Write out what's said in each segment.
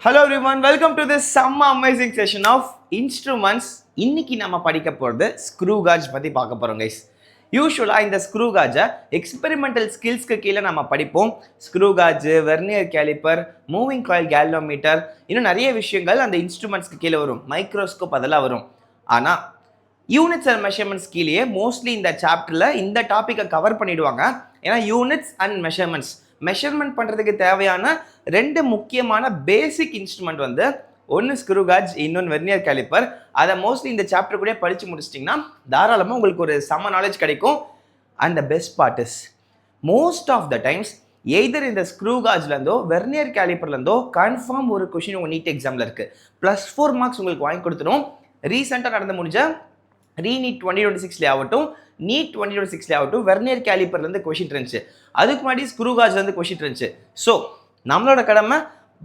Hello everyone, welcome to this some amazing session of instruments. இன்னைக்கு நம்ம படிக்க போகிறது ஸ்க்ரூ காஜ் பற்றி பார்க்க போகிறோம் கைஸ். யூஸ்வலாக இந்த ஸ்க்ரூ காஜை எக்ஸ்பெரிமெண்டல் ஸ்கில்ஸ்க்கு கீழே நம்ம படிப்போம். Screw gauge, vernier calliper, moving coil galvanometer, இன்னும் நிறைய விஷயங்கள் அந்த இன்ஸ்ட்ருமெண்ட்ஸ்க்கு கீழே வரும். மைக்ரோஸ்கோப் அதெல்லாம் வரும். ஆனால் யூனிட்ஸ் அண்ட் மெஷர்மெண்ட்ஸ் கீழே மோஸ்ட்லி இந்த சாப்டரில் இந்த டாப்பிக்கை கவர் பண்ணிடுவாங்க. ஏன்னா யூனிட்ஸ் அண்ட் மெஷர்மெண்ட் பண்ணுறதுக்கு தேவையான ரெண்டு முக்கியமான பேசிக் இன்ஸ்ட்ருமெண்ட் வந்து ஒன்று ஸ்க்ரூ காஜ், இன்னொன்று வெர்னியர் கேலிப்பர். அதை மோஸ்ட்லி இந்த சாப்டர் கூட படித்து முடிச்சிட்டிங்கன்னா தாராளமாக உங்களுக்கு ஒரு செம்ம நாலேஜ் கிடைக்கும். And the best part is most of the times either இந்த ஸ்க்ரூ காஜ்லேருந்தோ வெர்னியர் கேலிப்பர்லேருந்தோ கன்ஃபார்ம் ஒரு கொஷின் உங்கள் நீட் எக்ஸாமில் இருக்குது. +4 மார்க்ஸ் உங்களுக்கு வாங்கி கொடுத்துடும். ரீசெண்டாக நடந்து முடிஞ்ச ரீநீட் 2026 ஆகட்டும், நீட் 2026 ஆகட்டும், வெர்னியர் கேலிப்பர்லேருந்து கொஷின் இருந்துச்சு. அதுக்கு முன்னாடி ஸ்க்ரூ காஜ்லேருந்து கொஷின் இருந்துச்சு. ஸோ நம்மளோட கடமை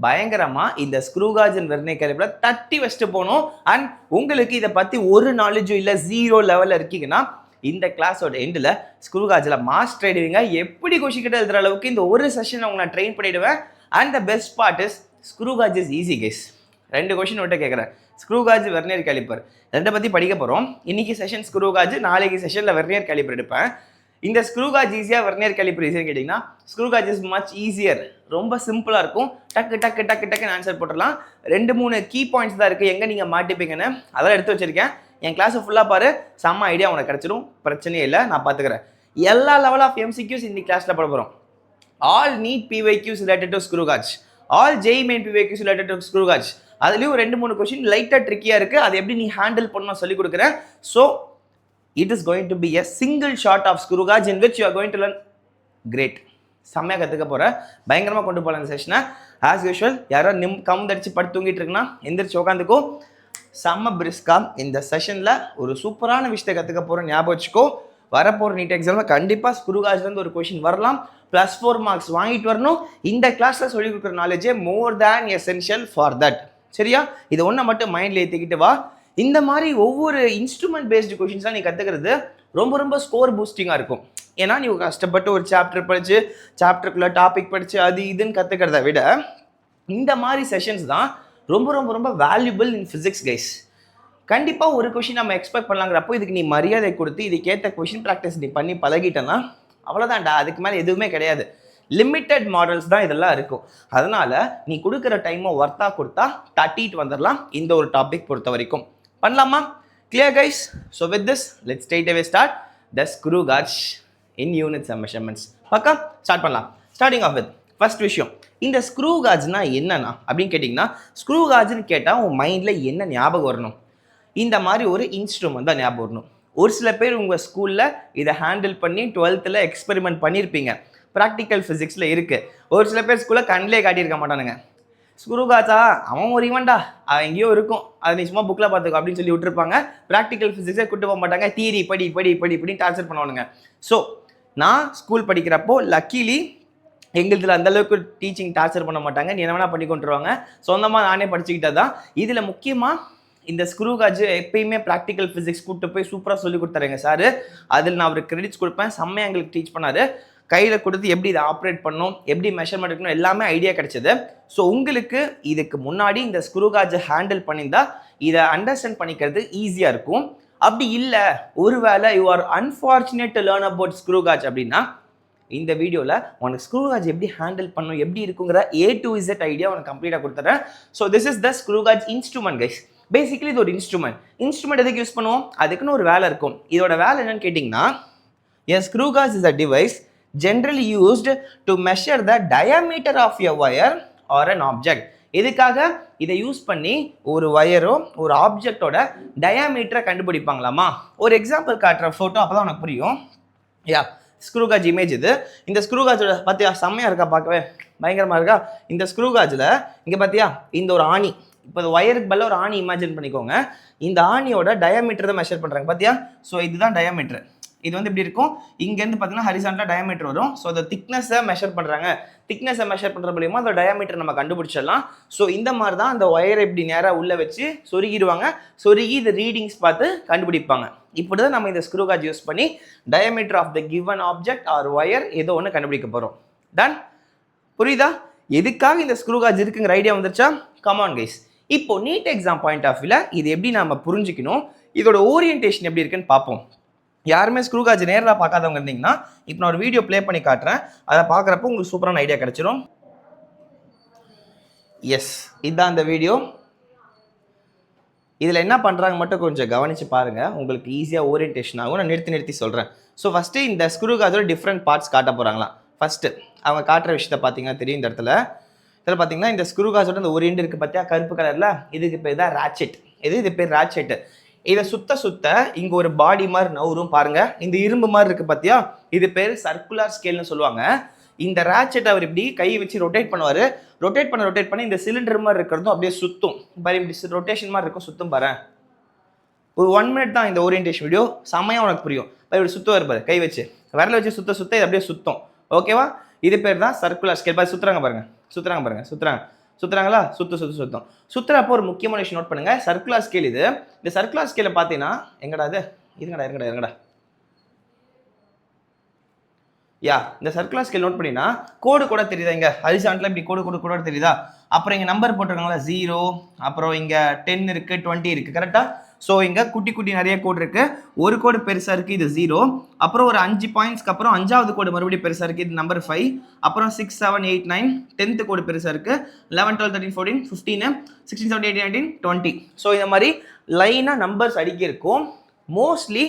பயங்கரமாக இந்த ஸ்க்ரூ காஜ் அண்ட் வெர்னியர் கேலிப்பரை தட்டி வச்சுட்டு போகணும். அண்ட் உங்களுக்கு இதை பற்றி ஒரு நாலேஜும் இல்லை, 0 லெவலில் இருக்கீங்கன்னா இந்த கிளாஸோட எண்டில் ஸ்க்ரூ காஜில் மாஸ்டர் ஆகிடுவீங்க. எப்படி கொஷின் கிட்ட எழுதுகிற அளவுக்கு இந்த ஒரு செஷன் அவங்க நான் ட்ரெயின் பண்ணிவிடுவேன். And the best part is screw gauge is easy case. 2 question விட்டு கேட்குறேன். ஸ்க்ரூ காஜ், வெர்னியர் கேலிப்பர் ரெண்டை பற்றி படிக்க போகிறோம். இன்றைக்கி செஷன் ஸ்க்ரூ காஜ், நாளைக்கு செஷனில் வெர்னியர் கேலிப்பர் எடுப்பேன். இந்த ஸ்க்ரூ காஜ் ஈஸியாக, வெர்னியர் கேலிப்பர் ஈஸியாக கேட்டிங்கன்னா screw gauge is much easier. ரொம்ப சிம்பிளாக இருக்கும். டக்கு டக்கு டக்கு டக்குன்னு ஆன்சர் போட்டுடலாம். 2-3 கீ பாயிண்ட்ஸ் தான் இருக்குது, எங்கே நீங்கள் மாட்டிப்பீங்கன்னு அதெல்லாம் எடுத்து வச்சுருக்கேன். என் கிளாஸை ஃபுல்லாக பாரு, செம்ம ஐடியா உனக்கு கிடச்சிடும். பிரச்சனையே இல்லை, நான் பார்த்துக்கிறேன். எல்லா லெவல் ஆஃப் எம்சிக்யூஸ் இந்த கிளாஸில் போட போகிறோம். All need PYQs related to screw gauge, all JEE Main PYQs related to screw gauge. அதுலேயும் 2-3 கொஷின் லைட்டாக ட்ரிக்கியாக இருக்குது. அது எப்படி நீ ஹேண்டில் பண்ணணும் சொல்லிக் கொடுக்குறேன். So it is going to be a single shot of screw gauge in which you are going to learn great. செம்மையாக கற்றுக்க போகிறேன். பயங்கரமாக கொண்டு போகலாம் இந்த செஷனை. ஆஸ் யூஷுவல் யாரோ கவுந்தடிச்சு படுத்து தூங்கிட்டு இருக்குன்னா எந்திரிச்சு உட்காந்துக்கோ. செம்ம பிரிஸ்கா இந்த செஷனில் ஒரு சூப்பரான விஷயத்தை கற்றுக்க போகிறோம். ஞாபகம் வச்சுக்கோ, வரப்போகிற நீட் எக்ஸாமில் கண்டிப்பாக ஸ்க்ரூ காஜ்லேருந்து ஒரு கொஷின் வரலாம். +4 மார்க்ஸ் வாங்கிட்டு வரணும். இந்த கிளாஸில் சொல்லிக் கொடுக்குற நாலேஜே மோர் தேன் எசென்ஷியல் ஃபார் தட். சரியா? இது ஒன்றை மட்டும் மைண்டில் ஏற்றிக்கிட்டு வா. இந்த மாதிரி ஒவ்வொரு இன்ஸ்ட்ருமெண்ட் பேஸ்டு கொஷின்ஸ்லாம் நீ கற்றுக்கிறது ரொம்ப ரொம்ப ஸ்கோர் பூஸ்டிங்காக இருக்கும். ஏன்னா நீ கஷ்டப்பட்டு ஒரு சாப்டர் படித்து, சாப்டருக்குள்ளே டாபிக் படித்து அது இதுன்னு கற்றுக்கிறத விட இந்த மாதிரி செஷன்ஸ் தான் ரொம்ப ரொம்ப ரொம்ப வேல்யூபிள் இன் ஃபிசிக்ஸ் கைஸ். கண்டிப்பாக ஒரு கொஷின் நம்ம எக்ஸ்பெக்ட் பண்ணலாங்கிறப்போ இதுக்கு நீ மரியாதை கொடுத்து இதுக்கேற்ற கொஷின் ப்ராக்டிஸ் நீ பண்ணி பழகிட்டேன்னா அவ்வளோதான்டா. அதுக்கு மேலே எதுவுமே கிடையாது. லிமிட்டட் மாடல்ஸ் தான் இதெல்லாம் இருக்கும். அதனால் நீ கொடுக்குற டைமை ஒர்த்தாக கொடுத்தா தட்டிட்டு வந்துடலாம். இந்த ஒரு டாபிக் பொறுத்த வரைக்கும் பண்ணலாமா? Clear guys? So with this let's straight away start the screw gauge in units and measurements. பக்கா ஸ்டார்ட் பண்ணலாம். ஸ்டார்டிங் ஆஃப் வித் ஃபர்ஸ்ட் விஷயம், இந்த ஸ்க்ரூ காஜ்னா என்னன்னா அப்படின்னு கேட்டிங்கன்னா, ஸ்க்ரூ காஜ்னு கேட்டால் உன் மைண்டில் என்ன ஞாபகம் வரணும்? இந்த மாதிரி ஒரு இன்ஸ்ட்ருமெண்ட் தான் ஞாபகம் வரணும். ஒரு சில பேர் உங்கள் ஸ்கூலில் இதை ஹேண்டில் பண்ணி 12th எக்ஸ்பெரிமெண்ட் பண்ணியிருப்பீங்க. ப்ராக்டிக்கல் ஃபிசிக்ஸில் இருக்குது. ஒரு சில பேர் ஸ்கூலில் கண்ணிலே காட்டியிருக்க மாட்டானுங்க. ஸ்க்ரூ காஜா அவன் ஒரு இவன்டா, அவன் எங்கேயோ இருக்கும், அதை நீ சும்மா புக்கில் பார்த்துக்கோ அப்படின்னு சொல்லி விட்டுருப்பாங்க. ப்ராக்டிக்கல் ஃபிசிக்ஸே கூட்டு போக மாட்டாங்க. தியரி படி படி படி இப்படின்னு டார்ச்சர் பண்ணுவானுங்க. ஸோ நான் ஸ்கூல் படிக்கிறப்போ லக்கிலி எங்களுதில் அந்தளவுக்கு டீச்சிங் டார்ச்சர் பண்ண மாட்டாங்க. நீ என்ன வேணால் பண்ணி கொண்டுருவாங்க. சொந்தமாக நானே படிச்சுக்கிட்டது தான். இதில் முக்கியமாக இந்த ஸ்க்ரூ காஜ் எப்பயுமே ப்ராக்டிக்கல் ஃபிசிக்ஸ் கூப்பிட்டு போய் சூப்பராக சொல்லி கொடுத்தாருங்க சார். அதில் நான் அவருக்கு கிரெடிட்ஸ் கொடுப்பேன். செம்மையாக எங்களுக்கு டீச் பண்ணார். கையில் கொடுத்து எப்படி இதை ஆப்ரேட் பண்ணணும், எப்படி மெஷர்மெண்ட் எடுக்கணும், எல்லாமே ஐடியா கிடைச்சது. ஸோ உங்களுக்கு இதுக்கு முன்னாடி இந்த ஸ்க்ரூ காஜை ஹேண்டில் பண்ணியிருந்தா இதை அண்டர்ஸ்டாண்ட் பண்ணிக்கிறது ஈஸியாக இருக்கும். அப்படி இல்லை, ஒருவேளை you are unfortunate to learn about screw gauge அப்படின்னா இந்த வீடியோவில் உனக்கு ஸ்க்ரூ காஜ் எப்படி ஹேண்டில் பண்ணணும், எப்படி இருக்குங்கிற A to Z ஐடியா உனக்கு கம்ப்ளீட்டாக கொடுத்துறேன். So this is the screw gauge instrument guys. Basically இது ஒரு இன்ஸ்ட்ருமெண்ட் எதுக்கு யூஸ் பண்ணுவோம்? அதுக்குன்னு ஒரு வேலை இருக்கும். இதோட வேலை என்னன்னு கேட்டிங்கன்னா, a screw gauge is a device generally used to measure the diameter of a wire or an object. இதுக்காக இதை யூஸ் பண்ணி ஒரு வயரோ ஒரு ஆப்ஜெக்டோட டயாமீட்டரை கண்டுபிடிப்பாங்களாமா? ஒரு எக்ஸாம்பிள் காட்டுற ஃபோட்டோ, அப்போ தான் உனக்கு புரியும். யா, ஸ்க்ரூ காஜ் இமேஜ் இது. இந்த ஸ்க்ரூ காஜோட பார்த்தியா செம்மையாக இருக்கா, பார்க்கவே பயங்கரமாக இருக்கா? இந்த ஸ்க்ரூ காஜில் இங்கே பார்த்தியா இந்த ஒரு ஆணி, இப்போ ஒயருக்கு பதில் ஒரு ஆணி இமேஜின் பண்ணிக்கோங்க. இந்த ஆணியோட டயாமீட்டர் தான் மெஷர் பண்ணுறாங்க பார்த்தியா? ஸோ இதுதான் டயாமீட்டர். இது வந்து இப்படி இருக்கும். இங்கேருந்து பார்த்தீங்கன்னா ஹரிசாண்டலாக டயாமீட்டர் வரும். ஸோ அந்த திக்னஸை மெஷர் பண்ணுறாங்க. திக்னஸை மெஷர் பண்ணுற மூலியமாக அந்த டயாமீட்டர் நம்ம கண்டுபிடிச்சிடலாம். ஸோ இந்த மாதிரி தான் அந்த ஒயரை இப்படி நேராக உள்ளே வச்சு சொருகிடுவாங்க. சொருகி இந்த ரீடிங்ஸ் பார்த்து கண்டுபிடிப்பாங்க. இப்படி தான் நம்ம இந்த ஸ்க்ரூ காஜ் யூஸ் பண்ணி diameter of the given object or wire ஏதோ ஒன்று கண்டுபிடிக்க போகிறோம். டன் புரியுதா? எதுக்காக இந்த ஸ்க்ரூ காஜ் இருக்குங்கிற ஐடியா வந்துருச்சா? Come on guys. இப்போ நீட் எக்ஸாம் பாயிண்ட் ஆஃப் வியூல இது எப்படி நம்ம புரிஞ்சுக்கணும், இதோட ஓரியன்டேஷன் எப்படி இருக்குன்னு பார்ப்போம். யாருமே ஸ்க்ரூ காஜ் நேரில் பார்க்காதவங்க இருந்தீங்கன்னா இப்போ நான் ஒரு வீடியோ ப்ளே பண்ணி காட்டுறேன். அதை பார்க்குறப்போ உங்களுக்கு சூப்பரான ஐடியா கிடைச்சிரும். எஸ், இதுதான் அந்த வீடியோ. இதில் என்ன பண்ணுறாங்க மட்டும் கொஞ்சம் கவனித்து பாருங்கள், உங்களுக்கு ஈஸியாக ஓரியன்டேஷன் ஆகும். நான் நிறுத்தி சொல்கிறேன். ஸோ ஃபஸ்ட்டு இந்த ஸ்க்ரூ காஜோட டிஃப்ரெண்ட் பார்ட்ஸ் காட்ட போகிறாங்களாம். ஃபஸ்ட்டு அவங்க காட்டுற விஷயத்த பார்த்தீங்கன்னா தெரியும். இந்த இடத்துல பார்த்தீங்கன்னா இந்த ஸ்க்ரூ காஜோட இந்த ஒரு எண்டு இருக்குது பார்த்தியா கருப்பு கலரில், இதுக்கு பேர் தான் ராட்செட். இது பேர் ராட்செட்டு. இதை சுத்த இங்கே ஒரு பாடி மாதிரி நவரும் பாருங்கள். இந்த இரும்பு மாதிரி இருக்குது பார்த்தியா, இது பேர் சர்க்குலர் ஸ்கேல்னு சொல்லுவாங்க. இந்த ராட்செட் அவர் இப்படி கை வச்சு ரொட்டேட் பண்ணுவார். ரொட்டேட் பண்ண இந்த சிலிண்டர் மாதிரி இருக்கிறதும் அப்படியே சுற்றும் பாரு, இப்படி ரொட்டேஷன் மாதிரி இருக்கும், சுற்றும் பாரு. ஒரு 1 minute தான் இந்த ஓரியன்டேஷன் வீடியோ, செம்மையாக உனக்கு புரியும். இப்படி சுற்றுவார் பாரு, கை வச்சு விரல வச்சு சுத்த இது அப்படியே சுற்றும். ஓகேவா? இது பேர் தான் சர்க்குலர் ஸ்கேல். பாரு சுற்றுறாங்க பாருங்க, சுற்றுறாங்களா? சுத்தம். சுற்றுறப்போ ஒரு முக்கியமான விஷயம் நோட் பண்ணுங்க. சர்க்குலர் ஸ்கேல் இது. இந்த சர்க்குலர் ஸ்கேலை பார்த்தீங்கன்னா எங்கடா இருங்கடா யா, இந்த சர்க்குலர் ஸ்கேல் நோட் பண்ணினா கோடு கூட தெரியுதா? இங்கே ஹரிசான்ட்ல இப்படி கோடு தெரியுதா? அப்புறம் இங்கே நம்பர் போட்டிருக்காங்களா, 0, அப்புறம் இங்கே 10 இருக்குது, 20 இருக்குது, கரெக்டாக? ஸோ இங்கே குட்டி நிறைய கோடு இருக்குது. ஒரு கோடு பெருசாக இருக்குது, இது 0. அப்புறம் ஒரு 5 பாயிண்ட்ஸ்க்கு அப்புறம் 5வது கோடு மறுபடியும் பெருசாக இருக்குது, இது நம்பர் 5. அப்புறம் 6, 7, 8, 9, 10th கோடு பெருசாக இருக்குது, 11, 12, 13, 14, 15, 16, 17, 18, 19, 20. ஸோ இந்த மாதிரி லைனாக நம்பர்ஸ் அடுக்கி இருக்கும். மோஸ்ட்லி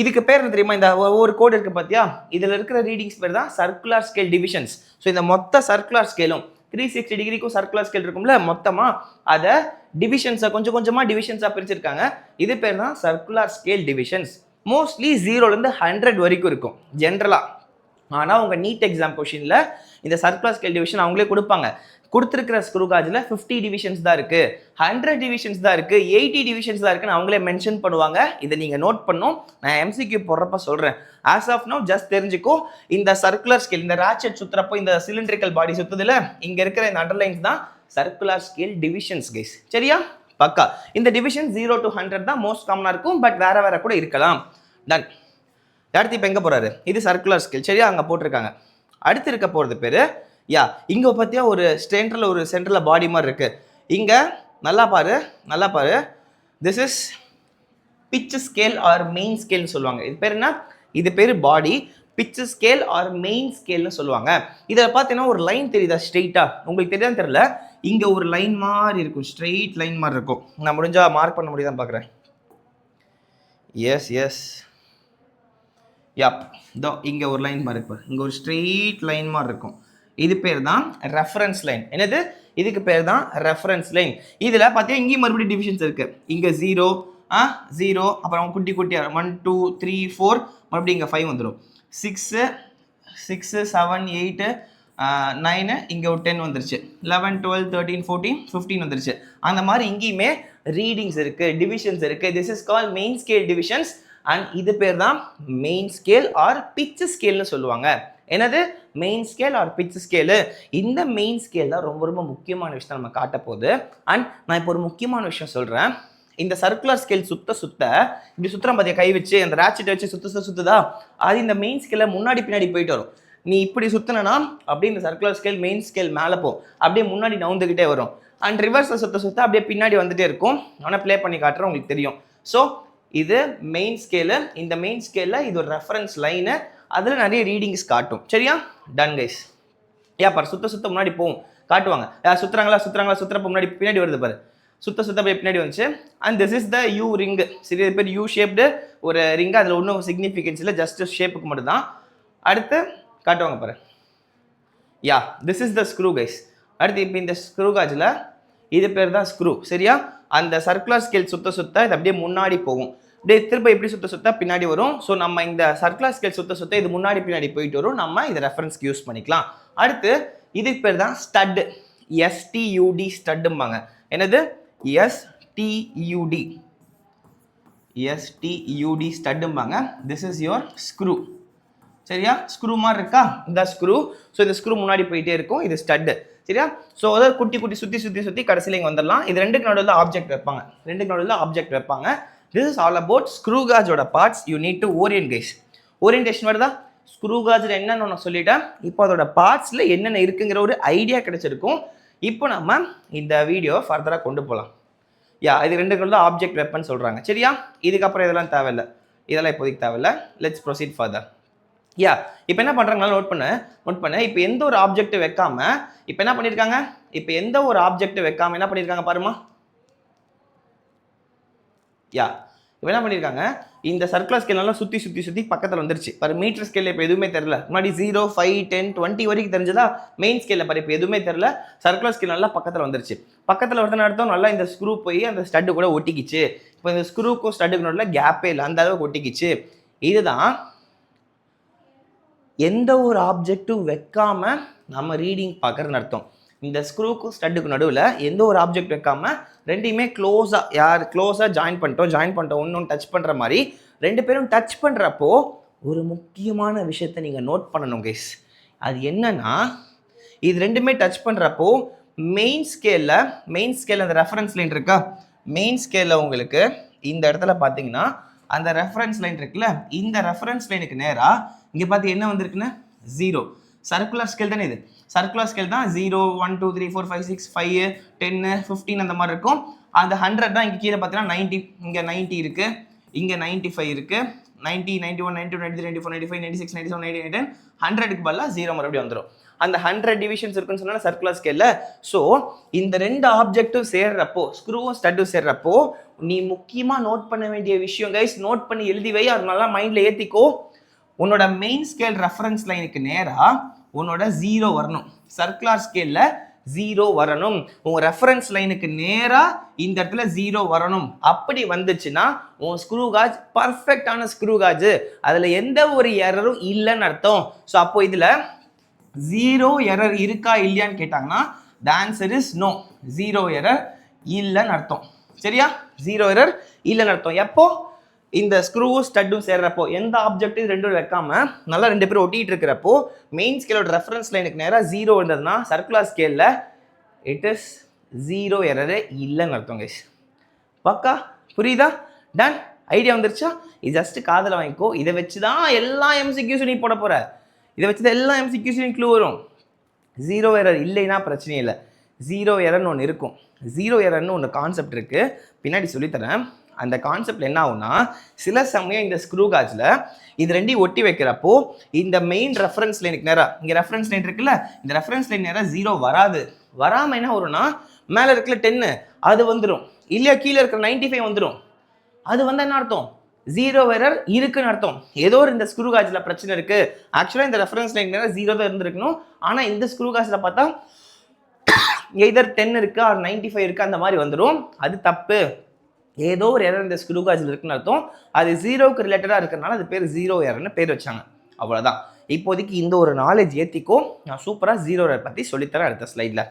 இதுக்கு பேர் என்ன தெரியுமா? இந்த ஒவ்வொரு கோடு இருக்குது பார்த்தியா, இதில் இருக்கிற ரீடிங்ஸ் பேர் தான் சர்க்குலர் ஸ்கேல் டிவிஷன்ஸ். ஸோ இந்த மொத்த சர்க்குலர் ஸ்கேலும் 360 டிகிரிக்கும் சர்க்குலர் ஸ்கேல் இருக்கும்ல, மொத்தமாக அதை டிவிஷன்ஸை கொஞ்சமாக டிவிஷன்ஸாக பிரிச்சிருக்காங்க. இது பேர் தான் சர்க்குலர் ஸ்கேல் டிவிஷன்ஸ். மோஸ்ட்லி 0லேருந்து 100 வரைக்கும் இருக்கும் ஜென்ரலாக. ஆனால் உங்கள் நீட் எக்ஸாம் கொஷினில் இந்த சர்க்குலர் ஸ்கேல் டிவிஷன் அவங்களே கொடுப்பாங்க. கொடுத்துருக்கிற ஸ்க்ரூ காஜில் 50 டிவிஷன்ஸ் தான் இருக்குது, 100 டிவிஷன்ஸ் தான் இருக்குது, 80 டிவிஷன்ஸ் தான் இருக்குன்னு அவங்களே மென்ஷன் பண்ணுவாங்க. இதை நீங்கள் நோட் பண்ணும். நான் எம்சிக்யூ போடுறப்ப சொல்கிறேன். ஆஸ் ஆஃப் நோ ஜஸ்ட் தெரிஞ்சுக்கோ, இந்த சர்க்குலர் ஸ்கேல், இந்த ராட்செட் சுற்றுறப்போ இந்த சிலிண்ட்ரிக்கல் பாடி சுற்றுதில்ல, இங்கே இருக்கிற இந்த அண்டர்லைன்ஸ் தான் சர்க்குலர் ஸ்கேல் டிவிஷன்ஸ் கைஸ். சரியா? பக்கா. இந்த டிவிஷன் 0 to 100 தான் மோஸ்ட் காமனாக இருக்கும். பட் வேற கூட இருக்கலாம். டன். அடுத்து இப்போ எங்கே போகிறாரு? இது சர்க்குலர் ஸ்கேல். சரியா? அங்கே போட்டிருக்காங்க. அடுத்து இருக்க போகிறது பேர் யா. இங்கே பார்த்தியா ஒரு சென்டரில் பாடி மாதிரி இருக்குது. இங்கே நல்லா பாரு. This is pitch scale or main ஸ்கேல்னு சொல்லுவாங்க. இது பேர் என்ன? இது பேர் body. Pitch scale or main ஸ்கேல்னு சொல்லுவாங்க. இதில் பார்த்தீங்கன்னா ஒரு லைன் தெரியுதா ஸ்ட்ரெயிட்டாக? உங்களுக்கு தெரியாதுன்னு தெரியல. இங்கே ஒரு லைன் மாதிரி இருக்கும், ஸ்ட்ரெயிட் லைன் மாதிரி இருக்கும். நான் முடிஞ்சால் மார்க் பண்ண முடியுதான் பார்க்குறேன். எஸ் யாப், இதோ இங்கே ஒரு லைன் மாதிரி இருப்பார். இங்கே ஒரு ஸ்ட்ரெயிட் லைன் மாதிரி இருக்கும். இது பேர் தான் ரெஃபரன்ஸ் லைன். என்னது? இதுக்கு பேர் தான் ரெஃபரன்ஸ் லைன். இதில் பார்த்தீங்கன்னா இங்கேயும் மறுபடியும் டிவிஷன்ஸ் இருக்குது. இங்கே 0, அப்புறம் குட்டியாக 1, 2, 3, 4, மறுபடியும் இங்கே 5 வந்துடும். 6, 7, 8, 9, இங்கே ஒரு 10 வந்துருச்சு. 11, 12, 13, 14, 15 வந்துருச்சு. அந்த மாதிரி இங்கேயுமே ரீடிங்ஸ் இருக்குது, டிவிஷன்ஸ் இருக்குது. This is call main scale divisions. And இது பேர் தான் மெயின் ஸ்கேல் ஆர் பிட்ச் ஸ்கேல்னு சொல்லுவாங்க. என்னது? Main scale R pitch scale. இந்த மெயின் ஸ்கேல் தான் ரொம்ப முக்கியமான விஷயம் நம்ம காட்ட போகுது. அண்ட் நான் இப்போ ஒரு முக்கியமான விஷயம் சொல்கிறேன். இந்த சர்க்குலர் ஸ்கேல் சுத்த இப்படி சுற்றுற பார்த்தியா கை வச்சு அந்த ராட்செட்டை வச்சு சுற்றுதா, அது இந்த மெயின் ஸ்கேலை முன்னாடி பின்னாடி போயிட்டு வரும். நீ இப்படி சுற்றினா அப்படியே இந்த சர்க்குலர் ஸ்கேல் மெயின் ஸ்கேல் மேலே போ, அப்படியே முன்னாடி நவுந்துக்கிட்டே வரும். அண்ட் ரிவர்ஸில் சுத்த அப்படியே பின்னாடி வந்துகிட்டே இருக்கும். ஆனால் ப்ளே பண்ணி காட்டுறேன், உங்களுக்கு தெரியும். ஸோ இது மெயின் ஸ்கேலு. இந்த மெயின் ஸ்கேலில் இது ஒரு ரெஃபரன்ஸ் லைனு, அதில் நிறைய ரீடிங்ஸ் காட்டும். சரியா? Done guys. பாரு சுத்த முன்னாடி போகும், காட்டுவாங்க. சுற்றுறப்ப முன்னாடி பின்னாடி வருது பாரு, சுத்த அப்படியே பின்னாடி வந்துச்சு. And this is the you ring. சரி, இது பேர் யூ ஷேப்டு ஒரு ரிங்கு. அதில் ஒன்றும் சிக்னிஃபிகன்ஸ் இல்லை, ஜஸ்ட் ஷேப்புக்கு மட்டும் தான். அடுத்து காட்டுவாங்க பாரு. This is the screw guys. அடுத்து இப்போ இந்த ஸ்க்ரூ காஜில் இது பேர் தான் ஸ்க்ரூ. சரியா? அந்த சர்க்குலர் ஸ்கேல் சுத்த இது அப்படியே முன்னாடி போகும். அப்படியே திரும்ப எப்படி சுத்த பின்னாடி வரும். ஸோ நம்ம இந்த சர்க்குலர் ஸ்கேல் சுத்த இது முன்னாடி பின்னாடி போயிட்டு வரும். நம்ம இதை ரெஃபரன்ஸ்க்கு யூஸ் பண்ணிக்கலாம். அடுத்து இதுக்கு பேர் தான் ஸ்டட். STUD ஸ்டட்டும்பாங்க. என்னது? STUD ஸ்டட்டும்பாங்க. This is your screw. சரியா? ஸ்க்ரூ மாதிரி இருக்கா? இந்த ஸ்க்ரூ. ஸோ இந்த ஸ்க்ரூ முன்னாடி போயிட்டே இருக்கும். இது ஸ்டட்டு. சரியா? ஸோ அதாவது குட்டி சுற்றி கடைசியில் இங்கே வந்துடலாம். இது ரெண்டுக்கு நடுவில் ஆப்ஜெக்ட் வைப்பாங்க. This is all about screw gauge oda parts. You need to orient guys. Orientation வருதா? ஸ்க்ரூ காஜில் என்னன்னு நான் சொல்லிட்டேன். இப்போ அதோட பார்ட்ஸில் என்னென்ன இருக்குங்கிற ஒரு ஐடியா கிடைச்சிருக்கும். இப்போ நம்ம இந்த வீடியோ ஃபர்தராக கொண்டு போகலாம். இது ரெண்டுக்குள்ள ஆப்ஜெக்ட் வெப்பன் சொல்கிறாங்க. சரியா, இதுக்கப்புறம் இதெல்லாம் தேவையில்லை, இதெல்லாம் இப்போதைக்கு தேவையில்லை. Let's proceed further. இப்போ என்ன பண்ணுறாங்களா நோட் பண்ண. இப்போ எந்த ஒரு ஆப்ஜெக்ட் வைக்காம இப்போ என்ன பண்ணியிருக்காங்க, இப்போ எந்த ஒரு ஆப்ஜெக்ட் வைக்காம என்ன பண்ணியிருக்காங்க பாருமா. இப்போ என்ன பண்ணியிருக்காங்க, இந்த சர்க்குலர் ஸ்கேல் நல்லா சுற்றி பக்கத்தில் வந்துருச்சு. பாரு மீட்டர் ஸ்கேலில் இப்போ எதுவுமே தெரியல. முன்னாடி 0, 5, 10, 20 வரைக்கும் தெரிஞ்சதா. மெயின் ஸ்கேலில் பாரு இப்போ எதுவுமே தெரியல. சர்க்குலர் ஸ்கேல் நல்லா பக்கத்தில் வந்துருச்சு. பக்கத்தில் வருதுன்னு அர்த்தம் நல்லா இந்த ஸ்க்ரூ போய் அந்த ஸ்டட்டு கூட ஒட்டிக்கிச்சு. இப்போ இந்த ஸ்க்ரூக்கும் ஸ்டட்டுக்கு நடுவில் கேப்பே இல்லை, அந்த அளவுக்கு ஒட்டிக்கிச்சு. இதுதான் எந்த ஒரு ஆப்ஜெக்டும் வைக்காம நம்ம ரீடிங் பார்க்குறதுன்னு அர்த்தம். இந்த ஸ்க்ரூக்கும் ஸ்டட்டுக்கு நடுவில் எந்த ஒரு ஆப்ஜெக்ட் வைக்காம ரெண்டையுமே க்ளோஸாக ஜாயின் பண்ணிட்டோம் ஒன்று டச் பண்ணுற மாதிரி ரெண்டு பேரும் டச் பண்ணுறப்போ ஒரு முக்கியமான விஷயத்தை நீங்கள் நோட் பண்ணணும் கைஸ். அது என்னன்னா, இது ரெண்டுமே டச் பண்ணுறப்போ மெயின் ஸ்கேலில் அந்த ரெஃபரன்ஸ் லைன் இருக்கா, மெயின் ஸ்கேலில் உங்களுக்கு இந்த இடத்துல பார்த்தீங்கன்னா அந்த ரெஃபரன்ஸ் லைன் இருக்குல்ல, இந்த ரெஃபரன்ஸ் லைனுக்கு நேராக இங்கே பார்த்து என்ன வந்திருக்குன்னு 0. சர்க்குலர் ஸ்கேல் தானே இது, சர்க்குலர் ஸ்கேல் தான் 0, 1, 2, 3, 4, 5, 6, 5, 10, 15 அந்த மாதிரி இருக்கும். அந்த 100 தான் இங்கே கீழே பார்த்தீங்கன்னா 90, இங்கே 90 இருக்குது, இங்கே 95 இருக்குது, 90, 91, 92, 93, 94, 95, 96, 97, 98, 100க்கு பதிலாக 0 மறுபடியும் வந்துடும். அந்த 100 டிவிஷன்ஸ் இருக்குன்னு சொன்னால் சர்க்குலர் ஸ்கேலில். ஸோ இந்த ரெண்டு ஆப்ஜெக்டும் சேர்றப்போ, ஸ்க்ரூவும் ஸ்டட்டும் சேர்றப்போ நீ முக்கியமாக நோட் பண்ண வேண்டிய விஷயம் கைஸ், நோட் பண்ணி எழுதி வை, அது நல்லா மைண்டில் ஏற்றிக்கோ. உன்னோட மெயின் ஸ்கேல் ரெஃபரன்ஸ் லைனுக்கு நேராக உன்னோட 0 வரணும். சர்க்குலர் ஸ்கேலில் 0 வரணும். உங்கள் ரெஃபரன்ஸ் லைனுக்கு நேராக இந்த இடத்துல 0 வரணும். அப்படி வந்துச்சுன்னா உன் ஸ்க்ரூ காஜ் பர்ஃபெக்டான ஸ்க்ரூ காஜ், அதில் எந்த ஒரு எரரும் இல்லைன்னு அர்த்தம். ஸோ அப்போ இதில் 0 எரர் இருக்கா இல்லையான்னு கேட்டாங்கன்னா the answer is no. 0 error இல்லைன்னு அர்த்தம். சரியா, 0 எரர் இல்லைன்னு அர்த்தம். எப்போ இந்த ஸ்க்ரூவும் ஸ்டட்டும் சேர்றப்போ, எந்த ஆப்ஜெக்டும் ரெண்டும் வைக்காம நல்லா ரெண்டு பேரும் ஒட்டிட்டு இருக்கிறப்போ மெயின் ஸ்கேலோட ரெஃபரன்ஸ் லைனுக்கு நேராக 0 இருந்ததுன்னா சர்க்குலர் ஸ்கேலில் இட் இஸ் 0 எரரே இல்லைன்னு அர்த்தம் கைஸ். பக்கா புரியுதா? டன். ஐடியா வந்துருச்சா? இது ஜஸ்ட் காதில் வாங்கிக்கோ. இதை வச்சு தான் எல்லா எம்சிக்யூஸும் நீ போட போகிற. இதை வச்சு தான் எல்லா எம்சிக்யூஸும் க்ளூ வரும். 0 எரர் இல்லைன்னா பிரச்சனை இல்லை, 0 எரர்னு ஒன்று இருக்கும். 0 எரர்னு ஒன்று கான்செப்ட் இருக்குது, பின்னாடி சொல்லித்தரேன். அந்த கான்செப்ட் என்ன ஆகும்னா, சில சமயம் இந்த ஸ்க்ரூ காஜில் இது ரெண்டையும் ஒட்டி வைக்கிறப்போ இந்த மெயின் ரெஃபரன்ஸ் லைனுக்கு நேராக, இங்கே ரெஃபரன்ஸ் லைன் இருக்குல்ல, இந்த ரெஃபரன்ஸ் லைன் நேராக 0 வராது. வராமல் என்ன வரும்னா, மேலே இருக்கிற 10 அது வந்துடும், இல்லையா கீழே இருக்கிற 95 வந்துடும். அது வந்து என்ன அர்த்தம், 0 எரர் இருக்குன்னு அர்த்தம். ஏதோ ஒரு இந்த ஸ்க்ரூ காஜில் பிரச்சனை இருக்குது. ஆக்சுவலாக இந்த ரெஃபரன்ஸ் லைன் நேராக 0 தான் இருந்திருக்கணும். ஆனால் இந்த ஸ்க்ரூ காஜில் பார்த்தா எதர் 10 இருக்குது ஆர் 95 இருக்குது, அந்த மாதிரி வந்துடும். அது தப்பு. ஏதோ ஒரு எரர் இந்த ஸ்க்ரூ காஜில் இருக்குன்னு அர்த்தம். அது 0க்கு ரிலேட்டடாக இருக்கிறனால அது பேர் 0 எரர்னு பேர் வச்சாங்க. அவ்வளோதான். இப்போதைக்கு இந்த ஒரு நாலேஜ் ஏற்றிக்கோ. நான் சூப்பராக 0 எரர் பற்றி சொல்லித்தரேன் அடுத்த ஸ்லைடில்.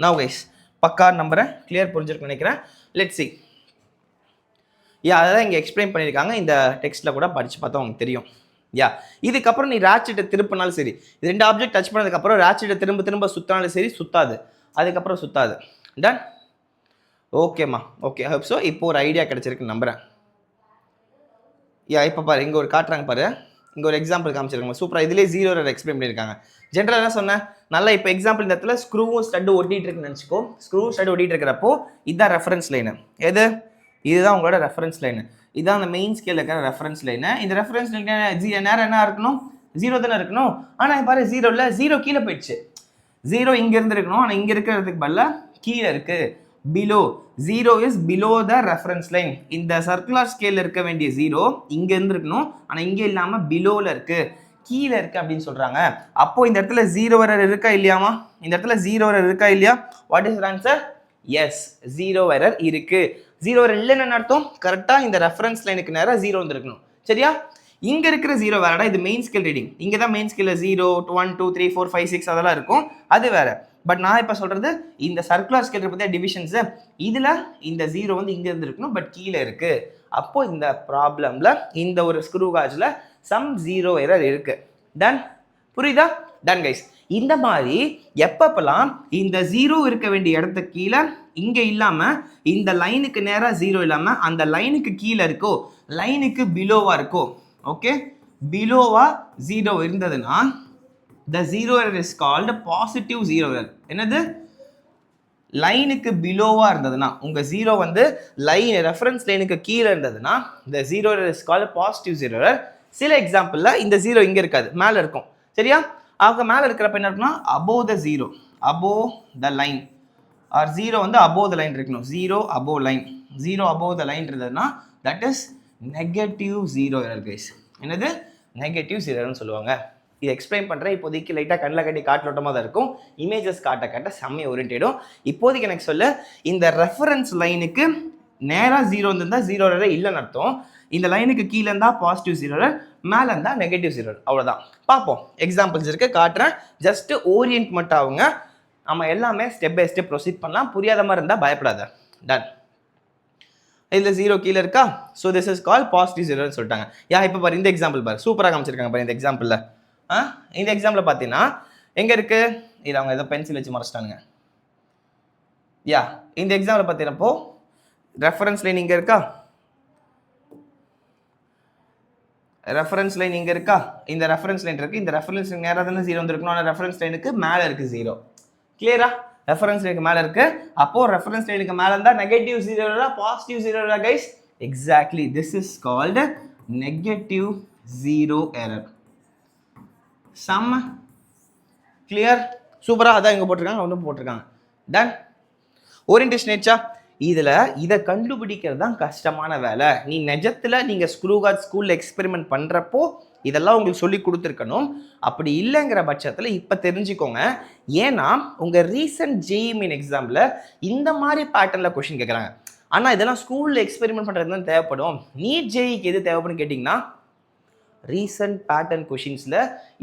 நவ் கைஸ், பக்கா நம்புறேன், கிளியர் புரிஞ்சிருக்குன்னு நினைக்கிறேன். Let's see. அதெல்லாம் இங்கே எக்ஸ்பிளைன் பண்ணியிருக்காங்க. இந்த டெக்ஸ்ட்டில் கூட படித்து பார்த்தா உங்களுக்கு தெரியும். இதுக்கப்புறம் நீ ரேட்செட்டை திருப்பினாலும் சரி, இது ரெண்டு ஆப்ஜெக்ட் டச் பண்ணதுக்கப்புறம் ரேட்செட்டை திரும்ப சுற்றினாலும் சரி சுத்தாது, அதுக்கப்புறம் சுத்தாது. டன். ஓகேம்மா, ஓகே. Hope so. இப்போ ஒரு ஐடியா கிடச்சிருக்குன்னு நம்புகிறேன். இப்போ பாரு, இங்கே ஒரு காட்டுறாங்க பாரு, இங்கே ஒரு எக்ஸாம்பிள் காமிச்சிருக்காங்க சூப்பராக. இதிலே 0 எரர் எக்ஸ்பிளைன் பண்ணியிருக்காங்க. ஜென்ரலாக என்ன சொன்னேன், நல்லா இப்போ எக்ஸாம்பிள் இந்த இடத்துல ஸ்க்ரூவும் ஸ்டட்டு ஒட்டிகிட்டு இருக்குன்னு நினச்சிக்கோ. ஸ்க்ரூ ஸ்டட்டு ஒட்டிகிட்டு இருக்கிறப்போ இதுதான் ரெஃபரன்ஸ் லைனு. இதுதான் உங்களோட ரெஃபரன்ஸ் லைனு. இதுதான் அந்த மெயின் ஸ்கேலில் இருக்கிற ரெஃபரன்ஸ் லைனு. இந்த ரெஃபரன்ஸ் லைன் நேரம் என்ன இருக்கணும், 0 தானே இருக்கணும். ஆனால் பாரு 0 இல்லை, 0 கீழே போயிடுச்சு. 0 இங்கே இருந்துருக்கணும், ஆனால் இங்கே இருக்கிறதுக்கு பதிலாக கீழே இருக்குது. below. 0 is below the reference line. இந்த சர்க்குலர் ஸ்கேல் இருக்க வேண்டிய 0 இங்க இருந்திருக்கணும், ஆனா இங்க இல்லாம பிலோல இருக்கு, கீழே இருக்கு அப்படின்னு சொல்றாங்க. அப்போ இந்த இடத்துல 0 எரர் இருக்கா இல்லையாமா? இந்த இடத்துல 0 எரர் இருக்கா இல்லையா? What is answer? Yes, 0 error இருக்கு. 0 எரர் இல்லைன்னு அர்த்தம், கரெக்டா இந்த ரெஃபரன்ஸ் லைனுக்கு நேரா 0 வந்துருக்கணும். சரியா? இங்க இருக்கிற 0 வேறடா, இது மெயின் ஸ்கேல் ரீடிங். இங்க தான் மெயின் ஸ்கேல்ல 0, 1, 2, 3, 4, 5, 6 அதெல்லாம் இருக்கும், அது வேற. பட் நான் இப்போ சொல்றது இந்த சர்க்குலர் ஸ்கேல் பற்றிய டிவிஷன்ஸ். இதில் இந்த 0 வந்து இங்கே இருந்துருக்கணும், பட் கீழே இருக்கு. அப்போ இந்த ப்ராப்ளம்ல இந்த ஒரு ஸ்க்ரூ காஜில் சம் 0 எரர் இருக்கு. டன். புரியுதா? Done guys. இந்த மாதிரி எப்பப்பெல்லாம் இந்த 0 இருக்க வேண்டிய இடத்துக்கு கீழே இங்கே இல்லாமல் இந்த லைனுக்கு நேராக 0 இல்லாமல் அந்த லைனுக்கு கீழே இருக்கோ, லைனுக்கு பிலோவாக இருக்கோ, ஓகே, பிலோவா 0 இருந்ததுன்னா the zero error is called positive zero error. என்னது? லைனுக்கு பிலோவா இருந்ததுன்னா உங்க ஜீரோ வந்து லைன் ரெஃபரன்ஸ் லைனுக்கு கீழே இருந்ததுன்னா இந்த zero error is called positive zero error. சில எக்ஸாம்பிள்ல இந்த ஜீரோ இங்க இருக்காது, மேல இருக்கும். சரியா? அவங்க மேல இருக்கிறப்ப என்ன இருக்குன்னா above the zero, above the line, or zero வந்து above the line இருக்கணும். Zero above line, zero above the line இருந்ததுன்னா that is negative zero error guys. என்னது? நெகட்டிவ் zero error சொல்லுவாங்க. இது எக்ஸ்பிளைன் பண்ணுறேன். இப்போதைக்கு லைட்டாக கண்ணில் கட்டி காட்டோட்டமாக தான் இருக்கும். இமேஜஸ் காட்ட செம்மையை ஓரியன்டேடும். இப்போதைக்கு எனக்கு சொல்ல, இந்த ரெஃபரன்ஸ் லைனுக்கு நேராக ஜீரோ இருந்தால் ஜீரோ எரர் இல்லைன்னு அர்த்தம். இந்த லைனுக்கு கீழே இருந்தால் பாசிட்டிவ் ஜீரோ எரர், மேலே இருந்தால் நெகட்டிவ் ஜீரோ எரர். அவ்வளோதான். பார்ப்போம், எக்ஸாம்பிள்ஸ் இருக்குது, காட்டுறேன். ஜஸ்ட் ஓரியன்ட் மட்டும் ஆகுங்க. நம்ம எல்லாமே ஸ்டெப் பை ஸ்டெப் ப்ரொசீட் பண்ணலாம். புரியாத மாதிரி இருந்தால் பயப்படாத. டன். இதில் ஜீரோ கீழே இருக்கா? So this is call positive ஜீரோன்னு சொல்லிட்டாங்க. இப்போ பாரு, இந்த எக்ஸாம்பிள் பாரு, சூப்பராக காமிச்சிருக்காங்க பாரு இந்த எக்ஸாம்பிளில். இந்த எக்ஸாம்பிள் பார்த்தீங்கன்னா எங்கே இருக்கு? இது அவங்க ஏதோ பென்சில் வச்சு மறைச்சிட்டானுங்க. இந்த எக்ஸாம்பிள் பார்த்தீங்கன்னப்போ ரெஃபரன்ஸ் லைன் இங்கே இருக்கா? ரெஃபரன்ஸ் லைன் இங்கே இருக்கா? இந்த ரெஃபரன்ஸ் லைன் இருக்கு. இந்த ரெஃபரன்ஸ் லைன் நேராக தானே ஜீரோ வந்துருக்கணும். ஆனால் ரெஃபரன்ஸ் லைனுக்கு மேலே இருக்கு ஜீரோ. கிளியரா? ரெஃபரன்ஸ் லைனுக்கு மேலே இருக்கு. அப்போ ரெஃபரன்ஸ் லைனுக்கு மேலே இருந்தால் negative zero, positive zero guys. Exactly, this is called negative zero error. செம்ம கிளியர், சூப்பராக. அதான் இங்கே போட்டிருக்காங்க, ஒன்றும் போட்டிருக்காங்க. டன். ஓரியன்டேஷன் ஆயிடுச்சா? இதில் இதை கண்டுபிடிக்கிறது தான் கஷ்டமான வேலை. நீ நிஜத்தில் நீங்கள் ஸ்க்ரூகார்ட் ஸ்கூலில் எக்ஸ்பெரிமெண்ட் பண்ணுறப்போ இதெல்லாம் உங்களுக்கு சொல்லி கொடுத்துருக்கணும். அப்படி இல்லைங்கிற பட்சத்தில் இப்போ தெரிஞ்சுக்கோங்க. ஏன்னா உங்கள் ரீசன்ட் ஜேஇ மெயின் எக்ஸாமில் இந்த மாதிரி பேட்டர்னில் கொஷின் கேட்குறாங்க. ஆனால் இதெல்லாம் ஸ்கூலில் எக்ஸ்பெரிமெண்ட் பண்ணுறது தான் தேவைப்படும். நீட் ஜேஇக்கு எது தேவைப்படும் கேட்டிங்கன்னா, ரீசன்ட் பேட்டர்ன் கொஷின்ஸில்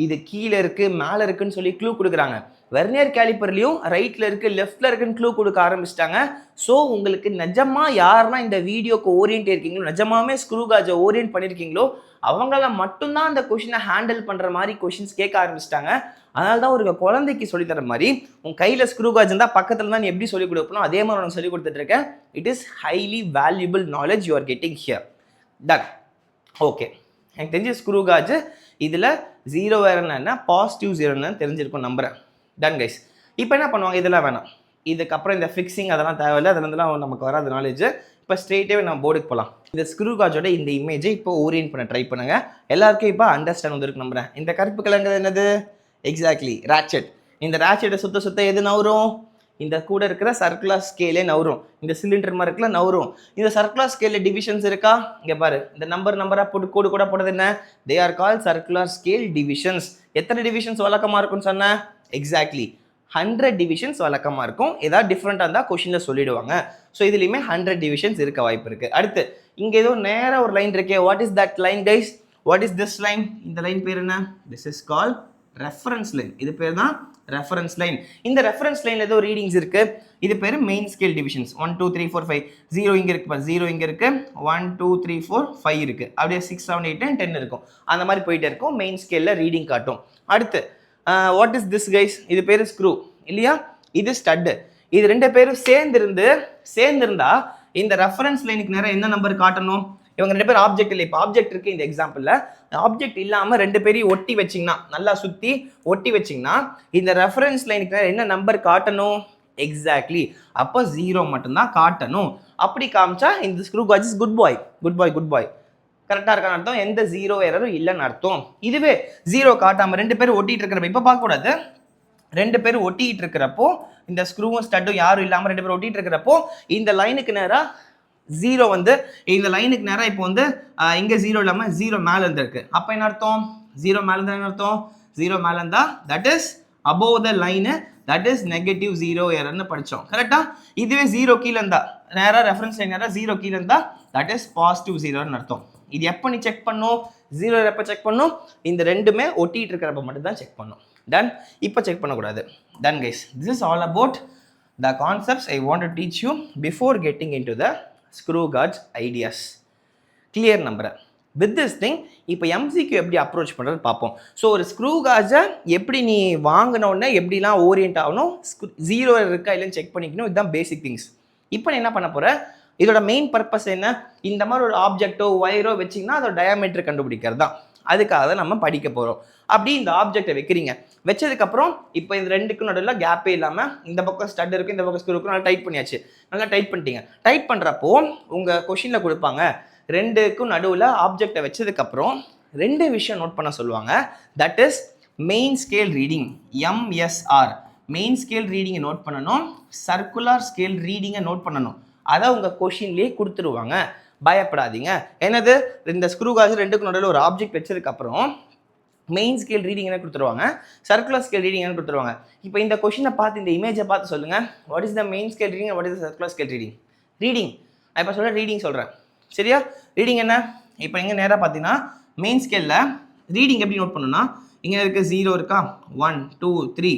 இது கீழே இருக்குது மேலே இருக்குன்னு சொல்லி க்ளூ கொடுக்குறாங்க. வெர்னியர் கேலிப்பர்லையும் ரைட்டில் இருக்குது லெஃப்டில் இருக்குன்னு க்ளூ கொடுக்க ஆரம்பிச்சிட்டாங்க. ஸோ உங்களுக்கு நிஜமாக யாரெல்லாம் இந்த வீடியோக்கு ஓரியன்ட் இருக்கீங்களோ, நிஜமாவே ஸ்க்ரூகாஜை ஓரியன்ட் பண்ணியிருக்கீங்களோ, அவங்கள மட்டும்தான் அந்த கொஷினை ஹேண்டில் பண்ணுற மாதிரி கொஷின்ஸ் கேட்க ஆரம்பிச்சிட்டாங்க. அதனால தான் ஒரு குழந்தைக்கு சொல்லித்தர மாதிரி உன் கையில் ஸ்க்ரூகாஜ் இருந்தால் பக்கத்தில் தான் நீ எப்படி சொல்லிக் கொடுக்கணும் அதே மாதிரி உனக்கு சொல்லிக் கொடுத்துட்ருக்கேன். It is highly valuable knowledge you are getting here. Done. Okay, எனக்கு தெரிஞ்ச ஸ்க்ரூகாஜ் இதில் ஜீரோ வேறுன்னா பாசிட்டிவ் ஜீரோன்னு தெரிஞ்சிருக்கும் நம்புறேன். Done guys. இப்போ என்ன பண்ணுவாங்க, இதெல்லாம் வேணாம். இதுக்கப்புறம் இந்த ஃபிக்ஸிங் அதெல்லாம் தேவையில்லை, அதுலேருந்துலாம் நமக்கு வராது நாலேஜ். இப்போ ஸ்ட்ரெயிட்டாகவே நம்ம போர்டுக்கு போகலாம். இந்த ஸ்க்ரூகாஜோட இந்த இமேஜை இப்போ ஓரியன்ட் பண்ண ட்ரை பண்ணுங்கள். எல்லாருக்கும் இப்போ அண்டர்ஸ்டாண்ட் வந்துருக்கு நம்புறேன். இந்த கருப்பு கலங்கிறது என்னது? Exactly ratchet. இந்த ராட்செட்டை சுத்த எது நவரும்? இந்த கூட இருக்கிற சர்க்குலர் ஸ்கேலே நவரும். இந்த சிலிண்டர் மாதிரி இருக்குல்ல நவரும். இந்த சர்க்குலர் ஸ்கேலில் டிவிஷன்ஸ் இருக்கா? இங்கே பாரு, இந்த நம்பராக போட்டு கோடு கூட போடுறது என்ன? They are call circular scale divisions. எத்தனை டிவிஷன்ஸ் வழக்கமாக இருக்கும்னு சொன்னேன்? எக்ஸாக்ட்லி 100 டிவிஷன்ஸ் வழக்கமாக இருக்கும். ஏதாவது டிஃப்ரெண்ட்டாக இருந்தால் கொஷினில் சொல்லிடுவாங்க. ஸோ இதுலேயுமே 100 டிவிஷன்ஸ் இருக்க வாய்ப்பு இருக்குது. அடுத்து இங்கே ஏதோ நேராக ஒரு லைன் இருக்கே. What is that line guys? What is this line? இந்த லைன் பேர் என்ன? This is call reference line. இது பேர் தான் ரெஃபரன்ஸ் லைன். இந்த ரெஃபரன்ஸ் லைன்ல ஏதோ ரீடிங்ஸ் இருக்கு. இது பேர் மெயின் ஸ்கேல் டிவிஷன்ஸ். 1 2 3 4 5. 0 இங்க இருக்கு பாரு, 0 இங்க இருக்கு. 1 2 3 4 5 இருக்கு. அப்படியே 6 7 8 9 10 இருக்கும். அந்த மாதிரி போயிட்டே இருக்கும். மெயின் ஸ்கேல்ல ரீடிங் காட்டும். அடுத்து வாட் இஸ் திஸ் கைஸ்? இது பேர் ஸ்க்ரூ இல்லையா? இது ஸ்டட். இது ரெண்டு பேரும் சேர்ந்திருந்தா இந்த ரெஃபரன்ஸ் லைனுக்கு நேரம் என்ன நம்பர் காட்டணும்? இவங்க ரெண்டு பேர் ஆப்ஜெக்ட் இல்லை. இப்போ ஆப்ஜெக்ட் இருக்கு இந்த எக்ஸாம்பிள்ல. ஆப்ஜெக்ட் இல்லாமல் ரெண்டு பேரையும் ஒட்டி வச்சிங்கன்னா, நல்லா சுற்றி ஒட்டி வச்சிங்கன்னா இந்த ரெஃபரன்ஸ் லைனுக்கு என்ன நம்பர் காட்டணும்? எக்ஸாக்ட்லி. அப்போ 0 மட்டும்தான் காட்டணும். அப்படி காமிச்சா இந்த ஸ்க்ரூகாஜ் இஸ் குட் பாய். கரெக்டாக இருக்கான்னு அர்த்தம். எந்த 0 எரரும் இல்லைன்னு அர்த்தம். இதுவே 0 காட்டாமல் ரெண்டு பேரும் ஒட்டிட்டு இருக்கிறப்ப, இப்போ பார்க்கக்கூடாது, ரெண்டு பேரும் ஒட்டிட்டு இருக்கிறப்போ இந்த ஸ்க்ரூவும் ஸ்டட்டும் யாரும் இல்லாமல் ரெண்டு பேரும் ஒட்டிட்டு இருக்கிறப்போ இந்த லைனுக்கு நேராக 0 வந்து இந்த லைனுக்கு நேராக இப்போ வந்து இங்கே 0 இல்லாமல் 0 மேலே இருந்திருக்கு. அப்போ என்ன அர்த்தம்? 0 மேலே இருந்தால் என்ன அர்த்தம்? 0 மேலே இருந்தால் that is above the line, that is negative 0 எரர்னு படித்தோம். கரெக்டாக? இதுவே 0 கீழே இருந்தா, நேராக ரெஃபரன்ஸ் லைன் நேராக 0 கீழே இருந்தா தட் இஸ் பாசிட்டிவ் 0ன்னு அர்த்தம். இது எப்போ நீ செக் பண்ணும்? 0 எப்போ செக் பண்ணும்? இந்த ரெண்டுமே ஒட்டிட்டு இருக்கிறப்ப மட்டும் தான் செக் பண்ணும். டன். இப்போ செக் பண்ணக்கூடாது. Done guys. This is all about the concepts I want to teach you before getting in to the screw gauge ideas. Clear நம்புறேன். வித் திஸ் திங் இப்போ எம்சிக்யூ எப்படி அப்ரோச் பண்ணுறது பார்ப்போம். ஸோ ஒரு screw காஜை எப்படி நீ வாங்கினோடனே எப்படிலாம் ஓரியன்ட் ஆகணும், 0 இருக்கா இல்லைன்னு செக் பண்ணிக்கணும். இதுதான் பேசிக் திங்ஸ். இப்போ நீ என்ன பண்ண போகிற? இதோட மெயின் பர்பஸ் என்ன? இந்த மாதிரி ஒரு ஆப்ஜெக்டோ ஒயரோ வச்சிங்கன்னா அதோட டயாமீட்டர் கண்டுபிடிக்கிறது தான். அதுக்காக தான் நம்ம படிக்க போகிறோம். அப்படி இந்த ஆப்ஜெக்டை வைக்கிறீங்க, வச்சதுக்கப்புறம் இப்போ இந்த ரெண்டுக்கும் நடுவில் கேப்பே இல்லாமல் இந்த பக்கம் ஸ்டட் இருக்குது, இந்த பக்கம் ஸ்க்ரூ இருக்கும், நல்லா டைட் பண்ணியாச்சு. நல்லா டைட் பண்ணிட்டீங்க. டைட் பண்ணுறப்போ உங்கள் கொஷினில் கொடுப்பாங்க, ரெண்டுக்கும் நடுவில் ஆப்ஜெக்டை வச்சதுக்கப்புறம் 2 விஷயம் நோட் பண்ண சொல்லுவாங்க. That is main scale reading, MSR. Main scale ரீடிங்கை நோட் பண்ணணும், சர்க்குலர் ஸ்கேல் ரீடிங்கை நோட் பண்ணணும். அதை உங்கள் கொஷின்லேயே கொடுத்துருவாங்க, பயப்படாதீங்க. என்னது, இந்த ஸ்க்ரூ காஜ் ரெண்டுக்கும் நடுவில் ஒரு ஆப்ஜெக்ட் வச்சதுக்கப்புறம் மெயின் ஸ்கேல் ரீடிங் என்ன கொடுத்துருவாங்க, சர்க்குலர் ஸ்கேல் ரீடிங் என்ன கொடுத்துருவாங்க. இப்போ இந்த கொஷினை பார்த்து, இந்த இமேஜை பார்த்து சொல்லுங்கள், what is the main scale reading, what is the circular scale reading. Reading நான் இப்போ சொல்கிறேன், ரீடிங் சொல்கிறேன், சரியா? ரீடிங் என்ன, இப்போ இங்கே நேராக பார்த்தீங்கன்னா மெயின் ஸ்கேலில் ரீடிங் எப்படி நோட் பண்ணணும்னா, இங்கே இருக்க 0 இருக்கா, 1 2 3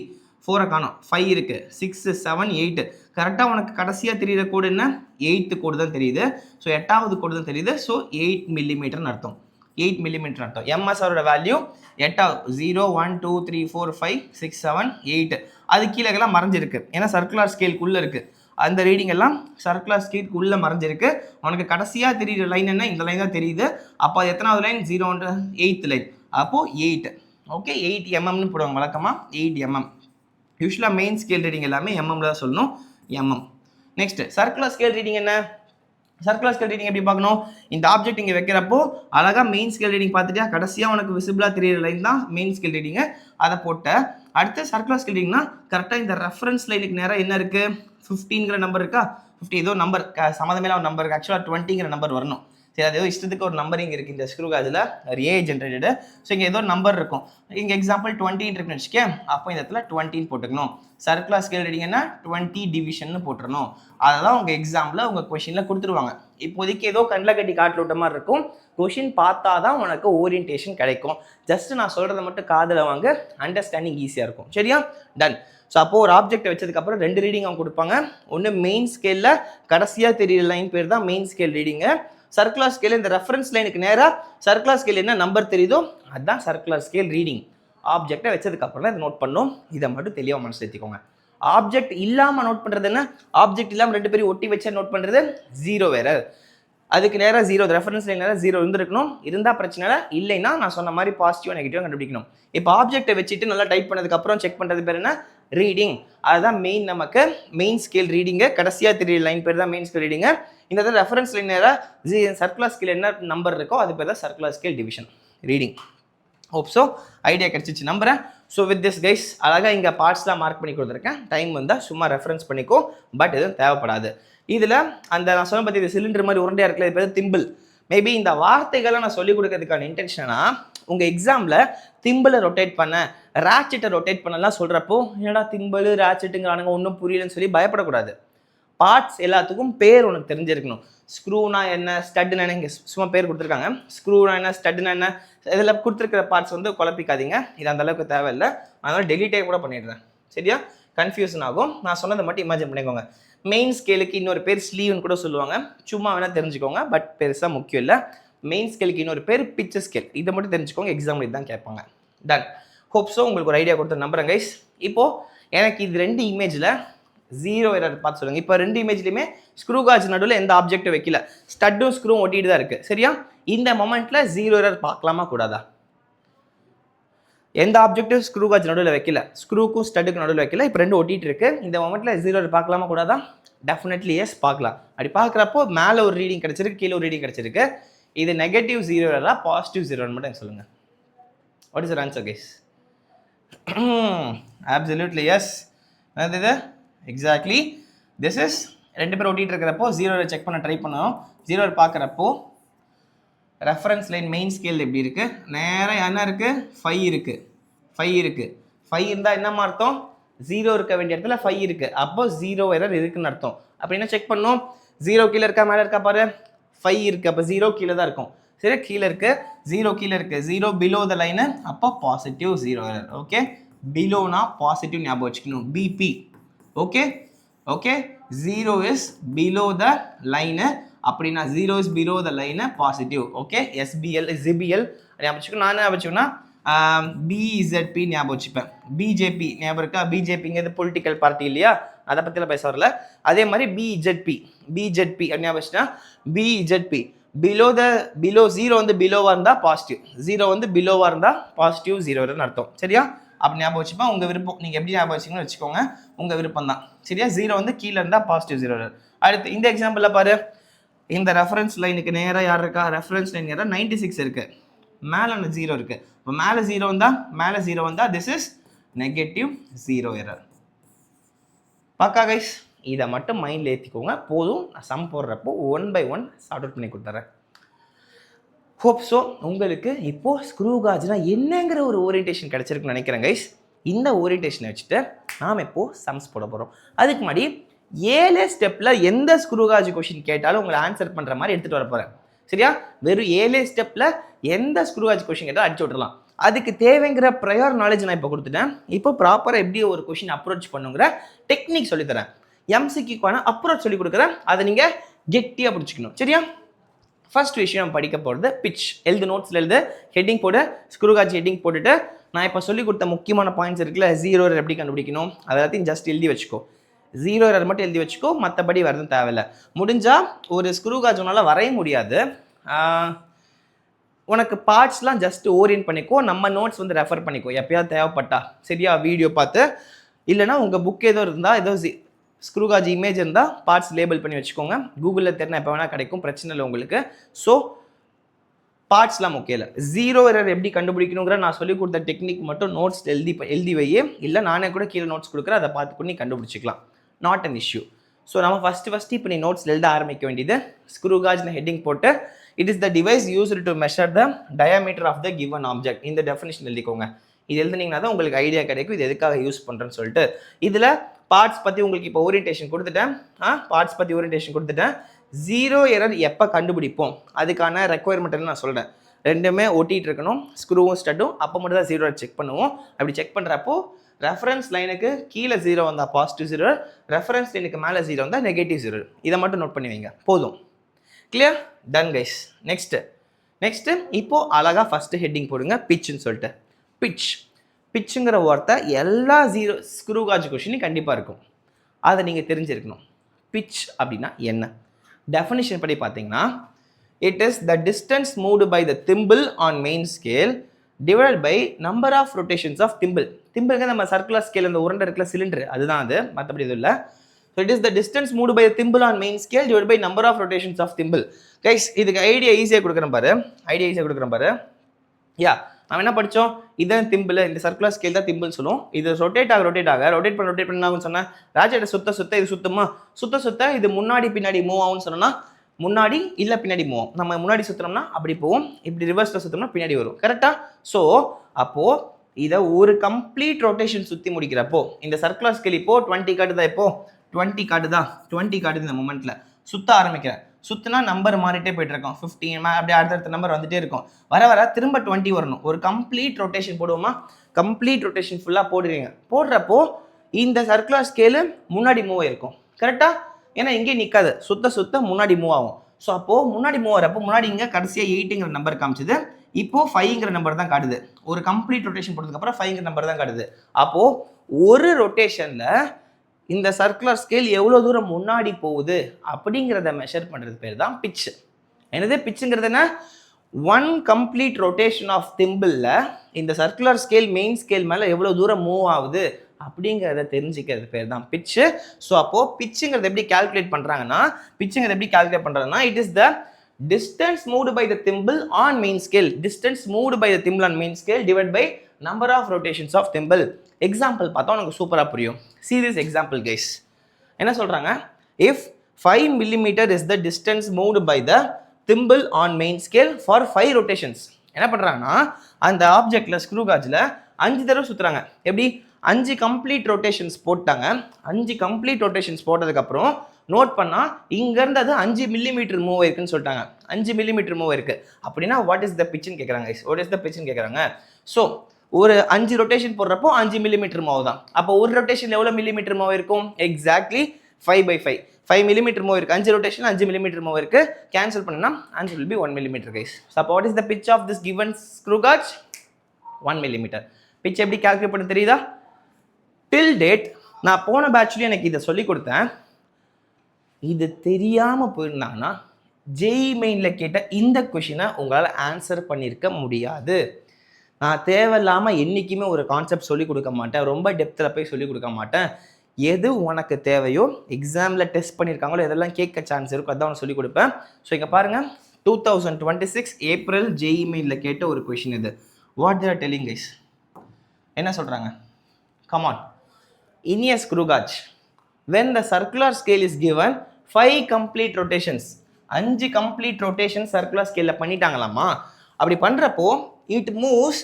4 காணும், 5 இருக்குது, 6 7 8. கரெக்டாக உனக்கு கடைசியாக தெரியுற கோடு என்ன, 8th கோடு தான் தெரியுது. ஸோ 8வது கோடு தான் தெரியுது. ஸோ 8 மில்லிமீட்டர்னு அர்த்தம், 8 மில்லிமீட்டர் அர்த்தம். MSRோட வேல்யூ 8வது, 0 1 2 3 4 5 6 7 8. அது கீழே மறைஞ்சிருக்கு, ஏன்னா சர்க்குலர் ஸ்கேலுக்குள்ளே இருக்குது. அந்த ரீடிங் எல்லாம் சர்க்குலர் ஸ்கேலுக்குள்ளே மறைஞ்சிருக்கு. உனக்கு கடைசியாக தெரியுற லைன் என்ன, இந்த லைன் தான் தெரியுது. அப்போ அது எத்தனாவது லைன், 0 8th லைன். அப்போது 8. ஓகே, 8 mmனு போடுவாங்க வழக்கமாக, 8 mm. யூஸ்வலாக மெயின் ஸ்கேல் ரீடிங் எல்லாமே எம்எம்ல தான் சொல்லணும், mm. Next circular scale reading என்ன, சர்க்குலர் ஸ்கேல் ரீடிங் எப்படி பார்க்கணும், இந்த ஆப்ஜெக்ட் இங்கே வைக்கிறப்போ அழகாக மெயின் ஸ்கேல் ரீடிங் பார்த்துட்டியா, கடைசியாக உனக்கு விசிபிளாக தெரியுற லைன் தான் மெயின் ஸ்கேல் ரீடிங்கு, அதை போட்ட. அடுத்து சர்க்குலர் ஸ்கேல் ரீடிங்னா கரெக்டாக இந்த ரெஃபரன்ஸ் லைனுக்கு நேராக என்ன இருக்குது, 15ங்கிற நம்பர் இருக்கா, 50 ஏதோ நம்பர் சம்மந்தமேல ஒரு நம்பர் இருக்குது, ஆக்சுவலாக 20ங்கிற நம்பர் வரணும். சரி, அது ஏதோ இஷ்டத்துக்கு ஒரு நம்பரிங் இருக்குது இந்த ஸ்க்ரூ காஜில், ஏ ஜென்ரேட்டடு. ஸோ இங்கே ஏதோ நம்பர் இருக்கும், இங்கே எக்ஸாம்பிள் 20 இருக்குன்னு வச்சுக்கே, அப்போ இந்த இடத்துல 20 போட்டுக்கணும். சர்க்குலர் ஸ்கேல் ரீடிங்னா 20 டிவிஷன் போட்டுருணும். அதெல்லாம் உங்கள் எக்ஸாமில் உங்கள் கொஷினில் கொடுத்துருவாங்க. இப்போதைக்கு ஏதோ கண்ணில் கட்டி காட்டில் விட்ட மாதிரி இருக்கும், கொஷின் பார்த்தா தான் உனக்கு ஓரியன்டேஷன் கிடைக்கும். ஜஸ்ட் நான் சொல்கிறத மட்டும் காதில் வாங்க, அண்டர்ஸ்டாண்டிங் ஈஸியாக இருக்கும். சரியா, டன். ஸோ அப்போது ஒரு ஆப்ஜெக்ட் வச்சதுக்கப்புறம் 2 ரீடிங் அவங்க கொடுப்பாங்க. ஒன்று மெயின் ஸ்கேலில் கடைசியாக தெரியுற லைன் பேர் தான் main scale reading. Circular scale இந்த ரெஃபரன்ஸ் லைனுக்கு நேராக சர்க்குலர் ஸ்கேல் என்ன நம்பர் தெரியுதோ அதுதான் சர்க்குலர் ஸ்கேல் ரீடிங். ஆப்ஜெக்டை வச்சதுக்கப்புறம் தான் இதை நோட் பண்ணணும். இதை மட்டும் தெளிவாக மனசு ஏற்றிக்கோங்க. ஆப்ஜெக்ட் இல்லாமல் நோட் பண்ணுறது என்ன, ஆப்ஜெக்ட் இல்லாமல் 2 பேரும் ஒட்டி வச்சா நோட் பண்ணுறது 0 வேறு. அதுக்கு நேராக 0, ரெஃபரன்ஸ் லைன் நேராக 0 இருந்திருக்கணும். இருந்தால் பிரச்சனை இல்லைன்னா நான் சொன்ன மாதிரி பாசிட்டிவ் நெகட்டிவ் கண்டுபிடிக்கணும். இப்போ ஆப்ஜெக்டை வச்சுட்டு நல்லா டைப் பண்ணதுக்கப்புறம் செக் பண்ணுறது பேர் என்ன, ரீடிங். அதுதான் மெயின், நமக்கு மெயின் ஸ்கேல் ரீடிங்கு. கடைசியாக தெரியுற லைன் பேர் தான் மெயின் ஸ்கேல் ரீடிங்கு. இந்த இடத்துல ரெஃபரன்ஸ் லைன் நேராக சர்க்குலர் ஸ்கேல் என்ன நம்பர் இருக்கோ அது பேர் தான் circular scale division reading. Hope so idea கிடச்சிச்சு நம்புறேன். ஸோ வித் திஸ் கைஸ் அழகாக இங்கே பார்ட்ஸ்லாம் மார்க் பண்ணி கொடுத்துருக்கேன். டைம் வந்தால் சும்மா ரெஃபரன்ஸ் பண்ணிக்கோ, பட் எதுவும் தேவைப்படாது. இதில் அந்த நான் சொன்ன பற்றி இது சிலிண்டர் மாதிரி உருண்டையாக இருக்கல, இது பேர் திம்பிள். மேபி இந்த வார்த்தைகளை நான் சொல்லிக் கொடுக்கறதுக்கான இன்டென்ஷனா உங்கள் எக்ஸாமில் திம்பிளை ரொட்டேட் பண்ண, ராட்செட்டை ரொட்டேட் பண்ணலாம் சொல்கிறப்போ என்னடா திம்பிள் ராட்செட்டுங்கிறானுங்க ஒன்றும் புரியலன்னு சொல்லி பயப்படக்கூடாது. பார்ட்ஸ் எல்லாத்துக்கும் பேர் உனக்கு தெரிஞ்சிருக்கணும். ஸ்க்ரூனா என்ன, ஸ்டட்னா என்ன, இங்கே சும்மா பேர் கொடுத்துருக்காங்க. ஸ்க்ரூனா என்ன, ஸ்டட்னா என்ன, இதில் கொடுத்துருக்கிற பார்ட்ஸ் வந்து குழப்பிக்காதீங்க. இது அந்த அளவுக்கு தேவையில்லை, அதனால் டெலிட்டே கூட பண்ணிடுறேன். சரியா, கன்ஃபியூஷன் ஆகும். நான் சொன்னதை மட்டும் இமேஜின் பண்ணிக்கோங்க. மெயின் ஸ்கேலுக்கு இன்னொரு பேர் ஸ்லீவ்னு கூட சொல்லுவாங்க, சும்மா வேணால் தெரிஞ்சுக்கோங்க, பட் பெருசாக முக்கியம் இல்லை. மெயின் ஸ்கேலுக்கு இன்னொரு பேர் பிக்சர் ஸ்கேல், இதை மட்டும் தெரிஞ்சுக்கோங்க, எக்ஸாம்பிள் இதுதான் கேட்பாங்க. டன். ஹோப் ஸோ உங்களுக்கு ஒரு ஐடியா கொடுத்து நம்புறேன் கைஸ். இப்போது எனக்கு இது 2 இமேஜில் 0 எரர் பார்த்து சொல்லுங்கள். இப்போ 2 இமேஜ்லையுமே ஸ்க்ரூ காஜ் நடுவில் எந்த ஆப்ஜெக்டும் வைக்கல, ஸ்டட்டும் ஸ்க்ரூவும் ஒட்டிட்டு தான் இருக்குது. சரியா, இந்த மொமெண்ட்டில் 0 எரர் பார்க்கலாமா கூடாதா? எந்த ஆப்ஜெக்டும் ஸ்க்ரூ காஜ் நடுவில் வைக்கல, ஸ்க்ரூக்கும் ஸ்டட்டுக்கும் நடுவில் வைக்கல, இப்போ 2 ஒட்டிட்டு இருக்கு. இந்த மொமெண்ட்டில் 0 எரர் பார்க்கலாமா கூடாதா? டெஃபினெட்லி எஸ், பார்க்கலாம். அப்படி பார்க்குறப்போ மேலே ஒரு ரீடிங் கிடச்சிருக்கு, கீழே ஒரு ரீடிங் கிடச்சிருக்கு. இது நெகட்டிவ் 0 எரரா பாசிட்டிவ் 0 மட்டும் எனக்கு சொல்லுங்கள். What is your answer guys? Absolutely S. என்னது இது? எக்ஸாக்ட்லி திஸ் இஸ் 2 பேர் ஒட்டிகிட்டு இருக்கிறப்போ 0 செக் பண்ண ட்ரை பண்ணோம். 0 பார்க்குறப்போ ரெஃபரன்ஸ் லைன் மெயின் ஸ்கேல் எப்படி இருக்குது, நேராக என்ன இருக்குது, 5 இருக்குது. 5 இருந்தால் என்னமா அர்த்தம், 0 இருக்க வேண்டிய இடத்துல 5 இருக்குது. அப்போ 0 எரர் இருக்குன்னு அர்த்தம். அப்போ என்ன செக் பண்ணோம், 0 கீழே இருக்கா மேலே இருக்கா பாரு, 5 இருக்குது. அப்போ 0 கீழே தான் இருக்கும். சரி, கீழே இருக்குது, 0 கீழே இருக்குது, 0 பிலோ த லைனு, அப்போ பாசிட்டிவ் 0 எரர். ஓகே, பிலோனா பாசிட்டிவ் ஞாபகம் வச்சுக்கணும், BP. Okay okay, 0 is below the line, அப்படின்னா 0 is below the line positive. Okay, SPL GBL ஞாபகம் வச்சுக்கணும். நான் ஞாபகம் வச்சுக்கோன்னா பிஇசட்பி ஞாபகம் வச்சுப்பேன். பிஜேபி ஞாபகம் இருக்கா, பிஜேபிங்கிறது பொலிட்டிக்கல் பார்ட்டி இல்லையா, அதை பற்றிலாம் பேச வரல. அதே மாதிரி பிஜெட்பி ஞாபகம் வச்சுன்னா பிஜெட்பி பிலோ 0 வந்து பிலோவாக இருந்தால் பாசிட்டிவ், 0 வந்து பிலோவாக இருந்தால் பாசிட்டிவ் 0ன்னு அர்த்தம். சரியா? அப்படி ஞாபகம் வச்சுப்பா. உங்கள் விருப்பம், நீங்கள் எப்படி ஞாபகம் வச்சிங்கன்னு வச்சுக்கோங்க, உங்கள் விருப்பம் தான். சரியா? 0 வந்து கீழே இருந்தால் பாசிட்டிவ் 0. அடுத்து இந்த எக்ஸாம்பிளில் பாரு, இந்த ரெஃபரன்ஸ் லைனுக்கு நேராக யார் இருக்கா? ரெஃபரன்ஸ் லைன் நேராக 96 இருக்கு, மேலே 0 இருக்கு. இப்போ மேலே 0 வந்தால் திஸ் இஸ் நெகட்டிவ் 0 எரர். பாக்கா கைஸ், இதை மட்டும் மைண்டில் ஏற்றிக்கோங்க போதும். நான் சம் போடுறப்போ 1 by 1 சார்ட் அவுட் பண்ணி கொடுத்துட்றேன். ஹோப் ஸோ உங்களுக்கு இப்போது ஸ்க்ரூ காஜ்னா என்னங்கிற ஒரு ஓரியன்டேஷன் கிடச்சிருக்குன்னு நினைக்கிறேன் கைஸ். இந்த ஓரியன்டேஷனை வச்சுட்டு நாம் இப்போது சம்ஸ் போட போகிறோம். அதுக்கு முன்னாடி 7 ஸ்டெப்பில் எந்த ஸ்க்ரூ காஜ் கொஷின் கேட்டாலும் உங்களை ஆன்சர் பண்ணுற மாதிரி எடுத்துகிட்டு வர போகிறேன். சரியா? வெறும் 7 ஸ்டெப்பில் எந்த ஸ்க்ரூ காஜ் கொஷின் கேட்டாலும் அடிச்சு விட்டுலாம். அதுக்கு தேவைங்கிற ப்ரையர் நாலேஜ் நான் இப்போ கொடுத்துட்டேன். இப்போ ப்ராப்பராக எப்படி ஒரு கொஷின் அப்ரோச் பண்ணுங்கிற டெக்னிக் சொல்லித்தரேன். எம்சிக்யூக்கான அப்ரோச் சொல்லி கொடுக்குறேன், அதை நீங்கள் கெட்டியாக பிடிச்சிக்கணும். சரியா? ஃபர்ஸ்ட் விஷயம் படிக்க போகிறது பிட்ச். எழுது, நோட்ஸில் எழுது, ஹெட்டிங் போடு, ஸ்க்ரூ காஜ் ஹெட்டிங் போட்டுட்டு நான் இப்போ சொல்லி கொடுத்த முக்கியமான பாயிண்ட்ஸ் இருக்குல்ல, 0 எரர் எப்படி கண்டுபிடிக்கணும் அதெல்லாத்தையும் ஜஸ்ட் எழுதி வச்சுக்கோ. 0 எரர் மட்டும் எழுதி வச்சுக்கோ, மற்றபடி வரதும் தேவையில்லை. முடிஞ்சால் ஒரு ஸ்க்ரூ காஜ் உன்னால் வரைய முடியாது, உனக்கு பார்ட்ஸ்லாம் ஜஸ்ட் ஓரியன்ட் பண்ணிக்கோ. நம்ம நோட்ஸ் வந்து ரெஃபர் பண்ணிக்கோ எப்பயாவது தேவைப்பட்டா. சரியா? வீடியோ பார்த்து, இல்லைனா உங்கள் புக் ஏதோ இருந்தால், ஏதோ ஸ்க்ரூ காஜ் இமேஜ் இருந்தால் பார்ட்ஸ் லேபிள் பண்ணி வச்சுக்கோங்க. கூகுளில் தெரினா எப்போ வேணால் கிடைக்கும், பிரச்சனை இல்லை உங்களுக்கு. ஸோ பார்ட்ஸ்லாம் முக்கியம் இல்லை. 0 எரர் எப்படி கண்டுபிடிக்கணுங்கிற நான் சொல்லி கொடுத்த டெக்னிக் மட்டும் நோட்ஸ் எழுதி வையே, இல்லை நானே கூட கீழே நோட்ஸ் கொடுக்குறேன், அதை பார்த்து நீ கண்டுபிடிச்சிக்கலாம். Not an issue. ஸோ நம்ம ஃபஸ்ட்டு இப்போ நீ நோட்ஸ் எழுத ஆரம்பிக்க வேண்டியது. ஸ்க்ரூ காஜ்னு ஹெட்டிங் போட்டு it is the device used to measure the diameter of the given object. இந்த டெஃபினிஷன் எழுதிக்கோங்க. இது எழுதுனீங்கன்னா தான் உங்களுக்கு ஐடியா கிடைக்கும் இது எதுக்காக யூஸ் பண்ணுறேன்னு சொல்லிட்டு. இதில் பார்ட்ஸ் பற்றி உங்களுக்கு இப்போ ஓரியன்டேஷன் கொடுத்துட்டேன். பார்ட்ஸ் பற்றி ஓரியன்டேஷன் கொடுத்துட்டேன். 0 எரர் எப்போ கண்டுபிடிப்போம் அதுக்கான ரெக்குவயர்மெண்ட்னு நான் சொல்கிறேன். ரெண்டுமே ஒட்டிகிட்டு இருக்கணும், ஸ்க்ரூவும் ஸ்டட்டும். அப்போ மட்டும் தான் 0 எரர் செக் பண்ணுவோம். அப்படி செக் பண்ணுறப்போ ரெஃபரன்ஸ் லைனுக்கு கீழே 0 வந்தால் பாசிட்டிவ் 0, ரெஃபரன்ஸ் லைனுக்கு மேலே 0 வந்தால் நெகட்டிவ் 0. இதை மட்டும் நோட் பண்ணி வைங்க போதும். கிளியர்? Ton guys. நெக்ஸ்ட்டு இப்போது அழகாக ஃபஸ்ட்டு ஹெட்டிங் போடுங்க பிட்ச்னு சொல்லிட்டு. பிட்சுங்கிற வார்த்தை எல்லா ஸ்க்ரூ காஜ் கொஷினும் கண்டிப்பாக இருக்கும், அதை நீங்கள் தெரிஞ்சிருக்கணும். பிட்ச் அப்படின்னா என்ன? டெஃபினிஷன் படி பார்த்தீங்கன்னா, it is the distance moved by the thimble on main scale divide by number of rotations of thimble. திம்பிள்ங்க நம்ம சர்க்குலர் ஸ்கேல், அந்த உருண்டை இருக்கிற சிலிண்டர், அதுதான் அது, மற்றபடி இது இல்லை. So it is the distance moved by the thimble on main scale divided by number of rotations of thimble. Guys, இதுக்கு ஐடியா ஈஸியாக கொடுக்குறேன் பாரு. யா, நம்ம என்ன படித்தோம்? இதான் திம்பிள், இந்த சர்க்குலர் ஸ்கேல் தான் திம்பிள் சொல்லுவோம். இது ரொட்டேட் பண்ணாங்கன்னு சொன்னால் ராஜேட்ட சுத்த இது சுத்த இது முன்னாடி பின்னாடி மூவ் ஆகும்னு சொன்னோம்னா முன்னாடி இல்லை பின்னாடி மூவ் ஆகும். நம்ம முன்னாடி சுற்றுனோம்னா அப்படி போவோம், இப்படி ரிவர்ஸில் சுற்றோம்னா பின்னாடி வரும். கரெக்டாக? ஸோ அப்போது இதை ஒரு கம்ப்ளீட் ரொட்டேஷன் சுற்றி முடிக்கிறப்போ இந்த சர்க்குலர் ஸ்கேல் இப்போது 20 காட்டுதா? இப்போது 20 காட்டுது. இந்த மூமெண்ட்டில் சுற்ற ஆரம்பிக்கிறேன். சுற்றினா நம்பர் மாறிட்டே போயிட்டு இருக்கோம். 15 அப்படியே அடுத்தடுத்த நம்பர் வந்துட்டே இருக்கும். வர திரும்ப 20 வரணும். ஒரு கம்ப்ளீட் ரொட்டேஷன் போடுவோமா? கம்ப்ளீட் ரொட்டேஷன் ஃபுல்லாக போடுறீங்க. போடுறப்போ இந்த சர்க்குலர் ஸ்கேலு முன்னாடி மூவ் ஆயிருக்கும். கரெக்டாக? ஏன்னா இங்கே நிற்காது, சுத்த முன்னாடி மூவ் ஆகும். ஸோ அப்போது முன்னாடி மூவ் ஆகிறப்போ முன்னாடி இங்கே கடைசியாக 8ங்கிற நம்பர் காமிச்சிது, இப்போது 5ங்கிற நம்பர் தான் காட்டுது. ஒரு கம்ப்ளீட் ரொட்டேஷன் போட்டதுக்கப்புறம் 5ங்கிற நம்பர் தான் காட்டுது. அப்போது ஒரு ரொட்டேஷனில் இந்த சர்க்குலர் ஸ்கேல் எவ்வளோ தூரம் முன்னாடி போகுது அப்படிங்கிறத மெஷர் பண்ணுறது பேர் தான் பிட்ச். என்னது பிட்சுங்கிறது? என்ன? ஒன் கம்ப்ளீட் ரொட்டேஷன் ஆஃப் திம்பிளில் இந்த சர்க்குலர் ஸ்கேல் மெயின் ஸ்கேல் மேலே எவ்வளோ தூரம் மூவ் ஆகுது அப்படிங்கிறத தெரிஞ்சுக்கிறது பேர் தான் பிட்ச்சு. ஸோ அப்போது பிட்சுங்கிறது எப்படி கால்குலேட் பண்ணுறாங்கன்னா, it is the distance moved by the thimble on main scale. Distance moved by the thimble on main scale divided by number of rotations of thimble. Example பார்த்தா உனக்கு சூப்பராக புரியும். See this example guys. என்ன சொல்கிறாங்க? If 5 mm is the distance moved by the thimble on main scale for 5 rotations. என்ன பண்ணுறாங்கன்னா, அந்த ஆப்ஜெக்டில் screw காஜில் 5 தடவை சுற்றுறாங்க. எப்படி? 5 கம்ப்ளீட் ரொட்டேஷன்ஸ் போட்டாங்க. 5 கம்ப்ளீட் ரொட்டேஷன்ஸ் போட்டதுக்கப்புறம் நோட் பண்ணால் இங்கேருந்து அது 5 மில்லிமீட்டர் மூவ் ஆயிருக்குன்னு சொல்லிட்டாங்க. 5 மில்லிமீட்டர் மூவ் ஆயிருக்கு அப்படின்னா வாட் இஸ் த பிட்ச்னு கேட்குறாங்க. ஸோ ஒரு 5 ரொட்டேஷன் போடுறப்போ 5 மில்லிமீட்டர் மூவ் தான். அப்போ ஒரு ரொட்டேஷன் எவ்வளோ மில்லிமீட்டர் மூவ் இருக்கும்? எக்ஸாக்ட்லி 5/5. 5 மில்லிமீட்டர் மூவ் இருக்கு. 5 ரொட்டேஷன் 5 மில்லிமீட்டர் மூவ் இருக்கு. கேன்சல் பண்ணா answer will be 1 millimetre guys. So அப்போ what is the pitch of this given screw gauge? 1 millimetre. Pitch எப்படி கால்குலேட் பண்ண தெரியுதா? டில் டேட் நான் போன பேட்ச்லேயும் எனக்கு இதை சொல்லி கொடுத்தேன். இது தெரியாமல் போயிருந்தாங்கன்னா ஜேஇ மெயினில் கேட்ட இந்த கொஷினை உங்களால் ஆன்சர் பண்ணியிருக்க முடியாது. நான் தேவையில்லாமல் என்றைக்குமே ஒரு கான்செப்ட் சொல்லிக் கொடுக்க மாட்டேன், ரொம்ப டெப்த்தில் போய் சொல்லிக் கொடுக்க மாட்டேன். எது உனக்கு தேவையோ எக்ஸாமில் டெஸ்ட் பண்ணியிருக்காங்களோ எதெல்லாம் கேட்க சான்ஸ் இருக்கோ அதான் உனக்கு சொல்லிக் கொடுப்பேன். ஸோ இங்கே பாருங்கள், 2026 ஏப்ரல் ஜேஇ மெயினில் கேட்ட ஒரு கொஷின் இது. வாட் தேர் டெல்லிங் கைஸ், என்ன சொல்கிறாங்க? Come on. In a screw gauge, when the circular scale is given 5 complete rotations, 5 complete rotations circular scale பண்ணிட்டாங்களாமா. அப்படி பண்ணுறப்போ it moves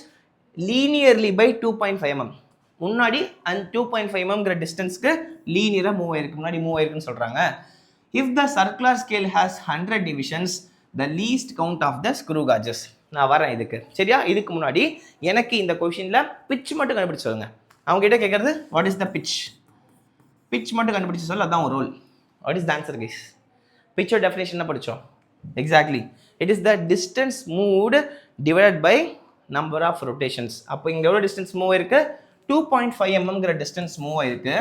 linearly by 2.5 mm. முன்னாடி அந்த 2.5 mmங்கிற டிஸ்டன்ஸ்க்கு லீனியராக மூவ் ஆயிருக்கு, முன்னாடி மூவ் ஆயிருக்குன்னு சொல்கிறாங்க. If the circular scale has 100 divisions, the least count of the screw gauges. நான் வரேன் இதுக்கு, சரியா? இதுக்கு முன்னாடி எனக்கு இந்த கொஷினில் பிட்ச் மட்டும் கண்டுபிடிச்சு சொல்லுங்க. அவங்க கிட்ட கேட்கறது what is the pitch, pitch மட்டும் கண்டுபிடிச்சு சொல்ல, அதான் ஒரு role. What is the answer guys? பிட்சோட டெஃபினேஷன் என்ன படித்தோம்? Exactly, it is the distance moved divided by number of rotations. அப்போ இங்கே எவ்வளோ டிஸ்டன்ஸ் மூவ் ஆயிருக்கு? 2.5 mmங்கிற டிஸ்டன்ஸ் மூவ் ஆயிருக்கு,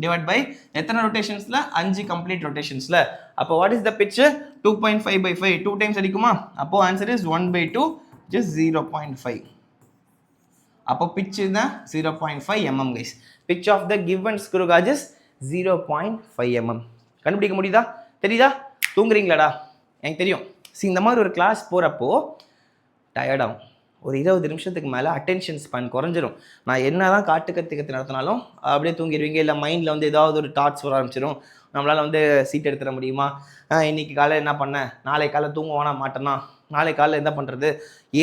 டிவைட் பை எத்தனை ரொட்டேஷன்ஸில்? 5 கம்ப்ளீட் ரொட்டேஷன்ஸில். அப்போ what is the pitch? 2.5 by 5, 2 times அடிக்குமா? அப்போ ஆன்சர் இஸ் 1/2, just 0.5. அப்போ பிட்ச் தான் 0.5 mm guys. Pitch of the given screw gauge is 0.5 mm. கண்டுபிடிக்க முடியுதா? தெரியுதா? தூங்குறீங்களாடா? எனக்கு தெரியும். இந்த மாதிரி ஒரு கிளாஸ் போகிறப்போ டயர்டாகும். ஒரு 20 நிமிஷத்துக்கு மேலே அட்டென்ஷன் ஸ்பேன் குறைஞ்சிரும். நான் என்ன தான் காட்டு கற்று நடத்தினாலும் அப்படியே தூங்கிடுவீங்க. இல்லை மைண்டில் வந்து ஏதாவது ஒரு தாட்ஸ் வர ஆரம்பிச்சிடும். நம்மளால் வந்து சீட் எடுத்துட முடியுமா, இன்றைக்கி காலையில் என்ன பண்ணேன், நாளை காலையில் தூங்குவானா மாட்டேனா, நாளை காலையில் என்ன பண்ணுறது,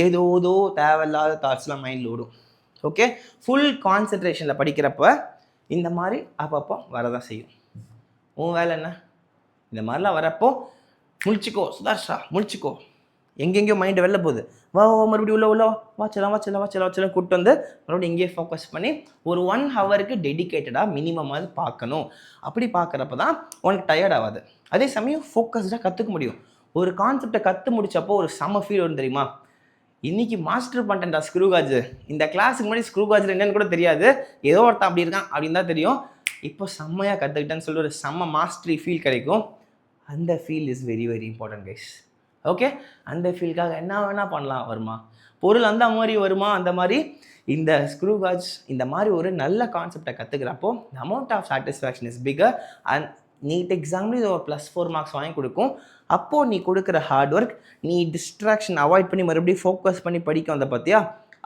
ஏதோதோ தேவையில்லாத தாட்ஸ்லாம் மைண்டில் ஓடும். ஓகே, ஃபுல் கான்சன்ட்ரேஷனில் படிக்கிறப்ப இந்த மாதிரி அப்பப்போ வரதான் செய்யும். உன் வேலை என்ன? இந்த மாதிரிலாம் வரப்போ முழிச்சிக்கோ சுதார்ஷா, முழிச்சிக்கோ. எங்கெங்கேயோ மைண்டு வெளில போகுது, வா மறுபடியும் உள்ள வாச்சலாம் கூப்பிட்டு வந்து மறுபடியும் இங்கேயே ஃபோக்கஸ் பண்ணி ஒரு 1 ஹவருக்கு டெடிக்கேட்டடாக மினிமமாவது பார்க்கணும். அப்படி பார்க்குறப்ப தான் உனக்கு டயர்ட் ஆகாது. அதே சமயம் ஃபோக்கஸ்டாக கற்றுக்க முடியும். ஒரு கான்செப்டை கற்று முடிச்சப்போ ஒரு செம ஃபீல் வரும் தெரியுமா? இன்னைக்கு மாஸ்டர் பண்ணிட்டேன்டா ஸ்க்ரூ காஜ். இந்த கிளாஸுக்கு முன்னாடி ஸ்க்ரூ காஜ் என்னன்னு கூட தெரியாது, ஏதோ ஒருத்தன் அப்படி இருக்கான் அப்படின்னு தான் தெரியும். இப்போ செம்மையாக கற்றுக்கிட்டேன்னு சொல்லி ஒரு செம்ம மாஸ்டரி ஃபீல் கிடைக்கும். அந்த feel is very very important guys. Okay, அந்த ஃபீல்காக என்ன வேணால் பண்ணலாம். வருமா பொருள் அந்த மாதிரி வருமா, அந்த மாதிரி இந்த ஸ்க்ரூ காஜ் இந்த மாதிரி ஒரு நல்ல கான்செப்டை கற்றுக்கிறப்போ the amount of satisfaction is bigger and NEET எக்ஸாம்லேயும் இது ஒரு +4 மார்க்ஸ் வாங்கி கொடுக்கும். அப்போது நீ கொடுக்குற ஹார்ட் ஒர்க், நீ டிஸ்ட்ராக்ஷன் அவாய்ட் பண்ணி மறுபடியும் ஃபோக்கஸ் பண்ணி படிக்க வந்த பார்த்தியா,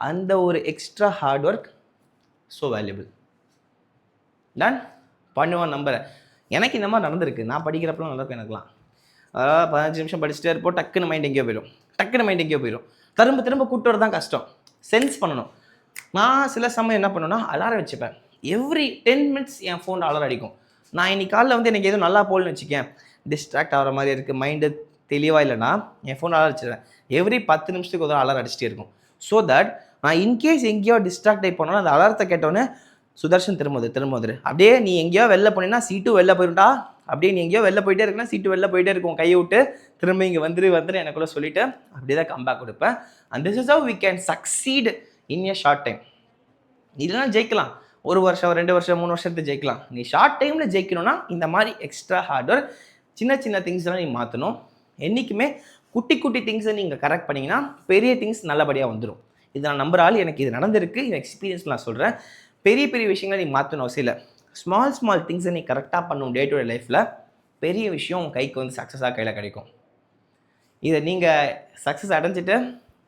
அந்த ஒரு extra hard work so valuable. Done பண்ணுவான் நம்புகிறேன். எனக்கு இந்த மாதிரி நடந்திருக்கு. நான் படிக்கிறப்பலாம் நடக்கும் எனக்குலாம். 15 நிமிஷம் படிச்சுட்டே இருப்போம், டக்குன்னு மைண்ட் எங்கேயோ போயிடும். திரும்ப கூட்டு வர தான் கஷ்டம். சென்ஸ் பண்ணணும். நான் சில சமயம் என்ன பண்ணுவேன்னா அலாரம் வச்சுப்பேன். எவ்ரி 10 minutes என் ஃபோனில் அலாரம் அடிக்கும். நான் இன்னைக்கு காலையில் வந்து எனக்கு எதுவும் நல்லா போகலன்னு வச்சுக்கேன், டிஸ்ட்ராக்ட் ஆகிற மாதிரி இருக்குது, மைண்டு தெளிவாக இல்லைன்னா என் ஃபோன் அலாரம் அடிச்சிடுவேன். எவ்ரி 10 நிமிஷத்துக்கு ஒரு அலாரம் அடிச்சுட்டே இருக்கும். ஸோ தட் நான் இன்கேஸ் எங்கேயோ டிஸ்ட்ராக்ட் ஆகி போனாலும் அந்த அலாரத்தை கேட்டோன்னே சுதர்ஷன் திரும்ப அப்படியே நீ எங்கேயோ வெளில போனீங்கன்னா சீட்டும் வெளில போயிட்டா, அப்படியே நீ எங்கேயோ வெளில போயிட்டே இருக்குன்னா சீட்டு வெளில போயிட்டே இருக்கும், கையை விட்டு திரும்ப இங்கே வந்துரு எனக்குள்ளே சொல்லிவிட்டு அப்படியே தான் கம்பேக் கொடுப்பேன். And this is how we can succeed in a short time. இல்லைனா ஜெயிக்கலாம், 1 வருஷம் 2 வருஷம் 3 வருஷத்துக்கு ஜெயிக்கலாம். நீ ஷார்ட் டைமில் ஜெயிக்கணும்னா இந்த மாதிரி எக்ஸ்ட்ரா ஹார்ட் ஒர்க், சின்ன திங்ஸ்லாம் நீ மாற்றணும். என்றைக்குமே குட்டி திங்ஸை நீங்கள் கரெக்ட் பண்ணிங்கன்னா பெரிய திங்ஸ் நல்லபடியாக வந்துடும். இது நான் நம்புற ஆள், எனக்கு இது நடந்திருக்கு, இது எக்ஸ்பீரியன்ஸ் நான் சொல்கிறேன். பெரிய விஷயங்களை நீ மாற்றணும் அவசியம் இல்லை. ஸ்மால் திங்ஸை நீ கரெக்டாக பண்ணணும் டே டு டே லைஃப்பில், பெரிய விஷயம் உங்கள் கைக்கு வந்து சக்ஸஸாக கையில் கிடைக்கும். இதை நீங்கள் சக்ஸஸ் அடைஞ்சிட்டு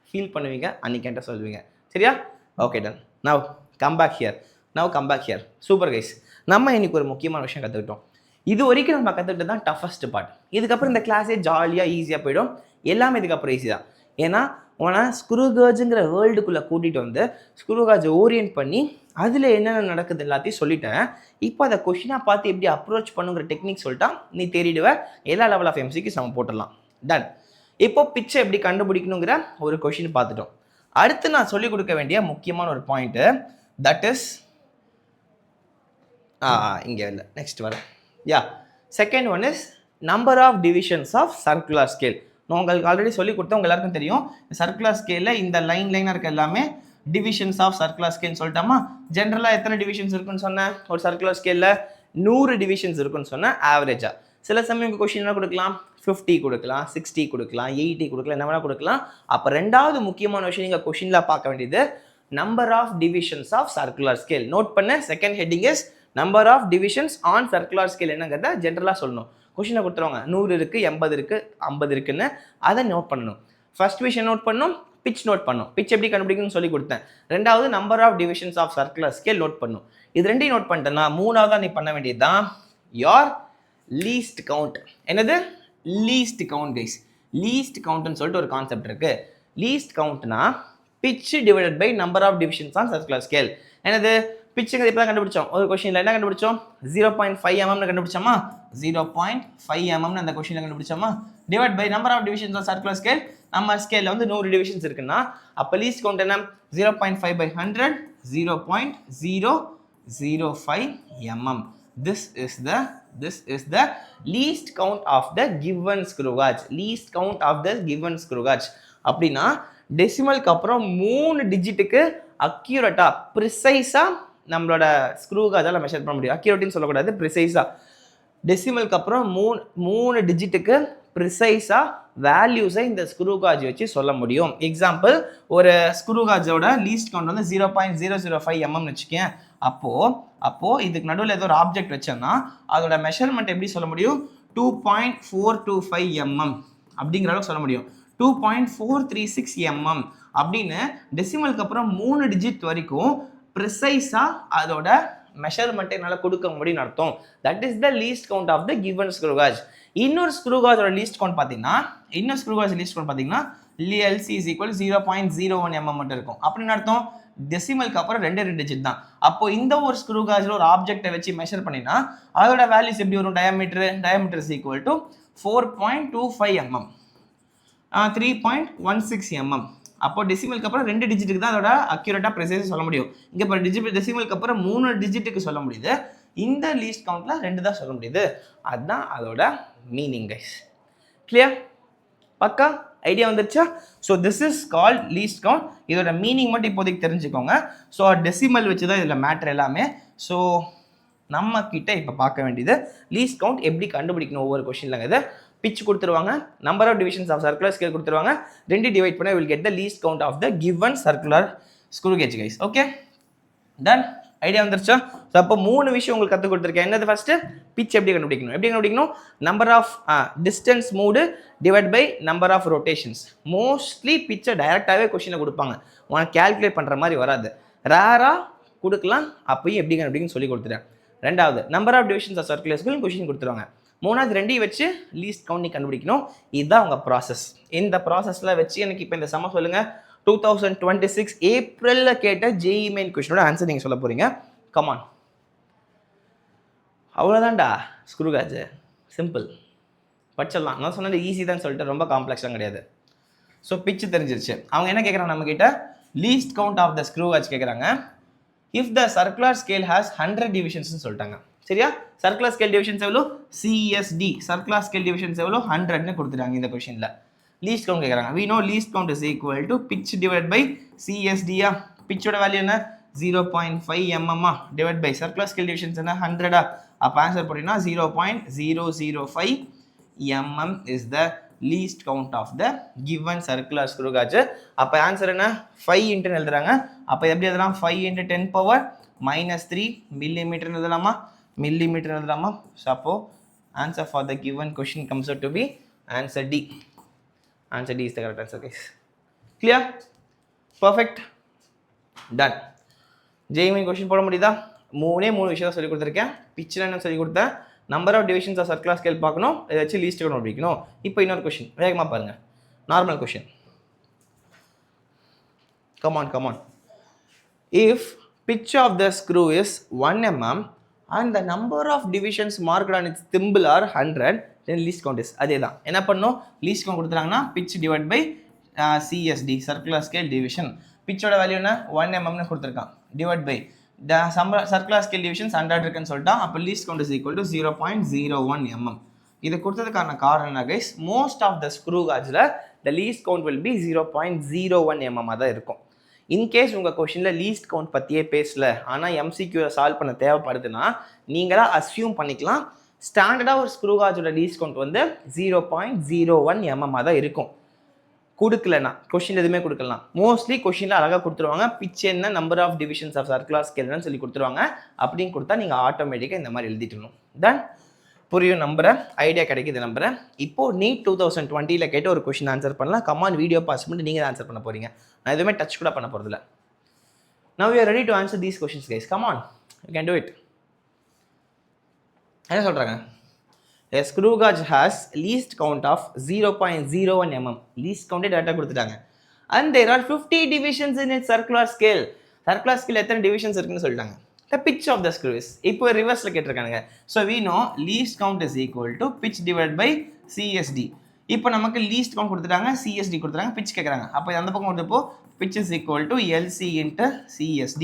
ஃபீல் பண்ணுவீங்க, அன்றைக்கி என்கிட்ட சொல்லுவீங்க. சரியா? Okay done. Now come back here. Super guys. நம்ம இன்னைக்கு ஒரு முக்கியமான விஷயம் கற்றுக்கிட்டோம். இது வரைக்கும் நம்ம கற்றுக்கிட்டு தான் டஃபஸ்ட் பார்ட். இதுக்கப்புறம் இந்த கிளாஸே ஜாலியாக ஈஸியாக போயிடும். எல்லாமே இதுக்கப்புறம் ஈஸி தான். ஏன்னா உன ஸ்க்ரூ காஜுங்கிற வேர்ல்டுக்குள்ளே கூட்டிகிட்டு வந்து ஸ்க்ரூ காஜை ஓரியன்ட் பண்ணி அதில் என்னென்ன நடக்குது எல்லாத்தையும் சொல்லிட்டேன். இப்போ அதை கொஷினாக பார்த்து எப்படி அப்ரோச் பண்ணுங்கிற டெக்னிக் சொல்லிட்டா நீ தேடிடுவ. எல்லா லெவல் ஆஃப் எம்சிக்கு நம்ம போட்டுடலாம். டன். இப்போ பிச்சை எப்படி கண்டுபிடிக்கணுங்கிற ஒரு கொஷின் பார்த்துட்டோம். அடுத்து நான் சொல்லிக் கொடுக்க வேண்டிய முக்கியமான ஒரு பாயிண்ட்டு, தட் இஸ் இங்கே இல்லை, நெக்ஸ்ட் வர second one is number of divisions of circular scale. நான் உங்களுக்கு ஆல்ரெடி சொல்லி கொடுத்தேன், உங்கள் எல்லாருக்கும் தெரியும். சர்க்குலர் ஸ்கேலில் இந்த லைனாக இருக்க எல்லாமே டிவிஷன்ஸ் ஆஃப் சர்க்குலர் ஸ்கேல்னு சொல்லிட்டோமா. ஜென்ரலாக எத்தனை டிவிஷன்ஸ் இருக்குன்னு சொன்னேன்? ஒரு சர்க்குலர் ஸ்கேலில் 100 டிவிஷன்ஸ் இருக்குன்னு சொன்னேன் ஆவரேஜாக. சில சமயம் உங்கள் கொஷின் என்ன கொடுக்கலாம் 50 கொடுக்கலாம் 60 கொடுக்கலாம் 80 கொடுக்கலாம் என்ன வேணால் கொடுக்கலாம். அப்போ ரெண்டாவது முக்கியமான விஷயம் நீங்கள் கொஷினில் பார்க்க வேண்டியது number of divisions of circular scale. Note பண்ண second heading is number of divisions on circular scale என்னங்கிறத ஜென்ரலாக சொல்லணும். கொஷினை கொடுத்துருவாங்க 100 இருக்குது 80 இருக்குது 50 இருக்குன்னு அதை நோட் பண்ணணும். ஃபர்ஸ்ட் விஷயம் நோட் பண்ணணும், பிச் நோட் பண்ணும். பிச் எப்படி கண்டுபிடிக்கணும்னு சொல்லி கொடுத்தேன். ரெண்டாவது number of divisions of circular scale note பண்ணும். இது ரெண்டையும் நோட் பண்ணிட்டேன்னா மூணாவதாக நீ பண்ண வேண்டியது தான் யோர் லீஸ்ட் கவுண்ட். என்னது லீஸ்ட் கவுண்ட் கைஸ். லீஸ்ட் கவுண்ட்னு சொல்லிட்டு ஒரு கான்செப்ட் இருக்கு. லீஸ்ட் கவுண்ட்னா pitch divided by number of divisions on circular scale. என்னது பிச்சுங்கிறது இப்போ தான் கண்டுபிடிச்சோம். ஒரு கொஸ்டினில் என்ன கண்டுபிடிச்சோம் 0.5 mm கண்டுபிடிச்சோமா 0.5 mm அந்த கொஸ்டினில் கண்டுபிடிச்சோமா divide by number of divisions on circular scale. நம்ம ஸ்கேலில் வந்து 100 டிவிஷன்ஸ் இருக்குன்னா அப்போ லீஸ்ட் கவுண்ட் என்ன 0.5 by 100 0.005 mm. This is the least count of the given screw gauge. Least count of the given screw gauge. அப்படின்னா டெசிமலுக்கு அப்புறம் 3 டிஜிட்டுக்கு அக்யூரேட்டா ப்ரிசைஸா நம்மளோட screw காஜால் measure பண்ண முடியும். அக்யூரேட்டின்னு சொல்லக்கூடாது, ப்ரிசைஸா. டெசிமலுக்கு அப்புறம் 3 டிஜிட்டுக்கு ப்ரிசைஸாக வேல்யூஸை இந்த ஸ்க்ரூ காஜ் வச்சு சொல்ல முடியும். எக்ஸாம்பிள், ஒரு ஸ்க்ரூ காஜோட லீஸ்ட் கவுண்ட் வந்து 0.005 mm வச்சுக்கேன். அப்போது இதுக்கு நடுவில் ஏதோ ஒரு ஆப்ஜெக்ட் வச்சோம்னா அதோட மெஷர்மெண்ட் எப்படி சொல்ல முடியும் 2.425 mm அப்படிங்கிற அளவுக்கு சொல்ல முடியும். 2.436 mm அப்படின்னு டெசிமலுக்கு அப்புறம் 3 டிஜிட் வரைக்கும் ப்ரிசைஸாக அதோட மெஷர்மெண்ட்டை என்னால் கொடுக்க முடியும்னு அர்த்தம். That is the least count of the given screw gauge. இன்னொரு ஸ்க்ரூ காஜோட லீஸ்ட் கவுண்ட் பார்த்தீங்கன்னா LC is equal to 0.01 mm மட்டும் இருக்கும். அப்படின்னு அர்த்தம் டெசிமலுக்கு அப்புறம் 2 டிஜிட் தான். அப்போ இந்த ஒரு ஸ்க்ரூ காஜில் ஒரு ஆப்ஜெக்டை வச்சு மெஷர் பண்ணினா அதோட வேல்யூஸ் எப்படி வரும்? Diameter is equal to 4.25 mm 3.16 mm. அப்போ டெசிமலுக்கு அப்புறம் 2 டிஜிட்டுக்கு தான் அதோட அக்யூரேட்டாக ப்ரிசைஸாக சொல்ல முடியும். இங்கே இப்போ டெசிமலுக்கு அப்புறம் 3 டிஜிட்டுக்கு சொல்ல முடியுது. இந்த லீஸ்ட் கவுண்ட்டில் 2 தான் சொல்ல முடியுது. அதுதான் அதோட மீனிங் கைஸ். கிளியர்? பக்கா ஐடியா வந்துருச்சா? So this is called least count. இதோட மீனிங் மட்டும் இப்போதைக்கு தெரிஞ்சுக்கோங்க. ஸோ டெசிமல் வச்சு தான் இதில் மேட்ரு எல்லாமே. ஸோ நம்ம கிட்ட இப்போ பார்க்க வேண்டியது லீஸ்ட் கவுண்ட் எப்படி கண்டுபிடிக்கணும் ஒவ்வொரு கொஸ்டின்லங்க. பிச் கொடுத்துருவாங்க, number of divisions of circular scale கொடுத்துருவாங்க, 2 டிவைட் பண்ண will get the least count of the given circular screw gauge guys. Okay done. Idea வந்துருச்சா? ஸோ அப்போ 3 விஷயம் உங்களுக்கு கற்றுக் கொடுத்துருக்கேன். என்னது ஃபர்ஸ்ட் பிச் எப்படி கண்டுபிடிக்கணும் number of distance moved divide by number of rotations. Mostly பிச்சை டைரெக்டாகவே கொஸ்டினை கொடுப்பாங்க, உனக்கு கேல்குலேட் பண்ணுற மாதிரி வராது, ரேராக கொடுக்கலாம். அப்பயும் எப்படி கண்டுபிடிக்கணும்னு சொல்லி கொடுத்துட்டேன். ரெண்டாவது number of divisions of circular scale question கொடுத்துருவாங்க. மூணாவது 2 வச்சு லீஸ்ட் கவுண்ட் கண்டுபிடிக்கணும். இதுதான் உங்கள் ப்ராசஸ். இந்த ப்ராசஸில் வச்சு எனக்கு இப்போ இந்த சம சொல்லுங்கள் 2026 ஏப்ரலில் கேட்ட JEE மெயின் கொஸ்டினோட ஆன்சர் நீங்கள் சொல்ல போகிறீங்க. கமான். அவ்வளோதான்டா ஸ்க்ரூ காஜ், சிம்பிள் படிச்சிடலாம். நான் சொன்னது ஈஸி தான் சொல்லிட்டு ரொம்ப காம்ப்ளெக்ஸ்லாம் கிடையாது. ஸோ பிச்சு தெரிஞ்சிருச்சு. அவங்க என்ன கேட்குறாங்க நம்மக்கிட்ட least count of the screw gauge கேட்குறாங்க. If the circular scale has 100 டிவிஷன்ஸ்னு சொல்லிட்டாங்க. சரியா? சர்க்குலர் ஸ்கேல் டிவிஷன்ஸ் எவ்வளோ? CSD சர்க்குலர் ஸ்கேல் டிவிஷன்ஸ் எவ்வளோ? 100ன்னு கொடுத்துட்டாங்க இந்த கொஸ்டினில். லீஸ்ட் கவுண்ட் கேட்குறாங்க. we know least count is equal to pitch divided by CSD. பிச்சோட வேல்யூ என்ன 0.5 mm divide by circular scale divisions என்ன 100. அப்போ ஆன்சர் போட்டிங்கன்னா 0.005 mm is the least count of the given circular screw gauge. அப்போ answer என்ன 5 இன்ட்டுன்னு எழுதுறாங்க. அப்போ எப்படி எழுதலாம் 5 × 10⁻³ மில்லிமீட்டர்னு எழுதலாமா? மில்லிமீட்டர் எழுதலாமா? ஸோ அப்போ answer for the given question comes out to be answer D. Answer D is the correct answer guys. Clear? Perfect. Done. JEE main question போட முடியுதா? 3 விஷயம் சொல்லி கொடுத்துருக்கேன். பிச்சில் என்ன சொல்லி கொடுத்தேன், number of divisions of circular scale பார்க்கணும், இதை வச்சு லீஸ்ட் கவுண்ட் கண்டுபிடிக்கணும். இப்போ இன்னொரு கொஸ்டின் வேகமாக பாருங்கள். Normal question. Come on. If pitch of the screw is 1 mm and the number of divisions marked on its thimble are 100, then least count is அதே தான். என்ன பண்ணணும், லீஸ்ட் கவுண்ட் கொடுத்துட்டாங்கன்னா pitch divided by CSD circular scale division. பிச்சோட value என்ன 1 mm கொடுத்துருக்கான், divide by circular scale divisions 100 இருக்குன்னு சொல்லிட்டான். அப்போ least count is equal to 0.01 mm. இது கொடுத்ததுக்கான காரணம் என்ன guys, most of the screw காஜில் the least count will be 0.01 mm தான் இருக்கும். இன்கேஸ் உங்கள் கொஷினில் லீஸ்ட் கவுண்ட் பற்றியே பேசல, ஆனால் MCQ சால்வ் பண்ண தேவைப்படுதுன்னா நீங்களாக அஸ்யூம் பண்ணிக்கலாம் ஸ்டாண்டர்டாக ஒரு ஸ்க்ரூ காஜோட லீஸ்ட் கவுண்ட் வந்து 0.01 mm தான் இருக்கும். கொடுக்கலனா கொஷின் எதுவுமே கொடுக்கலாம். மோஸ்ட்லி கொஷினில் அழகாக கொடுத்துருவாங்க. பிச் என்ன, number of divisions of circular ஸ்கேல்னு சொல்லி கொடுத்துருவாங்க. அப்படின்னு கொடுத்தா நீங்கள் ஆட்டோமேட்டிக்காக இந்த மாதிரி எழுதிட்டணும். தென் புரியும் நம்புறேன், ஐடியா கிடைக்குது நம்புறேன். இப்போ நீட் 2020 கேட்டு ஒரு கொஷின் ஆன்சர் பண்ணலாம். கமான் வீடியோ பாஸ் பண்ணிட்டு நீங்கள் ஆன்சர் பண்ண போறீங்க. நான் எதுவுமே டச் கூட பண்ண போகிறதில்ல. Now we are ready to answer these questions, guys. Come on, you can do it. என்ன சொல்றாங்க? A screw gauge has least count of 0.01 mm. Least count data கொடுத்துட்டாங்க. And there are 50 divisions in its circular scale. Circular scale எத்தனை divisions இருக்குன்னு சொல்லிட்டாங்க. The pitch of the screw is. இப்போ ரிவர்ஸ்ல கேட்டிருக்காங்க. So we know least count is equal to pitch divided by CSD. இப்போ நமக்கு least count கொடுத்துட்டாங்க, CSD கொடுத்துட்டாங்க, pitch கேட்குறாங்க. அப்போ அந்த பக்கம் கொடுத்தப்போ pitch is equal to LC into CSD.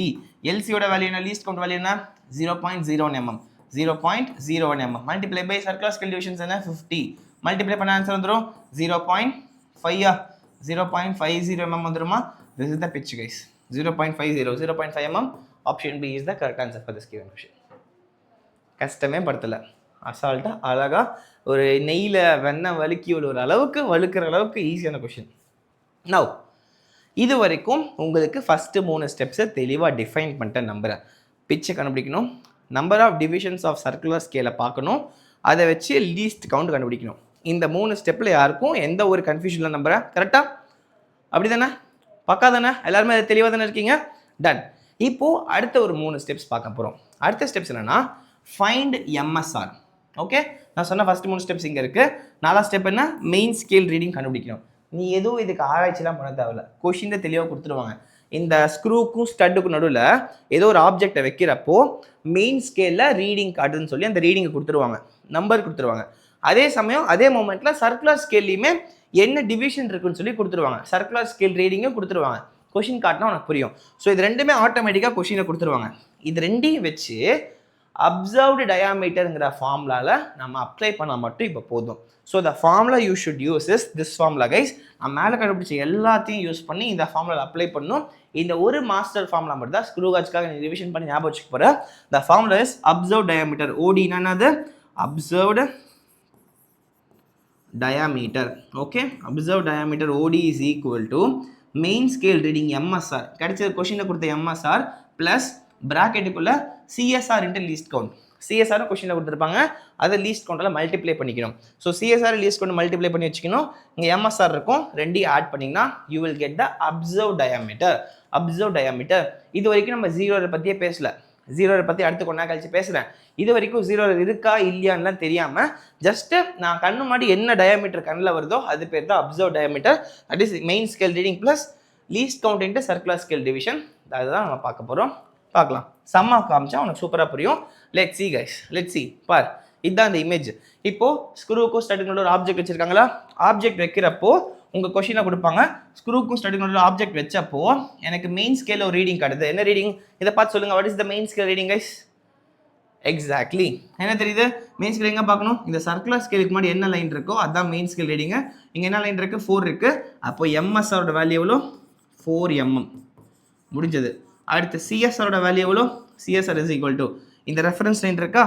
LC ஓட வேல்யூ என்ன, least count வேல்யூ என்ன, 0.01 mm. 0.01 mm multiply by circular scale divisions என்ன 50. multiply பண்ண ஆன்சர் வந்துரும் 0.5 0.50 mm வந்துருமா. This is the pitch, guys. 0.5 mm. Option B is the correct answer for this given question. கஷ்டமே படுத்தல, அசால்ட்டா அழகா ஒரு நெய்ல வெண்ணெய் வலுக்கி ஒரு அளவுக்கு வலுக்கிற அளவுக்கு ஈஸியான கொஷின். நவ் இது வரைக்கும் உங்களுக்கு ஃபஸ்ட்டு 3 ஸ்டெப்ஸை தெளிவாக டிஃபைன் பண்ணிட்டு நம்புகிறேன். பிச்சை கண்டுபிடிக்கணும், number of divisions of circular ஸ்கேலை பார்க்கணும், அதை வச்சு லீஸ்ட் கவுண்ட் கண்டுபிடிக்கணும். இந்த 3 ஸ்டெப்பில் யாருக்கும் எந்த ஒரு கன்ஃபியூஷனில் நம்புகிறேன். கரெக்டாக அப்படி தானே, பக்கா தானே, எல்லாருமே அதை தெளிவாக தானே இருக்கீங்க. டன். இப்போது அடுத்த ஒரு 3 ஸ்டெப்ஸ் பார்க்க போகிறோம். அடுத்த ஸ்டெப்ஸ் என்னென்னா ஃபைண்ட் எம்எஸ்ஆர். ஓகே, நான் சொன்ன ஃபஸ்ட் 3 ஸ்டெப்ஸ் இங்கே இருக்குது. 4வது ஸ்டெப் என்ன, மெயின் ஸ்கேல் ரீடிங் கண்டுபிடிக்கணும். நீ எதுவும் இதுக்கு ஆராய்ச்சிலாம் பண்ண தேவையில்ல, கொஷின் தெளிவாக கொடுத்துருவாங்க. இந்த ஸ்க்ரூக்கும் ஸ்டட்டுக்கும் நடுவில் ஏதோ ஒரு ஆப்ஜெக்டை வைக்கிறப்போ மெயின் ஸ்கேலில் ரீடிங் காட்டுன்னு சொல்லி அந்த ரீடிங்கை கொடுத்துருவாங்க, நம்பர் கொடுத்துருவாங்க. அதே சமயம் அதே மூமெண்ட்டில் சர்க்குலர் ஸ்கேல்லையுமே என்ன டிவிஷன் இருக்குன்னு சொல்லி கொடுத்துருவாங்க, சர்க்குலர் ஸ்கேல் ரீடிங்கும் கொடுத்துருவாங்க. கொஷின் காட்டினா உனக்கு புரியும். ஸோ இது ரெண்டுமே ஆட்டோமேட்டிக்காக கொஷினை கொடுத்துருவாங்க. இது ரெண்டையும் வச்சு அப்சர்வ்டு டயாமீட்டருங்கிற ஃபார்முலாவில் நம்ம அப்ளை பண்ணால் மட்டும் இப்போ போதும். So the formula you should use is this formula, guys. நான் மேலே கண்டுபிடிச்ச எல்லாத்தையும் யூஸ் பண்ணி இந்த ஃபார்முலா அப்ளை பண்ணணும். இந்த ஒரு மாஸ்டர் ஃபார்முலா மட்டும் தான் ஸ்க்ரூ காஜ்க்காக நீ ரிவிஷன் பண்ணி ஞாபகம் வச்சுக்க போகிறேன். The formula is observe diameter. ஓடி என்னது, observed diameter. Okay, observed diameter OD is equal to main scale reading MSR. கிடைச்ச கொஸ்டின்ல கொடுத்த MSR plus bracketக்குள்ள CSR into least count. CSR கொஸ்டின்ல கொடுத்திருப்பாங்க, அதை least countல மல்டிப்ளை பண்ணிக்கணும். So CSR least count multiply பண்ணி வச்சுக்கணும். இங்கே MSR இருக்கும், ரெண்டையும் ஆட் பண்ணிங்கன்னா you will get the observed diameter. observed diameter. இது வரைக்கும் நம்ம ஜீரோவை பற்றியே பேசல, ஜீரோவை பற்றி அடுத்து கொண்டா கழிச்சு பேசுகிறேன். இது வரைக்கும் ஜீரோ இருக்கா இல்லையான்லாம் தெரியாமல் ஜஸ்ட்டு நான் கண்ணு மாடி என்ன டயாமீட்டர் கண்ணில் வருதோ அது பேர் தான் observe diameter. That is main scale reading plus least count into circular scale division. அதுதான் நம்ம பார்க்க போகிறோம். பார்க்கலாம், சம்மா காமிச்சா உனக்கு சூப்பராக புரியும். Let see guys, let see. பார், இதுதான் இந்த இமேஜ். இப்போது ஸ்க்ரூக்கும் ஸ்டட்டுக்கும் ஒரு ஆப்ஜெக்ட் வச்சுருக்காங்களா, ஆப்ஜெக்ட் வைக்கிறப்போ உங்கள் கொஷினை கொடுப்பாங்க. ஸ்க்ரூக்கும் ஸ்டட்டுக்கும் ஆப்ஜெக்ட் வச்சப்போ எனக்கு மெயின் ஸ்கேலில் ஒரு ரீடிங் காட்டுது. என்ன ரீடிங், இதை பார்த்து சொல்லுங்கள். What is the main scale reading guys? Exactly என்ன தெரியுது, மெயின் ஸ்கேல் எங்கே பார்க்கணும், இந்த சர்க்குலர் ஸ்கேலுக்கு முன்னாடி என்ன லைன் இருக்கோ அதுதான் மெயின் ஸ்கேல் ரீடிங்கு. இங்கே என்ன லைன் இருக்குது, 4 இருக்குது. அப்போ எம்எஸ்ஆரோட வேல்யூ எவ்வளோ, 4 mm. முடிஞ்சது. அடுத்து சிஎஸ்ஆரோட வேல்யூ எவ்வளோ, சிஎஸ்ஆர் இஸ் ஈக்குவல் டு இந்த ரெஃபரன்ஸ் லைன் இருக்கா,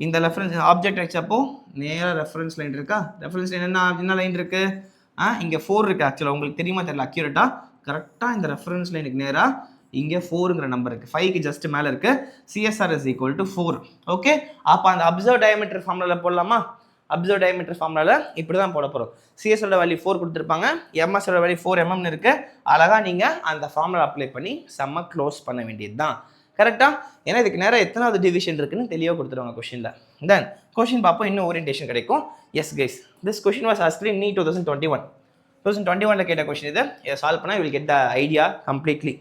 இந்த ரெஃபரன்ஸ் ஆப்ஜெக்ட் வச்சப்போ நேராக ரெஃபரன்ஸ் லைன் இருக்கா, ரெஃபரன்ஸ் லைன் என்ன லைன் இருக்குது, இங்கே 4 இருக்குது. ஆக்சுவலாக உங்களுக்கு தெரியுமா தெரியல, அக்யூரேட்டாக கரெக்டாக இந்த ரெஃபரன்ஸ் லைனுக்கு நேராக இங்கே 4ங்கிற நம்பர் இருக்குது, 5க்கு ஜஸ்ட் மேலே இருக்குது. CSR is equal to 4. Okay, அப்போ அந்த அப்சர்வ் டயாமீட்டர் ஃபார்முலாவில் போடலாமா? அப்சர்வ் டயாமீட்டர் ஃபார்முலாவில் இப்படி தான் போட போகிறோம். சிஎஸ்ஆரோட வேல்யூ 4 கொடுத்துருப்பாங்க, எம்எஸ்ஓட வேல்யூ 4 mm இருக்குது. அழகாக நீங்கள் அந்த ஃபார்முலா அப்ளை பண்ணி செம்ம க்ளோஸ் பண்ண வேண்டியது தான். கரெக்டாக, ஏன்னா இதுக்கு நேரம் எத்தனாவது டிவிஷன் இருக்குன்னு தெளிவாக கொடுத்துருவாங்க கொஷினில். தென் கொஷின் பார்ப்போம், இன்னும் ஓரியன்டேஷன் கிடைக்கும். S guys, this question was asked in NEET 2021 கேட்ட கொஷின். இதை சால்வ் பண்ணால் you will get the idea completely.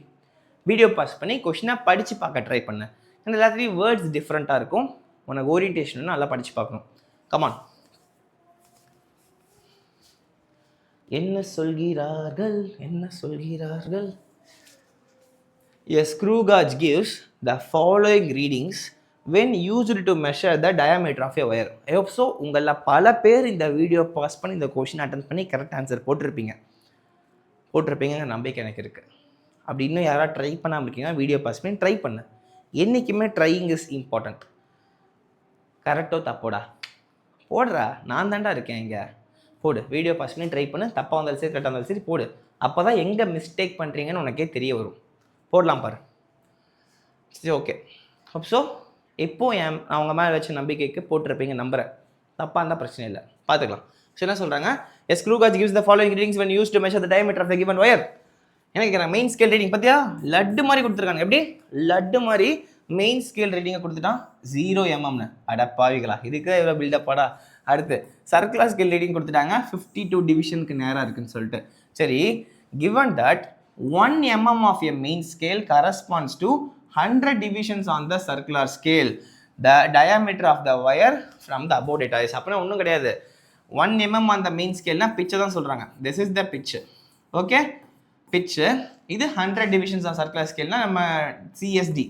Video pass பண்ணி கொஷினை படித்து பார்க்க ட்ரை பண்ணேன். ஏன்னா எல்லாத்துலேயும் வேர்ட்ஸ் டிஃப்ரெண்ட்டாக இருக்கும். உனக்கு ஓரியன்டேஷன் நல்லா படித்து பார்க்கணும். கமான். என்ன சொல்கிறார்கள், என்ன சொல்கிறார்கள்? A screw gauge gives the following readings when used to measure the diameter of a wire. I hope so. உங்களில் பல பேர் இந்த வீடியோ பாஸ் பண்ணி இந்த கொஷின் அட்டன் பண்ணி கரெக்ட் ஆன்சர் போட்டிருப்பீங்க நம்பிக்கை எனக்கு இருக்குது. அப்படி இன்னும் யாராவது ட்ரை பண்ணாமல் இருக்கீங்கன்னா வீடியோ பாஸ் பண்ணி ட்ரை பண்ணு. என்றைக்குமே ட்ரையிங் இஸ் இம்பார்ட்டண்ட். கரெக்டோ தப்போடா? போடுறா, நான் தான்டா இருக்கேன் இங்கே. போடு, வீடியோ பாஸ் பண்ணி ட்ரை பண்ணு. தப்பாக வந்தாலும் சரி கரெக்டாக இருந்தாலும் சரி போடு. அப்போ தான் எங்கே மிஸ்டேக் பண்ணுறீங்கன்னு உனக்கே தெரிய வரும். போடலாம் பாரு. சரி, ஓகே. ஸோ இப்போது அவங்க மேலே வச்ச நம்பிக்கைக்கு போட்டிருப்பீங்க நம்புகிறேன். தப்பாக இருந்தால் பிரச்சனை இல்லை, பார்த்துக்கலாம். ஸோ என்ன சொல்கிறாங்க? A screw gauge gives the following readings when used to measure the diameter of the given wire. என்ன கேட்குறாங்க? மெயின் ஸ்கேல் ரீடிங் பார்த்தியா? லட்டு மாதிரி கொடுத்துருக்காங்க. எப்படி? லட்டு மாதிரி மெயின் ஸ்கேல் ரீடிங்கை கொடுத்துட்டான் 0 mm. அடப்பாவிகளா, இதுக்கு எவ்வளோ பில்டப்பாடா. அடுத்து சர்க்குலர் ஸ்கேல் ரீடிங் கொடுத்துட்டாங்க 52 டிவிஷனுக்கு நேராக இருக்குன்னு சொல்லிட்டு. சரி, given that 1 mm of a main scale corresponds to 100 divisions on the circular scale, the diameter of the wire from the above data is. அப்படின்னா ஒன்றும் கிடையாது. 1 mm on the main scale பிச்சை தான் சொல்கிறாங்க. this is the pitch. Okay, பிச்சு. இது 100 divisions on circular scale. நம்ம CSD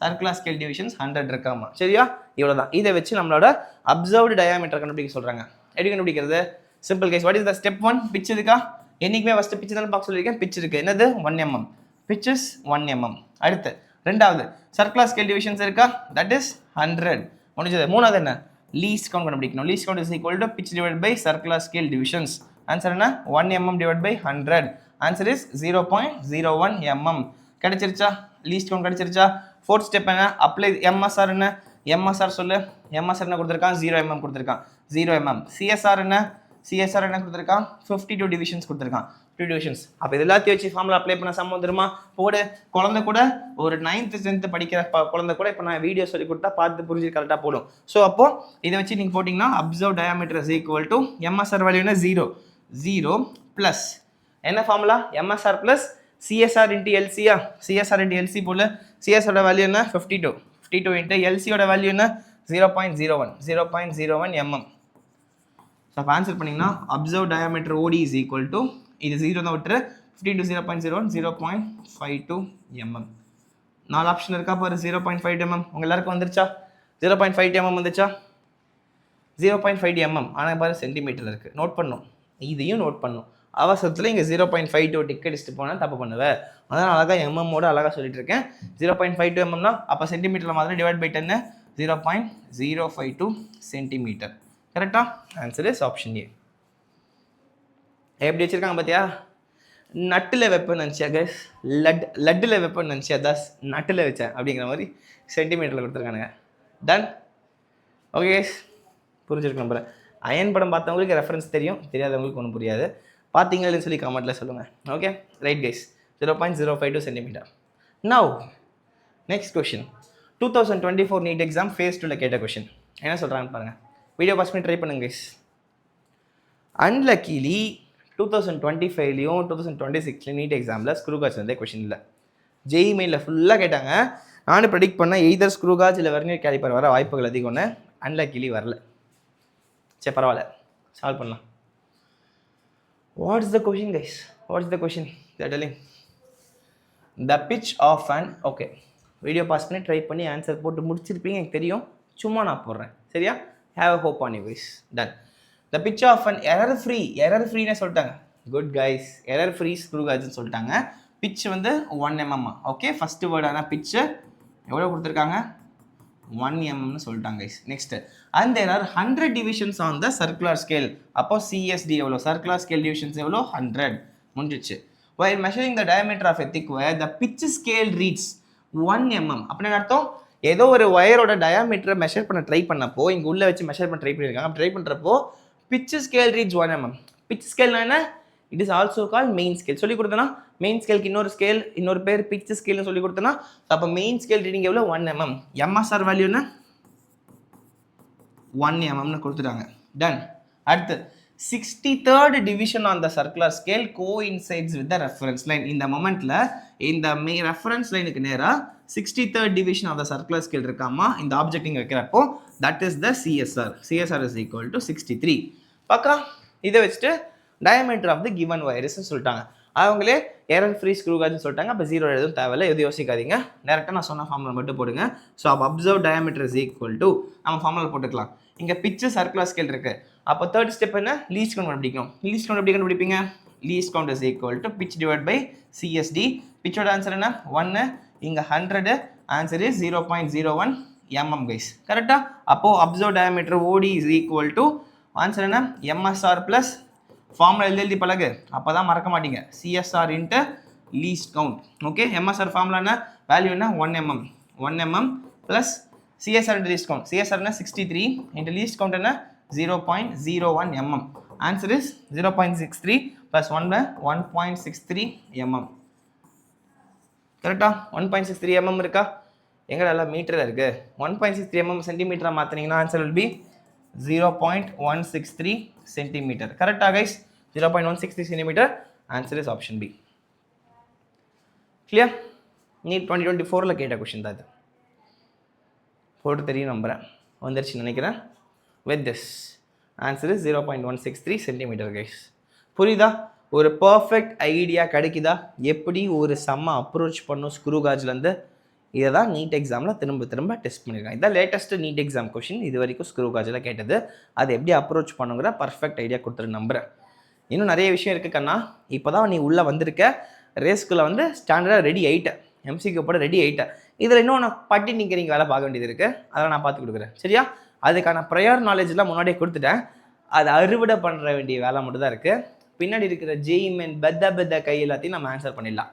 circular scale divisions 100 இருக்காமா. சரியா? இவ்வளோ தான். இதை வச்சு நம்மளோட அப்சர்வ்டு டயாமீட்டர் கண்டுபிடிக்க சொல்கிறாங்க. எப்படி கண்டுபிடிக்கிறது? Simple case. What is the step 1? Pitch இருக்கா? என்றைக்குமே ஃபஸ்ட்டு பிச்சு தானே பார்க்க சொல்லியிருக்கேன். பிச் இருக்குது. என்னது? 1 mm. Pitch is 1 mm. அடுத்து ரெண்டாவது சர்க்குலர் ஸ்கேல் டிவிஷன்ஸ் இருக்கா? That is 100. முடிஞ்சது. மூணாவது என்ன? லீஸ்ட் கவுண்ட் கண்டுபிடிக்கணும். Least count is equal to pitch divide by circular scale divisions. Answer என்ன? 1 mm divide by 100. Answer is 0.01 mm. கிடைச்சிருச்சா? லீஸ்ட் கவுண்ட் கிடைச்சிருச்சா? ஃபோர்த் ஸ்டெப் என்ன? Apply MSR. என்ன MSR சொல்லு? MSR என்ன கொடுத்துருக்கான்? 0 mm கொடுத்துருக்கான். 0 mm. CSR என்ன? CSR என்ன கொடுத்துருக்கான்? 52 டிவிஷன்ஸ் கொடுத்துருக்கான். 2 டிவிஷன்ஸ். அப்போ இது எல்லாத்தையும் வச்சு ஃபார்முலா அப்ளை பண்ண சம்மந்தம் தெரியுமா? போடு. குழந்தை கூட ஒரு 9th 10th படிக்கிற குழந்தை கூட இப்போ நான் வீடியோ சொல்லி கொடுத்தா பார்த்து புரிஞ்சு கரெக்டாக போடும். ஸோ அப்போ இதை வச்சு நீங்கள் போட்டிங்கன்னா observe diameter is equal to MSR value என்ன? 0 ப்ளஸ் என்ன formula? MSR plus CSR into LC. CSR into LC போல. CSR வேல்யூ என்ன? 52 into LC ஓட வேல்யூ என்ன? 0.01 mm. ஸோ அப்போ ஆன்சர் பண்ணிங்கன்னா observe diameter OD is equal to இது 0 தான் விட்டுரு 52 0.01 0.52 mm. 4 ஆப்ஷன் இருக்கா பாரு. 0.5 mm உங்கள் எல்லாருக்கும் வந்துருச்சா? 0.5 mm வந்துச்சா? 0.5 mm. ஆனால் பாரு சென்டிமீட்டர் இருக்குது. நோட் பண்ணும், இதையும் நோட் பண்ணும். அவசரத்தில் இங்கே 0.52 டிக்கெட் அடிச்சுட்டு போனால் தப்பு பண்ணுவேன். அதனால் அழகாக எம்எம்மோட அழகாக சொல்லிட்டு இருக்கேன். 0.52 mmனா அப்போ சென்டிமீட்டரில் மாதிரி டிவைட் பை 10 0.052 சென்டிமீட்டர். கரெக்டாக? Answer is option A. எப்படி வச்சுருக்காங்க பார்த்தியா? நட்டில் வெப்பன்னு நினச்சியா கைஸ்? லட்டில் வெப்பன்னு நினச்சியா? தஸ் நட்டில் வச்சேன் அப்படிங்கிற மாதிரி சென்டிமீட்டரில் கொடுத்துருக்கானுங்க. டன். ஓகே கைஸ், புரிஞ்சிருக்கேன். அப்புறம் அயன் படம் பார்த்தவங்களுக்கு ரெஃபரன்ஸ் தெரியும், தெரியாதவங்களுக்கு ஒன்றும் புரியாது. பார்த்தீங்கன்னு சொல்லி கமெண்ட்டில் சொல்லுங்கள். Okay, right guys. 0.052 centimetre. Now next question. 2024 NEET exam phase 2ல கேட்ட கொஷின். என்ன சொல்கிறாங்கன்னு பாருங்கள். வீடியோ பாஸ் பண்ணி ட்ரை பண்ணுங்க கைஸ். அன்லக்கிலி 2025லையும் 2026லையும் நீட் எக்ஸாமில் ஸ்க்ரூ காஜ் வந்தே கொஷின் இல்லை. ஜெய் மெயினில் ஃபுல்லாக கேட்டாங்க. நானும் ப்ரெடிக்ட் பண்ணேன் எய்தர் ஸ்க்ரூ காஜ் இல்லை வெர்னியர் கேலிப்பர் வர வாய்ப்புகள் அதிகம்னு. அன்லக்கிலி வரல. சரி, பரவாயில்ல, சால்வ் பண்ணலாம். What's the question guys? What's the question? They are telling the pitch of an. Okay, video pass பண்ணி ட்ரை பண்ணி ஆன்சர் போட்டு முடிச்சிருப்பீங்க எனக்கு தெரியும். சும்மா நான் போடுறேன். சரியா? Have a hope on you guys. Done. The pitch of an error free சொல்லிட்டாங்க. Good guys, error free screw gauge சொல்லிட்டாங்க. pitch வந்து 1 mm. ஓகே, ஃபர்ஸ்ட் வேர்டான pitch எவ்வளோ கொடுத்துருக்காங்க? 1 mm சொல்லிட்டாங்க guys. Next, and there are 100 divisions on the circular scale. அப்போ CSD எவ்வளோ? circular scale divisions எவ்வளோ? 100. முடிஞ்சிச்சு. while measuring the diameter of a thick wire, the pitch scale reads 1 mm. அப்படின்னு அர்த்தம் ஏதோ ஒரு ஒயரோட டயாமீட்டரை மெஷர் பண்ண ட்ரை பண்ணப்போ, இங்கே உள்ளே வச்சு மெஷர் பண்ண ட்ரை பண்ணியிருக்காங்க. அப்படி ட்ரை பண்ணுறப்போ pitch scale reads 1 mm. pitch scale என்ன? It is also call main scale. சொல்லி கொடுத்தனா மெயின் ஸ்கேலுக்கு இன்னொரு பேர் பிச் ஸ்கேல்னு சொல்லி கொடுத்தனா. அப்போ மெயின் ஸ்கேல் ரீடிங் எவ்வளோ? 1 mm. MSR வேல்யூ என்ன? 1 mm கொடுத்துட்டாங்க. டன். அடுத்து 63rd division on the circular scale coincides with the reference line. இந்த மொமெண்ட்ல இந்த ரெஃபரன்ஸ் லைனுக்கு நேராக 63rd division of the circular scale இருக்காமா இந்த ஆப்ஜெக்ட் இங்கே வைக்கிறப்போ that is the CSR. CSR is equal to 63. பக்கா இதை வச்சுட்டு டயாமீட்டர் ஆஃப் த கிவன் வயர்ஸ்ன்னு சொல்லிட்டாங்க. அவங்களே எரர் ஃப்ரீ ஸ்க்ரூ காஜ்னு சொல்லிட்டாங்க. அப்போ 0 எதுவும் தேவையில்லை, எதுவும் யோசிக்காதீங்க. டேரெக்டாக நான் சொன்ன ஃபார்முலா மட்டும் போடுங்க. ஸோ அப்போ observe diameter is equal to நம்ம ஃபார்முலா போட்டுக்கலாம். இங்கே பிச்சு சர்க்குலர் ஸ்கேல் இருக்குது. அப்போ தேர்ட் ஸ்டெப் என்ன? லீஸ்ட் கவுண்ட் கண்டுபிடிக்கணும். லீஸ்ட் கவுண்ட் எப்படி கண்டுபிடிப்பீங்க? Least count is equal to pitch divide by CSD. பிச்சோட ஆன்சர் என்ன? 1. இங்கே 100. Answer is 0.01 mm guys. கரெக்டா? அப்போ observed diameter OD is equal to answer என்ன? MSR plus ஃபார்முலா எழுதி பழகு. அப்பதான் மறக்க மாட்டீங்க. CSR into least count. Okay, MSR formula என்ன? வேல்யூ என்ன? 1 mm. 1 mm plus CSR into least count. CSR என்ன? 63 into least count என்ன? 0.01 mm. Answer is 0.63 plus 1 by 1.63 mm. கரெக்டா? 1.63 mm இருக்கா? எங்கடா எல்லாம் மீட்டரில் இருக்கு? 1.63 mm சென்டிமீட்டராக மாற்றினீங்கன்னா ஆன்சர் will be 0.163 centimeter. கரெக்டா guys? 0.163 centimeter. Answer is option B. Clear? NEET 2024ல் கேட்ட கொஷின் தான் இது. போட்டு தெரியும் நம்புகிறேன், வந்துருச்சு நினைக்கிறேன். With this answer is 0.163 centimeter guys. புரியுதா? ஒரு பர்ஃபெக்ட் ஐடியா கிடைக்குதா எப்படி ஒரு செம்ம அப்ரோச் பண்ணும் ஸ்க்ரூ காஜ்லேருந்து? இதை தான் நீட் எக்ஸாமில் திரும்ப திரும்ப டெஸ்ட் பண்ணியிருக்காங்க. இதான் லேட்டஸ்ட்டு நீட் எக்ஸாம் கொஷின் இது வரைக்கும் ஸ்க்ரூ காஜில் கேட்டது. அது எப்படி அப்ரோச் பண்ணுங்கிற பர்ஃபெக்ட் ஐடியா கொடுத்துரு நம்புகிறேன். இன்னும் நிறைய விஷயம் இருக்குது கண்ணா. இப்போ தான் நீ உள்ளே வந்திருக்க, ரேஸ்குள்ளே வந்து ஸ்டாண்டர்டாக ரெடி ஆகிட்டேன், எம்சிக்கு போட ரெடி ஆகிட்டேன். இதில் இன்னும் நான் பட்டி நீங்கள் வேலை பார்க்க வேண்டியது இருக்குது, அதெல்லாம் நான் பார்த்து கொடுக்குறேன். சரியா? அதுக்கான ப்ரையர் நாலேஜ்லாம் முன்னாடியே கொடுத்துட்டேன். அது அறுவடை பண்ணுற வேண்டிய வேலை மட்டும் தான் இருக்குது. பின்னாடி இருக்கிற ஜெய்மென் பெத்த கை எல்லாத்தையும் நம்ம ஆன்சர் பண்ணிடலாம்.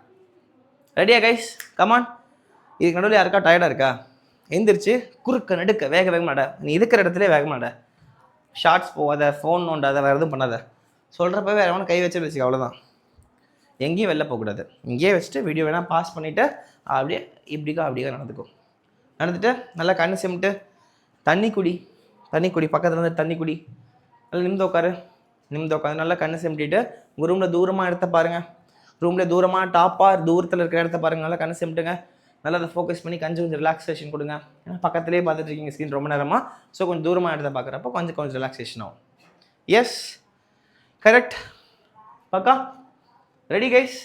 ரெடியா கைஸ்? கமான். இதுக்கு நடுவில் யாருக்கா டயர்டாக இருக்கா? எந்திரிச்சு குறுக்க நடுக்க வேகமாக நட. நீ இருக்கிற இடத்துல வேகமாக நட. ஷார்ட்ஸ் போகாத, ஃபோன் நோண்டாத, வேறு எதுவும் பண்ணாத. சொல்கிறப்ப வேறு எவனை கை வச்சு வச்சுக்க, அவ்வளோதான். எங்கேயும் வெளில போகக்கூடாது. இங்கேயே வச்சுட்டு வீடியோ வேணால் பாஸ் பண்ணிவிட்டு அப்படியே இப்படிக்கா அப்படிக்கா நடந்துக்கும். நடந்துட்டு நல்லா கண்ணு சிமிட்டு தண்ணி குடி. பக்கத்தில் வந்து தண்ணி குடி. நல்லா நிமிந்து உட்காந்து நல்லா கண்ணு சிமிட்டிட்டு உங்கள் ரூமில் தூரமாக இடத்த பாருங்கள். ரூமில் தூரமாக டாப்பாக தூரத்தில் இருக்கிற இடத்த பாருங்கள். நல்லா கண்ணு சிமிட்டுங்க. நல்லா அதை ஃபோக்கஸ் பண்ணி கொஞ்சம் ரிலாக்ஸேஷன் கொடுங்க. ஏன்னா பக்கத்துலேயே பார்த்துட்டு இருக்கீங்க ஸ்க்ரீன் ரொம்ப நேரமாக. ஸோ கொஞ்சம் தூரமாக இடத்த பார்க்குறப்போ கொஞ்சம் ரிலாக்ஸேஷன் ஆகும். Yes, correct. பக்கா ரெடி கைஸ்?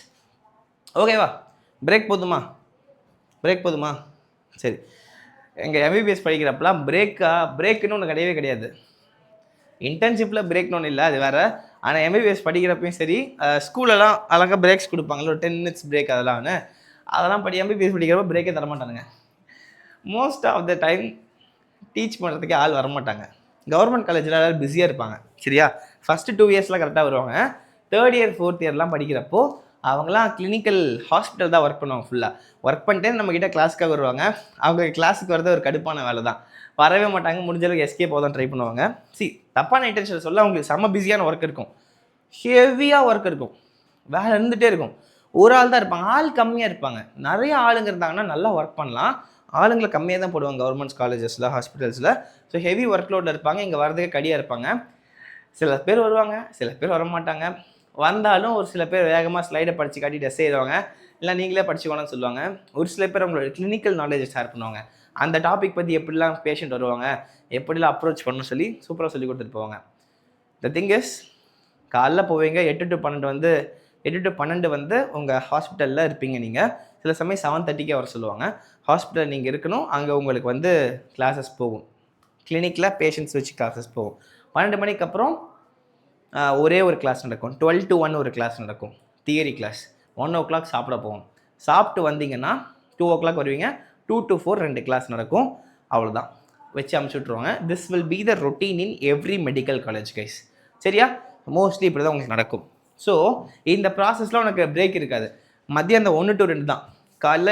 ஓகேவா? பிரேக் போதுமா? சரி. எங்கள் எம்பிபிஎஸ் படிக்கிறப்பெல்லாம் பிரேக்குன்னு ஒன்று கிடையவே கிடையாது. இன்டர்ன்ஷிப்பில் பிரேக்னு ஒன்று இல்லை, அது வேறு. ஆனால் எம்பிபிஎஸ் படிக்கிறப்பையும் சரி, ஸ்கூலெல்லாம் அழகாக பிரேக்ஸ் கொடுப்பாங்கல்ல, ஒரு 10 minutes பிரேக். அதெல்லாம் எம்பிபிஎஸ் படிக்கிறப்ப பிரேக்கே தரமாட்டானுங்க. Most of the time teach பண்ணுறதுக்கே ஆள் வரமாட்டாங்க. கவர்மெண்ட் காலேஜில் எல்லாரும் பிஸியாக இருப்பாங்க. சரியா? ஃபஸ்ட்டு 2 yearsலாம் கரெக்டாக வருவாங்க. 3rd year 4th yearலாம் படிக்கிறப்போ அவங்களாம் கிளினிக்கல் ஹாஸ்பிட்டல் தான் ஒர்க் பண்ணுவாங்க. ஃபுல்லாக ஒர்க் பண்ணிட்டு நம்மக்கிட்ட கிளாஸுக்காக வருவாங்க. அவங்க கிளாஸுக்கு வரது ஒரு கடுப்பான வேலை தான். வரவே மாட்டாங்க. முடிஞ்சளவுக்கு எஸ்கே போக தான் ட்ரை பண்ணுவாங்க. தப்பான இன்டென்ஷன் சொல்ல அவங்களுக்கு செம்ம பிஸியான ஒர்க் இருக்கும், ஹெவியாக ஒர்க் இருக்கும், வேலை இருந்துகிட்டே இருக்கும். ஒரு ஆள் தான் இருப்பாங்க, ஆள் கம்மியாக இருப்பாங்க. நிறைய ஆளுங்க இருந்தாங்கன்னா நல்லா ஒர்க் பண்ணலாம். ஆளுங்களை கம்மியாக தான் போடுவாங்க கவர்மெண்ட்ஸ் காலேஜஸில், ஹாஸ்பிட்டல்ஸில். ஸோ ஹெவி ஒர்க் லோடில் இருப்பாங்க. இங்கே வரதுக்கே கடியாக இருப்பாங்க. சில பேர் வருவாங்க, சில பேர் வரமாட்டாங்க. வந்தாலும் ஒரு சில பேர் வேகமாக ஸ்லைடை படித்து காட்டி டெஸ்ட் செய்வாங்க, இல்லை நீங்களே படிச்சுக்கோன்னு சொல்லுவாங்க. ஒரு சில பேர் அவங்களோட கிளினிக்கல் நாலேஜை ஷேர் பண்ணுவாங்க. அந்த டாபிக் பற்றி எப்படிலாம் பேஷண்ட் வருவாங்க, எப்படிலாம் அப்ரோச் பண்ணணும்னு சொல்லி சூப்பராக சொல்லி கொடுத்துட்டு போவாங்க. த திங் இஸ், காலைல போவீங்க 8 to 12 வந்து உங்கள் ஹாஸ்பிட்டலில் இருப்பீங்க. நீங்கள் சில சமயம் 7:30க்கே வர சொல்லுவாங்க. ஹாஸ்பிட்டல் நீங்கள் இருக்கணும். அங்கே உங்களுக்கு வந்து கிளாஸஸ் போகும், கிளினிக்கில் பேஷண்ட்ஸ் வச்சு கிளாஸஸ் போகும். 12 மணிக்கு அப்புறம் ஒரே ஒரு கிளாஸ் நடக்கும். 12 to 1 ஒரு கிளாஸ் நடக்கும், தியரி கிளாஸ். 1 o'clock சாப்பிட போவோம். சாப்பிட்டு வந்தீங்கன்னா 2 o'clock வருவீங்க. 2 to 4 2 கிளாஸ் நடக்கும். அவ்வளோதான், வச்சு அமுச்சு விட்ருவாங்க. This will be the routine in every medical college guys. சரியா? மோஸ்ட்லி இப்படி தான் உங்களுக்கு நடக்கும். ஸோ இந்த ப்ராசஸில் உனக்கு பிரேக் இருக்காது. மதியம் அந்த 1 to 2 தான். காலைல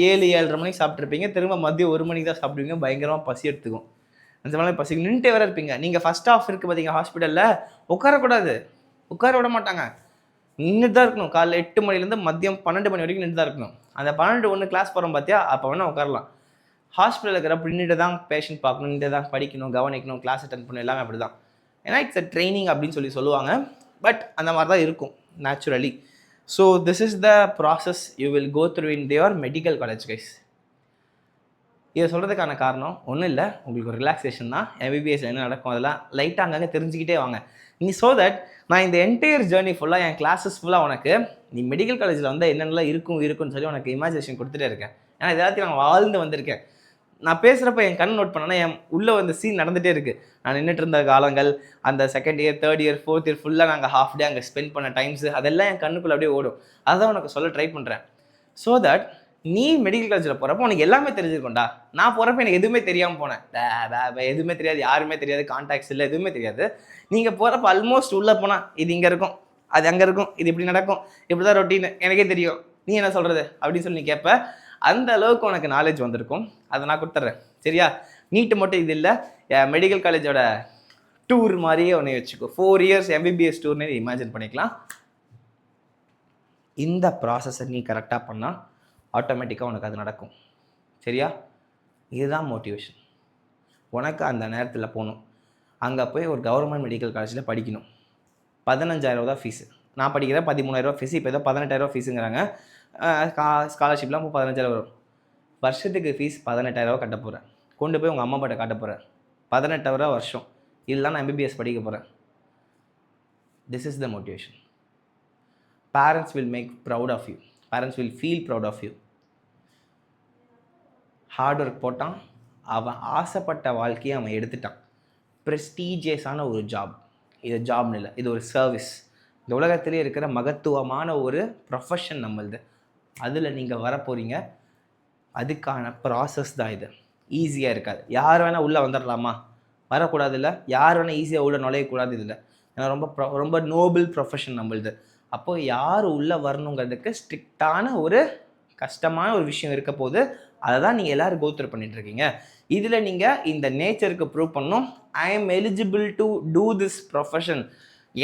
7-7:30 மணிக்கு சாப்பிட்ருப்பீங்க. திரும்ப மதியம் 1 மணிக்கு தான் சாப்பிடுவீங்க. பயங்கரமாக பசி எடுத்துக்கும். அந்த மாதிரி பசி நின்றுட்டே வேறு இருப்பீங்க. நீங்கள் ஃபஸ்ட் ஹாஃப் இருக்குது பார்த்தீங்க ஹாஸ்பிட்டலில், உட்காரக்கூடாது, உட்கார விட மாட்டாங்க. நின்று தான் இருக்கணும். காலைல 8 மணிலேருந்து மதியம் 12 மணி வரைக்கும் நின்று தான் இருக்கணும். அந்த 12 to 1 கிளாஸ் போகிறோம் பார்த்தியா, அப்போ வேணால் உட்காரலாம். ஹாஸ்பிட்டலில் இருக்கிறப்ப நின்றுட்டு தான் பேஷண்ட் பார்க்கணும், நின்று தான் படிக்கணும், கவனிக்கணும், கிளாஸ் அட்டென்ட் பண்ணணும், எல்லாமே அப்படி தான். ஏன்னா இட்ஸ் அ ட்ரைனிங் அப்படின்னு சொல்லுவாங்க. பட் அந்த மாதிரி தான் இருக்கும் naturally. So this is the process you will go through in your medical college guys. இதை சொல்கிறதுக்கான காரணம் ஒன்றும் இல்லை, உங்களுக்கு ஒரு ரிலாக்ஸேஷன் தான். எம்பிபிஎஸ் என்ன நடக்கும் அதெல்லாம் லைட்டாக அங்கங்கே தெரிஞ்சுக்கிட்டே வாங்க. நீ ஸோ தட் நான் இந்த என்டையர் ஜேர்னி ஃபுல்லாக, என் கிளாஸஸ் ஃபுல்லாக உனக்கு நீ மெடிக்கல் காலேஜில் வந்து என்னென்னலாம் இருக்குன்னு சொல்லி உனக்கு இமேஜினேஷன் கொடுத்துட்டே இருக்கேன். ஏன்னா எல்லாத்தையும் நான் வாழ்ந்து வந்திருக்கேன். நான் பேசுகிறப்ப என் கண் நோட் பண்ணேன்னா என் உள்ளே வந்து சீன் நடந்துகிட்டே இருக்குது. நான் நின்றுட்டு இருந்த காலங்கள், அந்த 2nd year 3rd year 4th year ஃபுல்லாக நாங்கள் ஹாஃப் டே அங்கே ஸ்பெண்ட் பண்ண டைம்ஸு, அதெல்லாம் என் கண்ணுக்குள்ளே அப்படியே ஓடும். அதான் உனக்கு சொல்ல ட்ரை பண்ணுறேன். ஸோ தட் நீ மெடிக்கல் காலேஜில் போகிறப்போ உனக்கு எல்லாமே தெரிஞ்சிருக்கும்டா. நான் போகிறப்ப எனக்கு எதுவுமே தெரியாமல் போனேன். எதுவுமே தெரியாது, யாருமே தெரியாது, கான்டாக்ட்ஸ் இல்லை, எதுவுமே தெரியாது. நீங்கள் போகிறப்ப ஆல்மோஸ்ட் உள்ளே போனால் இது இங்கே இருக்கும், அது அங்கே இருக்கும், இது இப்படி நடக்கும், இப்படி தான் ரொட்டீன் எனக்கே தெரியும், நீ என்ன சொல்கிறது அப்படின்னு சொல்லி நீ கேட்ப. அந்த அளவுக்கு உனக்கு நாலேஜ் வந்திருக்கும். அதை நான் கொடுத்துட்றேன். சரியா? நீட்டு மட்டும் இது இல்லை, மெடிக்கல் காலேஜோட டூர் மாதிரியே ஒன்று வச்சுக்கோ. 4 years எம்பிபிஎஸ் டூர்னு இமேஜின் பண்ணிக்கலாம். இந்த ப்ராசஸை நீ கரெக்டாக பண்ணால் ஆட்டோமேட்டிக்காக உனக்கு அது நடக்கும். சரியா? இதுதான் மோட்டிவேஷன். உனக்கு அந்த நேரத்தில் போகணும், அங்கே போய் ஒரு கவர்மெண்ட் மெடிக்கல் காலேஜில் படிக்கணும். 15,000 தான் ஃபீஸு. நான் படிக்கிறேன் 13,000 ஃபீஸு. இப்போ ஏதோ 18,000 ஃபீஸுங்கிறாங்க. ஸ்காலர்ஷிப்லாம் 15,000 வரும். வருஷத்துக்கு ஃபீஸ் 18,000 கட்ட போகிறேன். கொண்டு போய் உங்கள் அம்மா அப்பாட்ட காட்ட போகிறேன். 18,000 வருஷம். இதெல்லாம் நான் எம்பிபிஎஸ் படிக்க போகிறேன். This is the motivation. Parents will make proud of you. Parents will feel proud of you. Hard work போட்டான், அவன் ஆசைப்பட்ட வாழ்க்கையை அவன் எடுத்துட்டான். ப்ரெஸ்டீஜியஸான ஒரு ஜாப். இது ஜாப்னு இல்லை, இது ஒரு சர்வீஸ். இந்த உலகத்திலே இருக்கிற மகத்துவமான ஒரு ப்ரொஃபஷன் நம்மளது. அதில் நீங்கள் வரப்போகிறீங்க. அதுக்கான ப்ராசஸ் தான் இது. ஈஸியாக இருக்காது. யார் வேணால் உள்ளே வந்துடலாமா? வரக்கூடாது. இல்லை, யார் வேணால் ஈஸியாக உள்ளே நுழையக்கூடாது. இதில் ஏன்னா ரொம்ப நோபல் ப்ரொஃபஷன் நம்மளுது. அப்போது யார் உள்ளே வரணுங்கிறதுக்கு ஸ்ட்ரிக்டான ஒரு கஷ்டமான ஒரு விஷயம் இருக்க போது. அதை தான் நீங்கள் எல்லோரும் கோத்ரூ பண்ணிகிட்ருக்கீங்க. இதில் நீங்கள் இந்த நேச்சருக்கு ப்ரூவ் பண்ணணும். I am eligible to do this profession.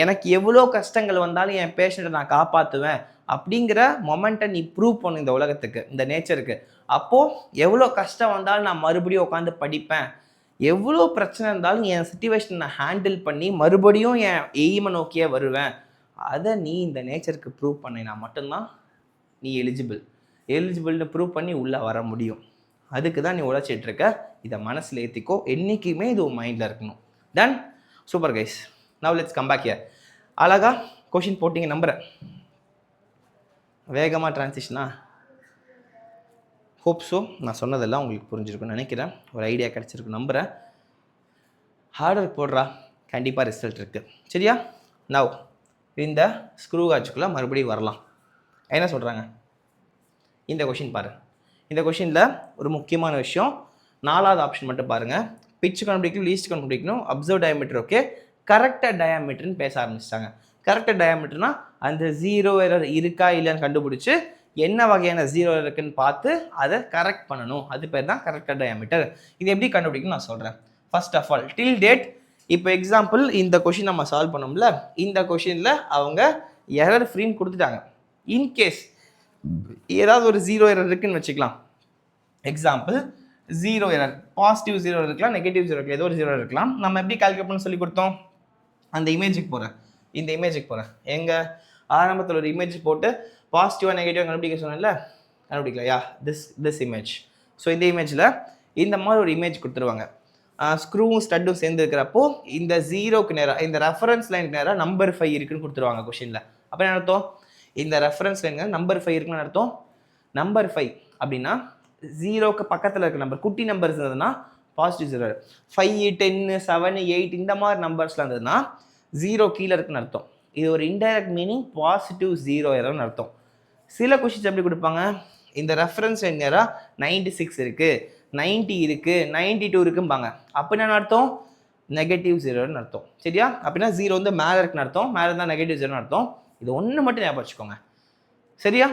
எனக்கு எவ்வளோ கஷ்டங்கள் வந்தாலும் என் பேஷண்ட்டை நான் காப்பாற்றுவேன் அப்படிங்கிற மொமெண்ட்டை நீ ப்ரூவ் பண்ணும் இந்த உலகத்துக்கு, இந்த நேச்சருக்கு. அப்போது எவ்வளோ கஷ்டம் வந்தாலும் நான் மறுபடியும் உட்காந்து படிப்பேன். எவ்வளோ பிரச்சனை இருந்தாலும் என் சிச்சுவேஷனை நான் ஹேண்டில் பண்ணி மறுபடியும் என் எய்மை நோக்கியே வருவேன். அதை நீ இந்த நேச்சருக்கு ப்ரூவ் பண்ணினா மட்டும்தான் நீ எலிஜிபிள்னு ப்ரூவ் பண்ணி உள்ளே வர முடியும். அதுக்கு தான் நீ உழைச்சிட்ருக்க. இதை மனசில் ஏற்றிக்கோ. என்றைக்குமே இது உன் மைண்டில் இருக்கணும். Done. Super guys. Now let's come back here. அழகா கொஷின் போட்டிங்க நம்புகிறேன். வேகமாக ட்ரான்சிஷனா? Hope so. நான் சொன்னதெல்லாம் உங்களுக்கு புரிஞ்சிருக்குன்னு நினைக்கிறேன். ஒரு ஐடியா கிடச்சிருக்கு நம்புகிறேன். ஹார்ட் ஒர்க் போடுறா, கண்டிப்பாக ரிசல்ட் இருக்குது. சரியா? நவ் இந்த ஸ்க்ரூ காட்சுக்குள்ளே மறுபடியும் வரலாம். என்ன சொல்கிறாங்க? இந்த கொஷின் பாரு. இந்த கொஷினில் ஒரு முக்கியமான விஷயம், 4வது ஆப்ஷன் மட்டும் பாருங்கள். பிட்ச் கண்டுபிடிக்கணும், லீஸ்ட் கண்டுபிடிக்கணும், அப்சர்வ் டயாமீட்டர். ஓகே, கரெக்டாக டயாமீட்டர்னு பேச ஆரம்பிச்சிட்டாங்க. கரெக்டாக டயாமீட்டர்னா அந்த 0 எரர் இருக்கா இல்லைன்னு கண்டுபிடிச்சி என்ன வகையான 0 இருக்குன்னு பார்த்து அதை கரெக்ட் பண்ணணும். அது பேர் தான் கரெக்டாக டயாமீட்டர். இது எப்படி கண்டுபிடிக்கணும் நான் சொல்கிறேன். First of all till date. இப்போ எக்ஸாம்பிள் இந்த கொஷின் நம்ம சால்வ் பண்ணோம்ல, இந்த கொஷினில் அவங்க எரர் ஃப்ரீன்னு கொடுத்துட்டாங்க. இன்கேஸ் ஏதாவது ஒரு 0 எரர் இருக்குன்னு வச்சுக்கலாம். எக்ஸாம்பிள் 0 எரர், பாசிட்டிவ் 0 இருக்கலாம், நெகட்டிவ் 0 இருக்கலாம், ஏதோ ஒரு 0 இருக்கலாம். நம்ம எப்படி கால்குலேட் பண்ண சொல்லி கொடுத்தோம்? அந்த இமேஜுக்கு போகிறேன், இந்த இமேஜுக்கு போகிறேன். எங்கள் ஆரம்பத்தில் ஒரு இமேஜ் போட்டு பாசிட்டிவாக நெகட்டிவாக கண்டுபிடிக்க சொன்னேன்ல, கண்டுபிடிக்கலாம். யா, திஸ் இமேஜ். ஸோ இந்த இமேஜில் இந்த மாதிரி ஒரு இமேஜ் கொடுத்துருவாங்க. ஸ்க்ரூவும் ஸ்டட்டும் சேர்ந்து இருக்கிறப்போ இந்த 0க்கு நேராக, இந்த ரெஃபரன்ஸ் லைனுக்கு நேராக நம்பர் 5 இருக்குன்னு கொடுத்துருவாங்க கொஷினில். அப்போ என்ன அர்த்தம்? இந்த ரெஃபரன்ஸ் லைனுக்கு நம்பர் 5 இருக்குன்னு அர்த்தம். நம்பர் 5 அப்படின்னா 0க்கு பக்கத்தில் இருக்க நம்பர், குட்டி நம்பர்ஸ் இருந்ததுன்னா பாசிட்டிவ் 0. 5, 10, 7, 8 இந்த மாதிரி நம்பர்ஸ்லாம் இருந்ததுன்னா 0 கீழே இருக்குன்னு அர்த்தம். இது ஒரு இன்டைரக்ட் மீனிங், பாசிட்டிவ் 0 எரர்னு அர்த்தம். சில கொஷின்ஸ் எப்படி கொடுப்பாங்க? இந்த ரெஃபரன்ஸ் லைன் நேராக 96 இருக்குது, 90 இருக்குது, 92 இருக்கும்பாங்க. அப்போ என்ன அர்த்தம்? நெகட்டிவ் 0ன்னு அர்த்தம். சரியா? அப்படின்னா 0 வந்து மேலே இருக்குன்னு அர்த்தம், மேலே தான் நெகட்டிவ் 0ன்னு அர்த்தம். இது ஒன்று மட்டும் ஞாபகம் வச்சுக்கோங்க. சரியா?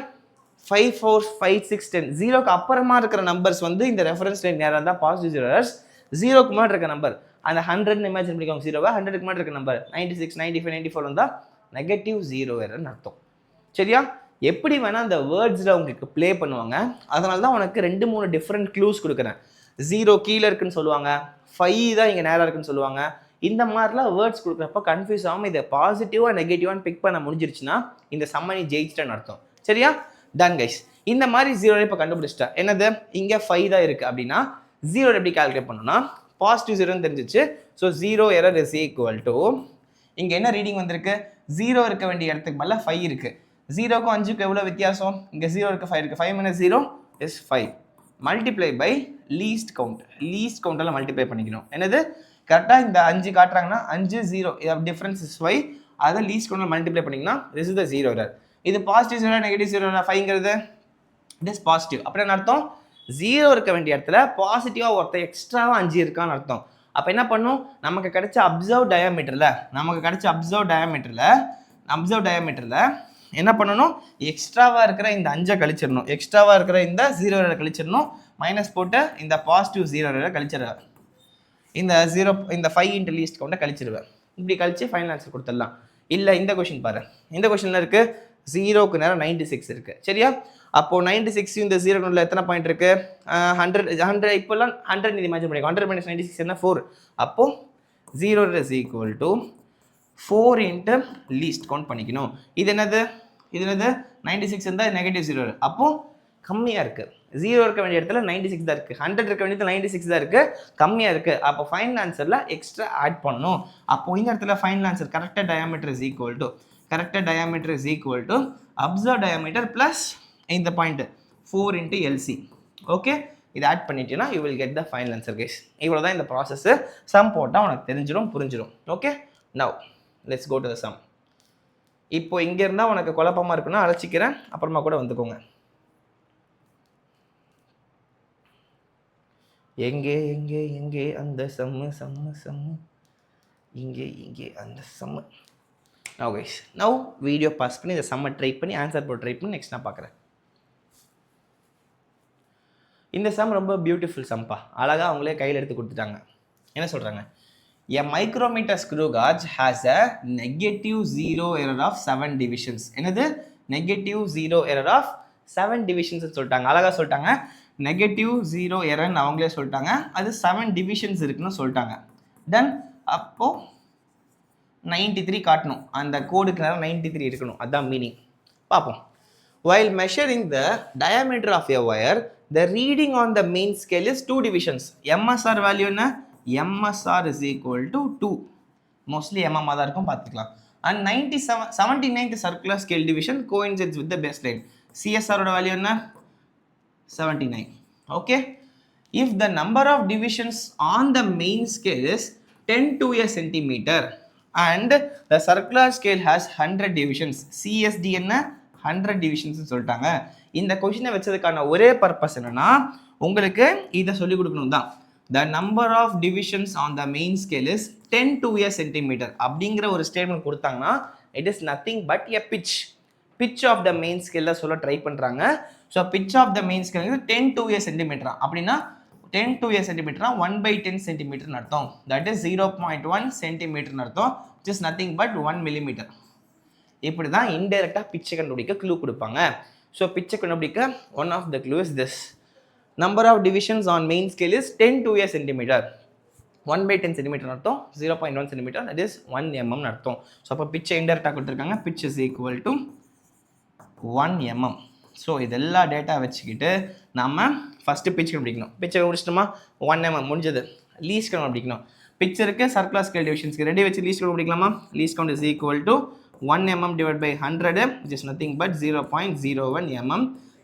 5, 4, 5, 6, 10 0க்கு அப்புறமா இருக்கிற நம்பர்ஸ் வந்து இந்த ரெஃபரன்ஸ் லைன் நேரம் தான் பாசிட்டிவ் 0. 0க்கு முன்னாடி இருக்க நம்பர் அந்த 100ன்னு இமேஜின் பண்ணிக்கோங்க. 0வை 100க்கு முன்னாடி இருக்க நம்பர் 96, 95, 94 வந்தால் நெகட்டிவ் 0 எரர்னு அர்த்தம். சரியா? எப்படி வேணால் அந்த வேர்ட்ஸில் உங்களுக்கு ப்ளே பண்ணுவாங்க. அதனால தான் உனக்கு 2-3 டிஃப்ரெண்ட் க்ளூஸ் கொடுக்குறேன். 0 கீழே இருக்குன்னு சொல்லுவாங்க, 5 தான் இங்கே நேராக இருக்குன்னு சொல்லுவாங்க. இந்த மாதிரிலாம் வேர்ட்ஸ் கொடுக்குறப்ப கன்ஃபியூஸ் ஆகாமல் இதை பாசிட்டிவாக நெகட்டிவான்னு பிக் பண்ண முடிஞ்சிருச்சுன்னா இந்த சம்மனி ஜெயிச்சிட்டேன்னு அர்த்தம். சரியா? Done guys. இந்த மாதிரி 0 இப்போ கண்டுபிடிச்சிட்டா. என்னது? இங்கே 5 தான் இருக்குது அப்படின்னா 0 எப்படி கால்குலேட் பண்ணணும்னா பாசிட்டிவ் 0ன்னு தெரிஞ்சிச்சு. So 0 error is equal to, இங்கே என்ன ரீடிங் வந்திருக்கு? 0 இருக்க வேண்டிய இடத்துக்கு மேலே 5 இருக்குது. 0க்கும் 5க்கும் எவ்வளோ வித்தியாசம்? இங்கே 0 இருக்குது, 5 இருக்குது. 5 - 0 is 5. Multiply by least count. Least கவுண்டெல்லாம் மல்டிப்ளை பண்ணிக்கணும். என்னது? கரெக்டாக இந்த 5 காட்டுறாங்கன்னா 5, 0 டிஃப்ரென்ஸ் இஸ் 5. அதை லீஸ்ட் கவுண்டில் மல்டிப்ளை பண்ணிங்கன்னா திஸ் இஸ் த 0 எரர். இது பாசிட்டிவ் 0, நெகட்டிவ் 0. 5ங்கிறது இட் இஸ் பாசிட்டிவ். அப்புறம் என்ன அர்த்தம்? 0 இருக்க வேண்டிய இடத்துல பாசிட்டிவாக ஒருத்தர் எக்ஸ்ட்ராவாக 5 இருக்கான்னு அர்த்தம். அப்போ என்ன பண்ணும்? நமக்கு கிடைச்ச அப்சர்வ் டயாமீட்டரில் என்ன பண்ணணும்? எக்ஸ்ட்ராவாக இருக்கிற இந்த 5 கழிச்சிடணும், எக்ஸ்ட்ராவாக இருக்கிற இந்த 0 கழிச்சிடணும், மைனஸ் போட்டு இந்த பாசிட்டிவ் 0 கழிச்சிடுவேன், இந்த 5 இன்ட்டு லீஸ்ட் கவுண்டை கழிச்சிடுவேன். இப்படி கழிச்சு ஃபைனல் ஆன்சர் கொடுத்துடலாம். இல்லை இந்த கொஷின் பாரு, இந்த கொஷினில் இருக்குது 0க்கு நேரம் 96 இருக்குது. சரியா? அப்போது 96 இந்த 0 எத்தனை பாயிண்ட் இருக்குது? 100 இப்போல்லாம் 100 இமேஜின் பண்ணிக்கோ. 100 minus 96 என்ன? 4. அப்போது 0 is equal to 4 into least count பண்ணிக்கணும். இது என்னது 96 இருந்தால் நெகட்டிவ் 0. அப்போது கம்மியாக இருக்குது. 0 இருக்க வேண்டிய இடத்துல 96 தான் இருக்குது, 100 இருக்க வேண்டியது 96 தான் இருக்குது, கம்மியாக இருக்குது. அப்போ ஃபைனல் ஆன்சரில் எக்ஸ்ட்ரா ஆட் பண்ணணும். அப்போது இந்த இடத்துல ஃபைனல் ஆன்சர் கரெக்டாக diameter is equal to observe diameter plus இந்த பாயிண்ட் 4 இன்ட்டு எல்சி. ஓகே, இது ஆட் பண்ணிட்டீங்கன்னா you will get the final answer guys. இவ்வளோ தான் இந்த ப்ராசஸ். சம் போட்டால் உனக்கு புரிஞ்சிடும். Okay, now let's go to the sum. இப்போ இங்கே இருந்தால் உனக்கு குழப்பமாக இருக்குன்னா அழைச்சிக்கிறேன், அப்புறமா கூட வந்துக்கோங்க. எங்கே எங்கே எங்கே அந்த சம்மு இங்கே அந்த sum. Now guys, now video pass பண்ணி இந்த சம்மை ட்ரை பண்ணி ஆன்சர் போட்டு ட்ரை பண்ணி நெக்ஸ்ட் நான் பார்க்குறேன். இந்த சம் ரொம்ப பியூட்டிஃபுல் சம்பா. அழகாக அவங்களே கையில் எடுத்து கொடுத்துட்டாங்க. என்ன சொல்கிறாங்க? A micrometer screw gauge has a negative 0 error of 7 divisions. என்னது? negative 0 error of 7 divisions சொல்லிட்டாங்க. அழகாக சொல்லிட்டாங்க. நெகட்டிவ் 0 எரர்னு அவங்களே சொல்லிட்டாங்க. அது 7 டிவிஷன்ஸ் இருக்குன்னு சொல்லிட்டாங்க. தென் அப்போது 93 காட்டணும். அந்த கோடுக்கு நேரம் 93 இருக்கணும். அதுதான் மீனிங். பார்ப்போம். While measuring the diameter of a wire, the reading on the main scale is 2 divisions. MSR value என்ன? MSR is equal to 2. Mostly MM தான் இருக்கும், பார்த்துக்கலாம். And 79th circular scale division coincides with the baseline. CSR ஓட value என்ன? 79. Okay, if the number of divisions on the main scale is 10 to a centimeter and the circular scale has 100 divisions, CSD என்ன? 100 divisions சொல்லிட்டாங்க. இந்த கொஸ்டினை வச்சதுக்கான ஒரே purpose என்னன்னா உங்களுக்கு இதை சொல்லிக் கொடுக்கணும் தான். The number of divisions on the main scale is 10 to a centimeter அப்படிங்கிற ஒரு ஸ்டேட்மெண்ட் கொடுத்தாங்கன்னா it is nothing but a pitch of the main scale சொல்ல ட்ரை பண்ணுறாங்க. So pitch of the main scale 10 to a centimeter. அப்படின்னா 10 to a centimeter 1/10 centimeter அர்த்தம். That is 0.1 centimeter அர்த்தம், which is nothing but 1 millimeter. இப்படி தான் இன்டைரக்டாக பிச்சை கண்டுபிடிக்க clue கொடுப்பாங்க. ஸோ பிச்சை கண்டுபிடிக்க one of the clue is this. Number of divisions on main scale is 10 to a centimeter. 1/10 centimeter அர்த்தம், 0.1 centimeter, that is 1 mm அர்த்தம். ஸோ அப்போ பிச்சை இன்டைரக்டாக கொடுத்துருக்காங்க. Pitch is equal to 1 mm. So இதெல்லாம் டேட்டா வச்சுக்கிட்டு நம்ம ஃபஸ்ட்டு பிச் கண்டுபிடிக்கணும். பிச்சை முடிச்சிட்டோமா? 1 mm முடிஞ்சது. லீஸ்ட் கவுண்ட் கண்டுபிடிக்கணும். பிக்சருக்கு சர்க்குலர் ஸ்கேல் டிவிஷன்ஸ்க்கு ரெடி வச்சு லீஸ்ட் கவுண்ட் கண்டுபிடிக்கலாமா? Least count is equal to 1 mm divided by 100, which is nothing but 0.01 mm.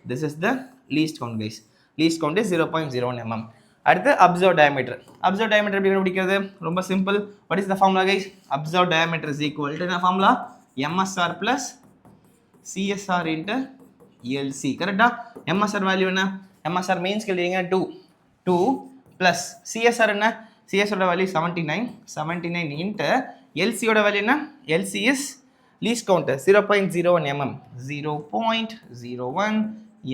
This is the least count guys. Least count is 0.01 mm. அடுத்து observed diameter. Observed diameter எப்படி கண்டுபிடிக்கிறது? ரொம்ப simple. What is the formula guys? Observed diameter is equal to என்ன formula? MSR plus CSR into LC. கரெக்டா? MSR value என்ன? MSR main scale reading 2 plus CSR என்ன? CSR ஓட value 79 into LC ஓட value என்ன? LC is least count 0.01 mm. 0.01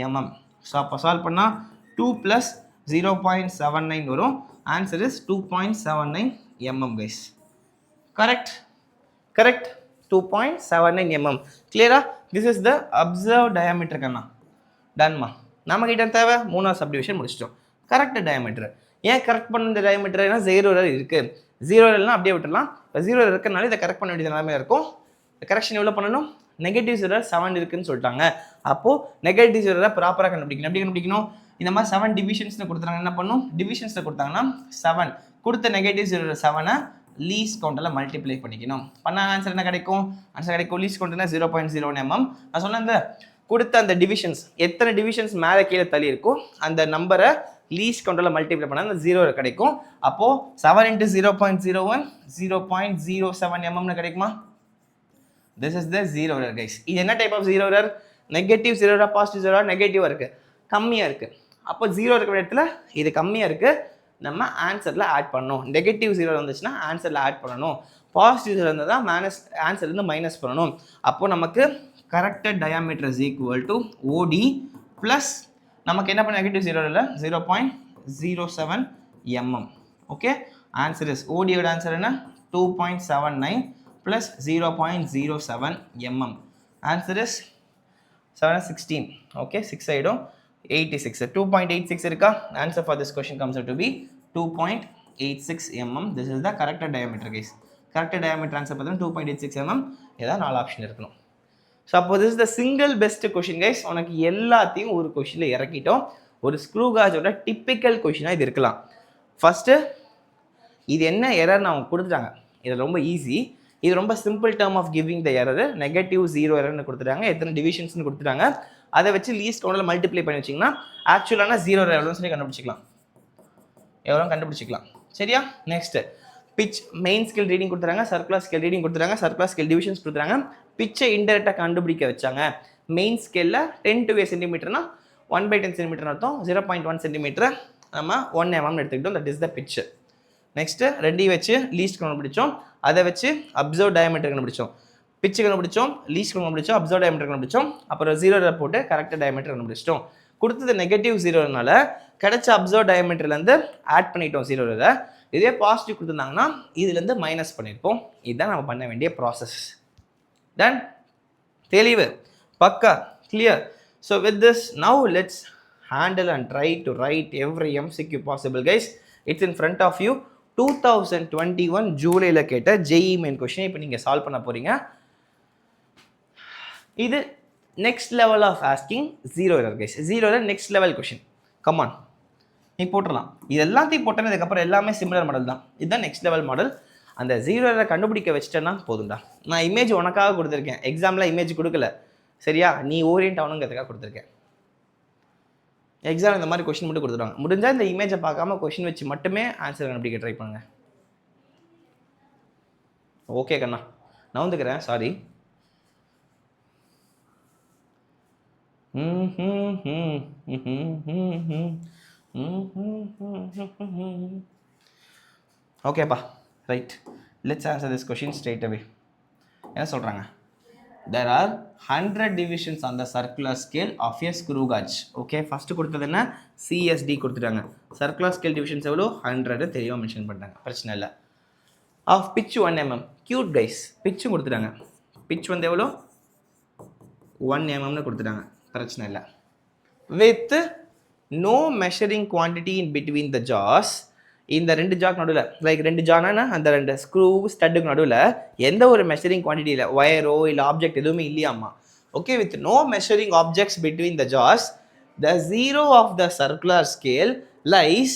mm. So அப்போ solve பண்ணால் 2 plus 0.79 வரும். Answer is 2.79 mm guys. Correct 2.79 mm. கிளியரா? This is the observe diameter கண்ணா. டன்மா. நம்மக்கிட்ட தேவை 3வது சப்டிவிஷன் முடிச்சிட்டோம். Correct diameter. ஏன் கரெக்ட் பண்ண இந்த டயாமீட்டர்? ஏன்னா 0 இருக்குது. 0 இல்லைனா அப்படியே விட்டுடலாம். இப்போ 0 இருக்கிறனால இதை கரெக்ட் பண்ண வேண்டியது எல்லாமே இருக்கும். கரெக்ஷன் எவ்வளோ பண்ணணும்? நெகட்டிவ் 0 7 இருக்குன்னு சொல்லிட்டாங்க. அப்போது நெகட்டிவ் 0 ப்ராப்பராக கண்டுபிடிக்கணும். எப்படி கண்டுபிடிக்கணும்? இந்த மாதிரி 7 டிவிஷன்ஸில் கொடுத்துறாங்க. என்ன பண்ணும்? டிவிஷன்ஸில் கொடுத்தாங்கன்னா 7 கொடுத்த நெகட்டிவ் 0 7 லீஸ்ட் கவுண்டில் மல்டிப்ளை பண்ணிக்கணும். பண்ணால் ஆன்சர் என்ன கிடைக்கும்? ஆன்சர் கிடைக்கும். லீஸ்ட் கவுண்ட்னா 0.01 mm. நான் சொன்னேன் இந்த கொடுத்த அந்த டிவிஷன்ஸ் எத்தனை டிவிஷன்ஸ் மேலே கீழே தள்ளி இருக்கும் அந்த நம்பரை லீஸ்ட் கவுண்டில் மல்டிப்ளை பண்ணால் அந்த 0 கிடைக்கும். அப்போது 7 into 0.01 0.07 mm கிடைக்குமா? This is the 0 error guys. இது என்ன type of 0 error? Negative 0 positive 0 நெகட்டிவாக இருக்குது. கம்மியாக இருக்குது. அப்போ 0 இருக்கிற இடத்துல இது கம்மியாக இருக்குது, நம்ம ஆன்சரில் ஆட் பண்ணணும். நெகட்டிவ் 0 வந்துச்சுன்னா ஆன்சரில் ஆட் பண்ணணும். பாசிட்டிவ் 0 இருந்தால் தான் ஆன்சர்லேருந்து மைனஸ் பண்ணணும். அப்போது நமக்கு corrected diameter is equal to OD plus நமக்கு என்ன பண்ண நெகட்டிவ் 0 இல்லை 0.07 mm. ஓகே, ஆன்சர் இஸ் ஓடியோட ஆன்சர் என்ன 2.79 plus 0.07 mm. Answer is 716. Okay, 6 ஆகிடும் 86. 2.86 இருக்கா? Answer for this question comes to be 2.86 mm. This is the corrected diameter guys. Corrected diameter answer பார்த்தீங்கன்னா 2.86 mm. ஏதாவது 4 ஆப்ஷன் இருக்கணும். ஸோ அப்போ this is the single best question guys. உனக்கு எல்லாத்தையும் ஒரு கொஷினில் இறக்கிட்டோம். ஒரு ஸ்க்ரூ காஜோட டிப்பிக்கல் கொஷினாக இது இருக்கலாம். ஃபஸ்ட்டு இது என்ன எரர் நான் கொடுத்துட்டாங்க, இது ரொம்ப ஈஸி. இது ரொம்ப simple term of giving the error. Negative 0 எரர்னு கொடுத்துட்டாங்க, எத்தனை டிவிஷன்ஸ்னு கொடுத்துட்டாங்க. அதை வச்சு லீஸ்ட் கவுண்டில் மல்டிப்ளை பண்ணி வச்சிங்கன்னா ஆக்சுவலான 0 எவ்வளோன்னு சொல்லி கண்டுபிடிச்சிக்கலாம், எவ்வளோ கண்டுபிடிச்சிக்கலாம். சரியா? Next pitch main scale reading கொடுத்துறாங்க, சர்க்குலர் ஸ்கேல் ரீடிங் கொடுத்துறாங்க, சர்க்குலர் ஸ்கேல் டிவிஷன்ஸ் கொடுத்துறாங்க. பிச்சை இன்டெரக்டாக கண்டுபிடிக்க வச்சாங்க. மெயின் ஸ்கேலில் 10 to 8 சென்டிமீட்டர்னா 1/10 சென்டிமீட்டர் அர்த்தம். 0.1 சென்டிமீட்டர் நம்ம 1 mm எடுத்துக்கிட்டோம். தட் இஸ் த பிச்சு. நெக்ஸ்ட்டு ரெண்டையும் வச்சு லீஸ்ட் கண்டுபிடிச்சோம், அதை வச்சு அப்சர்வ் டயாமீட்டர் கண்டுபிடிச்சோம். பிச்சு கண்டுபிடிச்சோம், லீஸ்ட் கண்டுபிடிச்சோம், அப்சர்வ் டயாமீட்டர் கண்டுபிடிச்சோம். அப்புறம் 0 போட்டு கரெக்டாக டயாமீட்டர் கண்டுபிடிச்சிட்டோம். கொடுத்தது நெகட்டிவ் 0னால கிடைச்ச அப்சர்வ் டயாமீட்டர்லேருந்து ஆட் பண்ணிட்டோம் 0ல். இதே பாசிட்டிவ் கொடுத்துருந்தாங்கன்னா இதுலேருந்து மைனஸ் பண்ணியிருப்போம். இதுதான் நம்ம பண்ண வேண்டிய ப்ராசஸ். டன், தெளிவு, பக்கா, clear. So with this now let's handle and try to write every MCQ possible guys. It's in front of you. 2021 ஜூலையில் கேட்ட JEE மெயின் கொஷின் இப்போ நீங்கள் சால்வ் பண்ண போகிறீங்க. இது next level of asking 0 error guys. 0 next level question. Come on, நீ போட்டுடலாம். இது எல்லாத்தையும் போட்டேன்னா இதுக்கப்புறம் எல்லாமே சிமிலர் மாடல் தான். இதுதான் நெக்ஸ்ட் லெவல் மாடல். அந்த 0 எரரை கண்டுபிடிக்க வச்சிட்டேன்னா போதும்டா. நான் இமேஜ் உனக்காக கொடுத்துருக்கேன், எக்ஸாமில் இமேஜ் கொடுக்கல. சரியா? நீ ஓரியன்ட் ஆகணுங்கிறதுக்காக கொடுத்துருக்கேன். எக்ஸாம் இந்த மாதிரி கொஷின் மட்டும் கொடுத்துருவாங்க. முடிஞ்சால் இந்த இமேஜை பார்க்காம கொஷின் வச்சு மட்டுமே ஆன்சர் கண்டுபிடிக்க ட்ரை பண்ணுங்க. ஓகே கண்ணா, நான் வந்துக்கிறேன். சாரி. ஓகேப்பா, right. Let's answer this question straight அவே. என்ன சொல்கிறாங்க? There are 100 divisions on the circular scale of a screw gauge. Okay, first கொடுத்தது என்ன? CSD கொடுத்துட்டாங்க. சர்க்குலர் ஸ்கேல் டிவிஷன்ஸ் எவ்வளோ? 100 தெளிவாக மென்ஷன் பண்ணிட்டாங்க, பிரச்சனை இல்லை. Of pitch 1 mm. Cute guys, பிச்சும் கொடுத்துட்டாங்க. பிச் வந்து எவ்வளோ? 1 mm கொடுத்துட்டாங்க, பிரச்சனை இல்லை. With no measuring quantity in between the jaws. இந்த 2 ஜாக்கு நடுவில், லைக் 2 ஜானா அந்த 2 ஸ்க்ரூ ஸ்டட்டுக்கு நடுவில் எந்த ஒரு மெஷரிங் குவான்டிட்டி இல்லை, ஒயரோ இல்லை ஆப்ஜெக்ட் எதுவுமே இல்லையாம்மா. Okay, with no measuring objects between the jaws, the 0 of the circular scale lies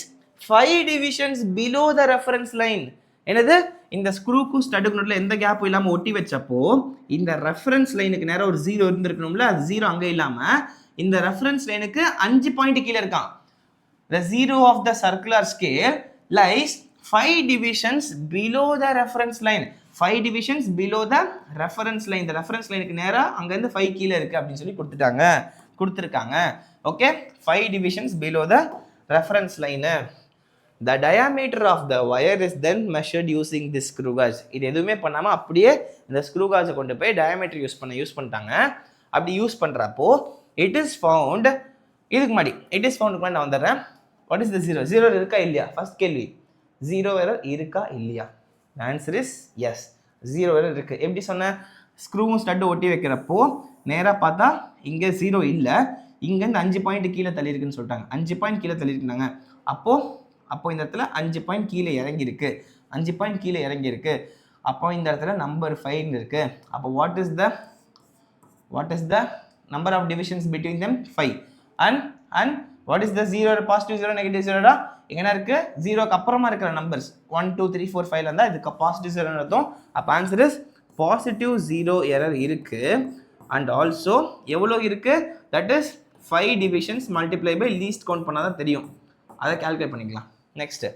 5 divisions below the reference line. என்னது? இந்த ஸ்க்ரூக்கும் ஸ்டட்டுக்கு நடுவில் எந்த கேப்பும் இல்லாமல் ஒட்டி வச்சப்போ இந்த ரெஃபரன்ஸ் லைனுக்கு நேரம் ஒரு 0 இருந்திருக்கணும்ல, அது 0 அங்கே இல்லாமல் இந்த ரெஃபரன்ஸ் லைனுக்கு 5 பாயிண்ட் கீழே இருக்கான். The 0 of the circular scale lies 5 divisions below the reference line. 5 divisions below the reference line. இந்த reference lineக்கு நேரா அங்கேருந்து 5 கீழே இருக்குது அப்படின்னு சொல்லி கொடுத்துருக்காங்க. Okay, 5 divisions below the reference line. The diameter of the wire is then measured using this screw gauge. இது எதுவுமே பண்ணாமல் அப்படியே இந்த ஸ்க்ரூ காஜை கொண்டு போய் டயாமீட்டர் யூஸ் பண்ணிட்டாங்க. அப்படி யூஸ் பண்ணுறப்போ it is found, இதுக்கு முன்னாடி it is found நான் வந்துடுறேன். What is the 0? 0 இருக்கா இல்லையா? ஃபர்ஸ்ட் கேள்வி, 0 எரர் இருக்கா இல்லையா? ஆன்சர் இஸ் எஸ், 0 எரர் இருக்குது. எப்படி சொன்னேன்? ஸ்க்ரூவும் ஸ்டட்டு ஒட்டி வைக்கிறப்போ நேராக பார்த்தா இங்கே 0 இல்லை, இங்கேருந்து 5 பாயிண்ட் கீழே தள்ளியிருக்குன்னு சொல்லிட்டாங்க. 5 பாயிண்ட் கீழே தள்ளியிருக்குனாங்க. அப்போது இந்த இடத்துல 5 பாயிண்ட் கீழே இறங்கியிருக்கு. 5 பாயிண்ட் கீழே இறங்கியிருக்கு. அப்போ இந்த இடத்துல நம்பர் 5 இருக்குது. அப்போ what is the number of divisions between them? 5. And what is the 0, positive 0, negative 0? இங்கே என்ன இருக்குது? 0க்கு அப்புறமா இருக்கிற நம்பர்ஸ் 1 2 3 4 5 இருந்தால் இதுக்கு பாசிட்டிவ் 0 அர்த்தம். அப்போ ஆன்சர் இஸ் பாசிட்டிவ் 0 எரர் இருக்குது. அண்ட் ஆல்சோ எவ்வளோ இருக்குது? That is 5 divisions multiply by least count பண்ணால் தான் தெரியும், அதை கால்குலேட் பண்ணிக்கலாம். நெக்ஸ்ட்டு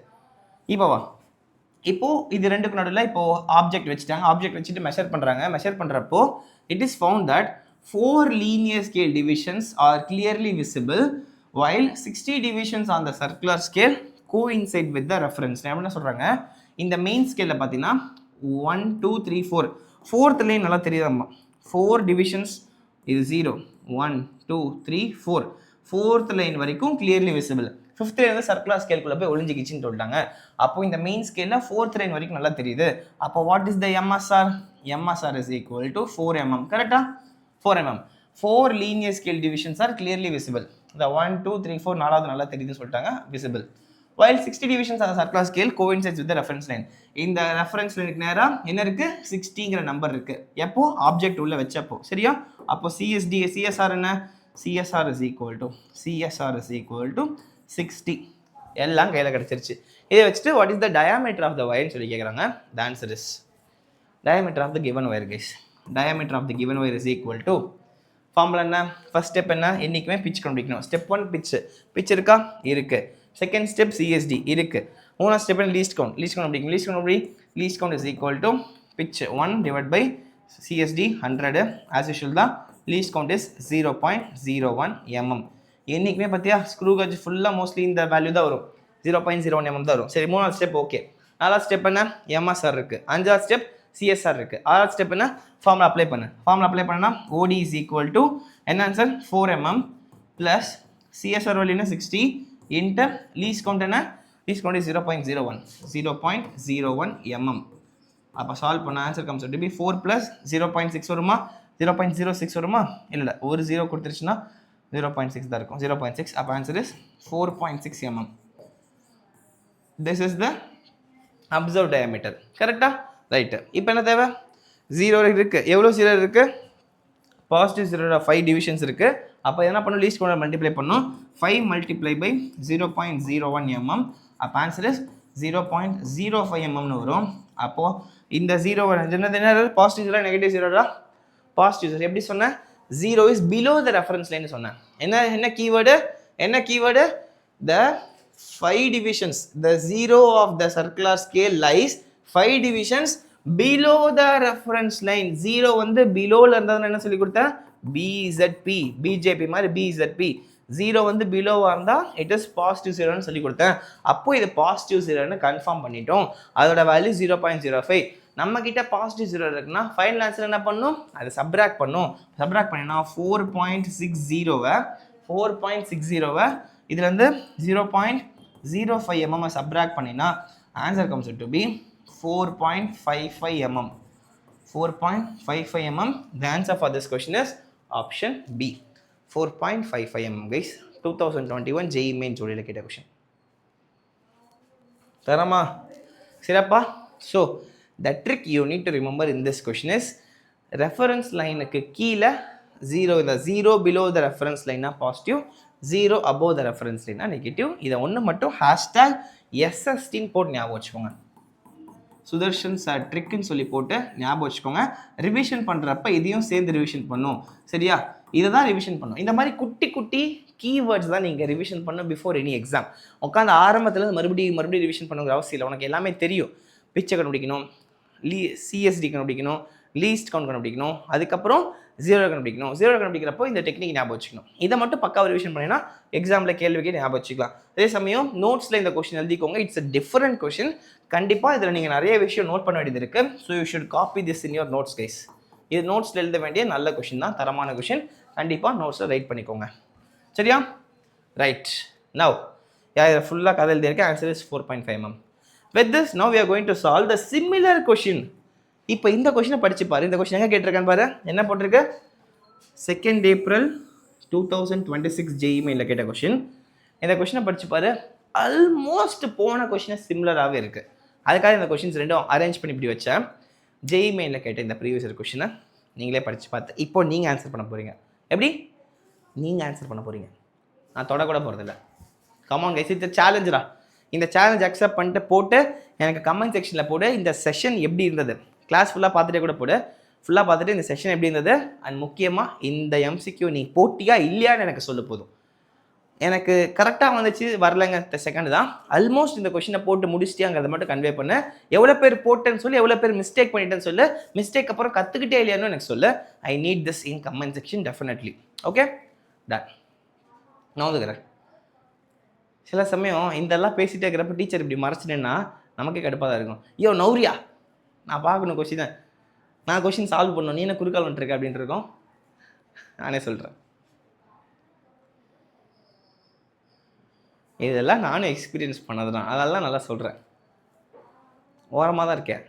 இப்போது இது ரெண்டுக்கு நடுவில் இப்போது ஆப்ஜெக்ட் வச்சுட்டாங்க. ஆப்ஜெக்ட் வச்சுட்டு மெஷர் பண்ணுறப்போ it is found that 4 linear scale divisions are clearly visible while 60 divisions on the circular scale coincide with the reference line. என்ன சொல்றாங்க, இந்த மெயின் ஸ்கேல்ல பார்த்தீங்கன்னா 1 2 3 4 ஃபோர்த் லைன் நல்லா தெரியுதாம்மா. 4 டிவிஷன்ஸ் இது 0 1 2 3 4 ஃபோர்த் லைன் வரைக்கும் கிளியர்லி விசிபிள். ஃபிஃப்த் லைன் வந்து circular ஸ்கேல்குள்ள போய் ஒளிஞ்சிக்கிச்சின்னு சொல்லிட்டாங்க. அப்போ இந்த மெயின் ஸ்கேல்ல ஃபோர்த் லைன் வரைக்கும் நல்லா தெரியுது. அப்போ what is the MSR? MSR is equal to 4 mm. கரெக்டா? 4 mm. 4 linear scale divisions are clearly visible. The 1 2 3 4 நாலாவது நல்லா தெரியுதுன்னு சொல்லிட்டாங்க, visible. While 60 divisions on the circular scale coincides with the reference line. இந்த ரெஃபரன்ஸ் லைனுக்கு நேரா என்ன இருக்கு? 60ங்கிற நம்பர் இருக்கு. எப்போ ஆப்ஜெக்ட் உள்ள வெச்சப்போ, சரியா? அப்போ CSR என்ன? CSR is equal to 60. எல்லாம் கையில கிடைச்சிருச்சு. இதை வச்சுட்டு what is the diameter of the wire சொல்லி கேக்குறாங்க. The answer is diameter of the given wire, guys. Diameter of the given wire is equal to formula என்ன? ஃபர்ஸ்ட் ஸ்டெப் என்ன? என்னைக்குமே பிட்ச் கண்டுபிடிக்கணும். ஸ்டெப் 1 பிட்ச் இருக்கா? இருக்கு. செகண்ட் ஸ்டெப் CSD இருக்கு. மூணாவது ஸ்டெப் லீஸ்ட் கவுண்ட் கண்டுபிடிக்கணும். Least count is equal to pitch 1 divide by CSD 100. As usual தான். Least count is 0.01 mm. என்னைக்குமே பார்த்தியா ஸ்க்ரூ காஜ் ஃபுல்லாக மோஸ்ட்லி இந்த வேல்யூ தான் வரும், 0.01 mm தான் வரும். சரி, மூணாவது ஸ்டெப் ஓகே. நாலாவது ஸ்டெப் என்ன? MSR இருக்கு. அஞ்சாவது ஸ்டெப் CSR இருக்கு. ஆறாவது ஸ்டெப் என்ன? ஃபார்முலா அப்ளை பண்ணா OD இஸ் ஈக்குவல் டு என்ன answer? 4 mm plus CSR value என்ன? 60 இன்டர் லீஸ்ட் கவுண்ட் என்ன? Least count is 0.01 mm. அப்போ சால்வ் பண்ண answer comes to be 4 plus 0.6 வருமா? 0.06 வருமா? இல்லை, ஒரு 0 கொடுத்துருச்சுன்னா 0.6 தான் இருக்கும். 0.6. அப்போ answer is 4.6 mm. This is the observe diameter. கரெக்டா? ரைட்டு. இப்போ என்ன தேவை? 0 இருக்கு. எவ்வளோ 0 இருக்கு? பாசிட்டிவ் 0 5 டிவிஷன்ஸ் இருக்கு. அப்போ என்ன பண்ணும்? லீஸ்ட் கவுண்ட் மல்டிப்ளை பண்ணும். 5 மல்டிப்ளை பை 0.01 mm. அப்போ ஆன்சர் இஸ் 0.05 mm வரும். அப்போ இந்த 0 என்ன? Positive 0 negative 0 positive 0. எப்படி சொன்னேன்? 0 is below the reference line சொன்னேன். என்ன keyword? The 5 divisions, the 0 of the circular scale lies 5 divisions below the reference line. 0 வந்து below-ல இருந்தா என்ன சொல்லி கொடுத்தேன்? BJP மாதிரி BZP. 0 வந்து below-வா இருந்தா it is positive 0ன்னு சொல்லி கொடுத்தேன். அப்போ இது positive 0ன்னு கன்ஃபார்ம் பண்ணிட்டோம். அதோட வேல்யூ 0.05. நம்ம கிட்ட பாசிட்டிவ் 0 இருக்குன்னா ஃபைனல் ஆன்சர் என்ன பண்ணும்? அதை சப்ராக்ட் பண்ணினா 4.60 இதுல இருந்து 0.05 mm சப்ராக்ட் பண்ணினா answer comes to be 4.55 mm. 4.55 mm. The answer for this question is option B. 4.55 mm, guys. 2021 JEE main ஜோடியில கேட்ட கொஸ்டின். தரமா? சிறப்பா? So the trick you need to remember in this question is reference line க்கு கீழ 0, இந்த 0 below the reference line positive, 0 above the reference line negative. இதை ஒன்று மட்டும் #SST போட்டு ஞாபகம் வச்சுக்கோங்க. சுதர்ஷன் சார் ட்ரிக்குன்னு சொல்லி போட்டு ஞாபகம் வச்சுக்கோங்க. ரிவிஷன் பண்ணுறப்ப இதையும் சேர்ந்து ரிவிஷன் பண்ணும், சரியா? இதை தான் ரிவிஷன் பண்ணும். இந்த மாதிரி குட்டி குட்டி கீவேர்ட்ஸ் தான் நீங்கள் ரிவிஷன் பண்ணும் பிஃபோர் எனி எக்ஸாம். உட்காந்து ஆரம்பத்தில் மறுபடியும் ரிவிஷன் பண்ணுங்கிற அவசியம் இல்லை. உனக்கு எல்லாமே தெரியும். பிச்சை கண்டுபிடிக்கணும், CSD கண்டுபிடிக்கணும், லீஸ்ட் கவுண்ட் கண்டுபிடிக்கணும், அதுக்கப்புறம் 0 கண்டுபிடிக்கணும். 0 கண்டுபிடிக்கிறப்போ இந்த டெக்னிக் ஞாபகம் வச்சுக்கணும். இதை மட்டும் பக்காவாக ரிவிஷன் பண்ணினா எக்ஸாமில் கேள்விக்கு ஞாபகம் வச்சுக்கலாம். அதே சமயம் நோட்ஸில் இந்த கொஸ்டின் எழுதிக்கோங்க. It's a different question. கண்டிப்பாக இதில் நீங்கள் நிறைய விஷயம் நோட் பண்ண வேண்டியது இருக்குது. So you should copy this in your notes, guys. இது நோட்ஸில் எழுத வேண்டிய நல்ல கொஸ்டின் தான், தரமான கொஸ்டின். கண்டிப்பாக நோட்ஸில் ரைட் பண்ணிக்கோங்க, சரியா? ரைட். நவ் இதை ஃபுல்லாக கதை எழுதியிருக்கேன். Answer is 4.5 mm. With this, now we are going to solve the similar question. இப்போ இந்த கொஸ்டினை படிச்சு பாரு. இந்த கொஸ்டின் எங்கே கேட்டிருக்கேன்னு பாரு. என்ன போட்டிருக்கு? 2nd April 2026 JEE மெயிலில் கேட்ட கொஸ்டின். இந்த கொஸ்டினை படிச்சு பாரு. ஆல்மோஸ்ட் போன கொஸ்டினை சிமிலராகவே இருக்குது. அதுக்காக இந்த கொஸ்டின்ஸ் ரெண்டும் அரேஞ்ச் பண்ணி இப்படி வச்சேன். JEE மெயிலில் கேட்ட இந்த ப்ரீவியஸ் கொஸ்டினை நீங்களே படித்து பார்த்து இப்போ நீங்கள் ஆன்சர் பண்ண போகிறீங்க. எப்படி நீங்கள் ஆன்சர் பண்ண போகிறீங்க? நான் தொடக்கூட போகிறதில்ல. கமான் கைஸ், இது சேலஞ்சரா. இந்த சேலஞ்ச் அக்செப்ட் பண்ணிட்டு போட்டு எனக்கு கமெண்ட் செக்ஷனில் போடு. இந்த செஷன் எப்படி இருந்தது, கிளாஸ் ஃபுல்லாக பார்த்துட்டே கூட போடு. ஃபுல்லாக பார்த்துட்டு இந்த செஷன் எப்படி இருந்தது, அண்ட் முக்கியமாக இந்த MCQ நீ போட்டியா இல்லையான்னு எனக்கு சொல்ல போதும். எனக்கு கரெக்டாக வந்துச்சு வரலங்க செகண்ட் தான். ஆல்மோஸ்ட் இந்த கொஸ்டினை போட்டு முடிச்சிட்டியாங்கிறத மட்டும் கன்வே பண்ண. எவ்வளோ பேர் போட்டேன்னு சொல்லி, எவ்வளோ பேர் மிஸ்டேக் பண்ணிட்டேன்னு சொல்லு. மிஸ்டேக் அப்புறம் கற்றுக்கிட்டே இல்லையான்னு எனக்கு சொல்லு. I need this in comment section definitely. Okay, done. நான் வந்துக்கிறேன். சில சமயம் இதெல்லாம் பேசிகிட்டே இருக்கிறப்ப டீச்சர் இப்படி மறைச்சிட்டேன்னா நமக்கே கடுப்பாக தான் இருக்கும். ஐயோ நௌரியா, நான் பார்க்கணும் கொஷினை, நான் கொஷின் சால்வ் பண்ணணும், நீ என்ன குறுக்கால் வந்துருக்க அப்படின்ட்டு இருக்கோம். நானே சொல்கிறேன், இதெல்லாம் நானும் எக்ஸ்பீரியன்ஸ் பண்ணது தான், அதெல்லாம் நல்லா சொல்கிறேன். ஓரமாக தான் இருக்கேன்,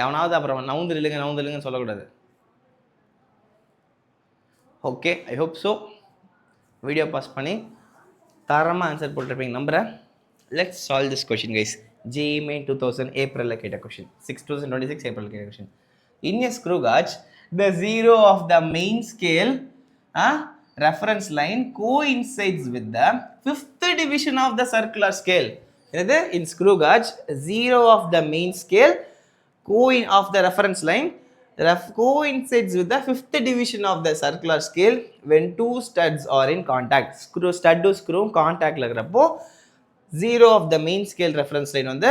எவனாவது அப்புறம் நவுந்து இல்லைங்கன்னு சொல்லக்கூடாது. Okay, I hope so video pass பண்ணி தரமாக ஆன்சர் போட்டிருப்பீங்க நம்புகிறேன். Let's solve this question guys. JEE Main 2000 ஏப்ரலில் கேட்ட கொஷின், 2026 ஏப்ரல் கேட்ட question. In a screw gauge, the zero of the main scale reference line coincides with the fifth division of the circular scale. In screw gauge, zero of the main scale of the reference line coincides with the fifth division of the circular scale when two studs are in contact. Stud to screw contact இருக்கிறப்போ zero of the main scale reference line வந்து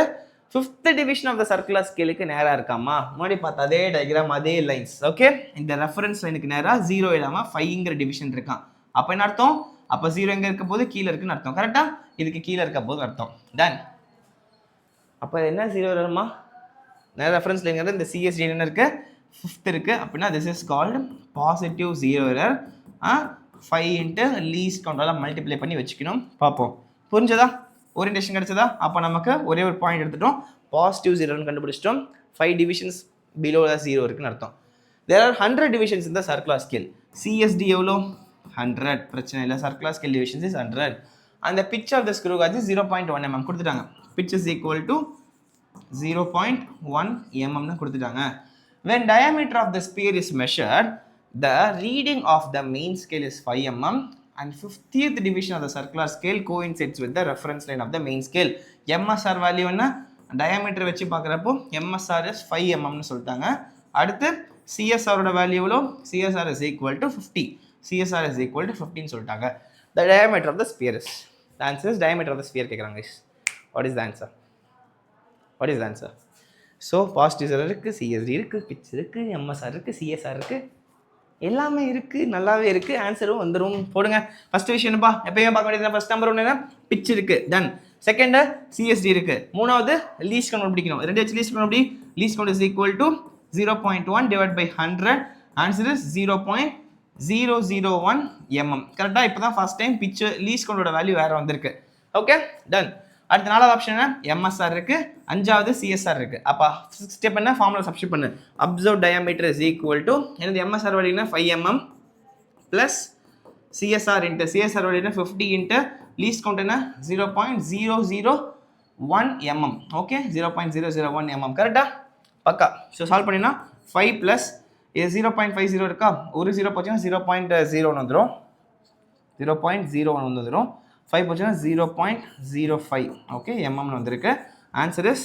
fifth division of the circular scale-க்கு நேராக இருக்காமா. முன்னாடி பார்த்த அதே diagram, அதே lines. Okay, இந்த reference லைனுக்கு நேராக 0 இல்லாமல் 5ங்கிற டிவிஷன் இருக்கான். அப்போ என்ன அர்த்தம்? அப்போ 0 எங்கே இருக்க போது? கீழே இருக்குன்னு அர்த்தம். கரெக்டாக? இதுக்கு கீழே இருக்க போது அர்த்தம். டன். அப்போ என்ன 0 வருமா? நேராக ரெஃபரன்ஸ் லைன் இந்த CSD என்ன இருக்கு? 5th இருக்குது. அப்படின்னா this is called positive 0 error. 5 into least கவுண்டால் மல்டிப்ளை பண்ணி வச்சுக்கணும். பார்ப்போம், புரிஞ்சதா? ஓரியன்டேஷன் கிடச்சதா? அப்போ நமக்கு ஒரே ஒரு பாயிண்ட் எடுத்துட்டோம், பாசிட்டிவ் 0ன்னு கண்டுபிடிச்சிட்டோம். 5 டிவிஷன்ஸ் பிலோ த 0 இருக்குன்னு அர்த்தம். தேர் ஆர் 100 டிவிஷன்ஸ் இந்த சர்க்குலர் ஸ்கேல். CSD எவ்வளோ? 100. பிரச்சனை இல்லை, சர்க்குலர் ஸ்கேல் டிவிஷன்ஸ் இஸ் 100. அந்த pitch of the screw gauge 0.1 mm கொடுத்துட்டாங்க. Pitch is equal to 0.1 mm கொடுத்துட்டாங்க. When diameter of the sphere is measured, the reading of the main scale is 5 mm and 50th division of the circular scale coincides with the reference line of the main scale. MSR value என்ன? diameter வச்சு பார்க்குறப்போ MSR is 5 mm னு சொல்லிட்டாங்க. அடுத்து CSR ஓட value எவ்வளோ? CSR is equal to 50. CSR is equal to 15 சொல்லிட்டாங்க. The diameter of the sphere is. The answer is diameter of the sphere கேட்குறாங்க guys. What is the answer? What is the answer? So positive error இருக்குது, CSD இருக்குது, pitch இருக்குது, MSR இருக்குது, CSR இருக்குது, எல்லாமே இருக்குது, நல்லாவே இருக்குது. ஆன்சரும் வந்துடும். போடுங்க. ஃபஸ்ட் விஷயம் என்னப்பா, எப்பயுமே பார்க்க வேண்டியது ஃபஸ்ட் நம்பர் ஒன்று என்ன? பிச் இருக்குது, டன். செகண்டு CSD இருக்குது. மூணாவது லீஸ்ட் கவுண்ட் கண்டுபிடிக்கணும். ரெண்டு வச்சு லீஸ்ட் கவுண்ட் எப்படி? Least count is equal to 0.1 divide by 100. Answer is 0.001 mm. கரெக்டாக? இப்போ தான் ஃபஸ்ட் டைம் பிச்சு லீஸ்ட் கவுண்டோட வேல்யூ வேறு வந்திருக்கு. Okay, done. அடுத்த 4வது ஆப்ஷன் என்ன? MSR இருக்குது. 5வது CSR இருக்குது. அப்போ ஸ்டெப் என்ன? ஃபார்முலா சப்ஸ்டிட் பண்ணு. Observe diameter is equal to எனது MSR வேல்யூனா 5 mm plus CSR into CSR வேல்யூனா 50 into least count என்ன? 0.001 mm. Okay, 0.001 mm. கரெக்டா? பக்கா. ஸோ சால்வ் பண்ணினா 5 ப்ளஸ் இது 0.50 இருக்கா? ஒரு 0 போச்சுன்னா 0.01 வந்துடும். 0.01 வந்துடும். 5 போச்சுன்னா 0.05. ஓகே, எம்எம்னு வந்திருக்கு. Answer is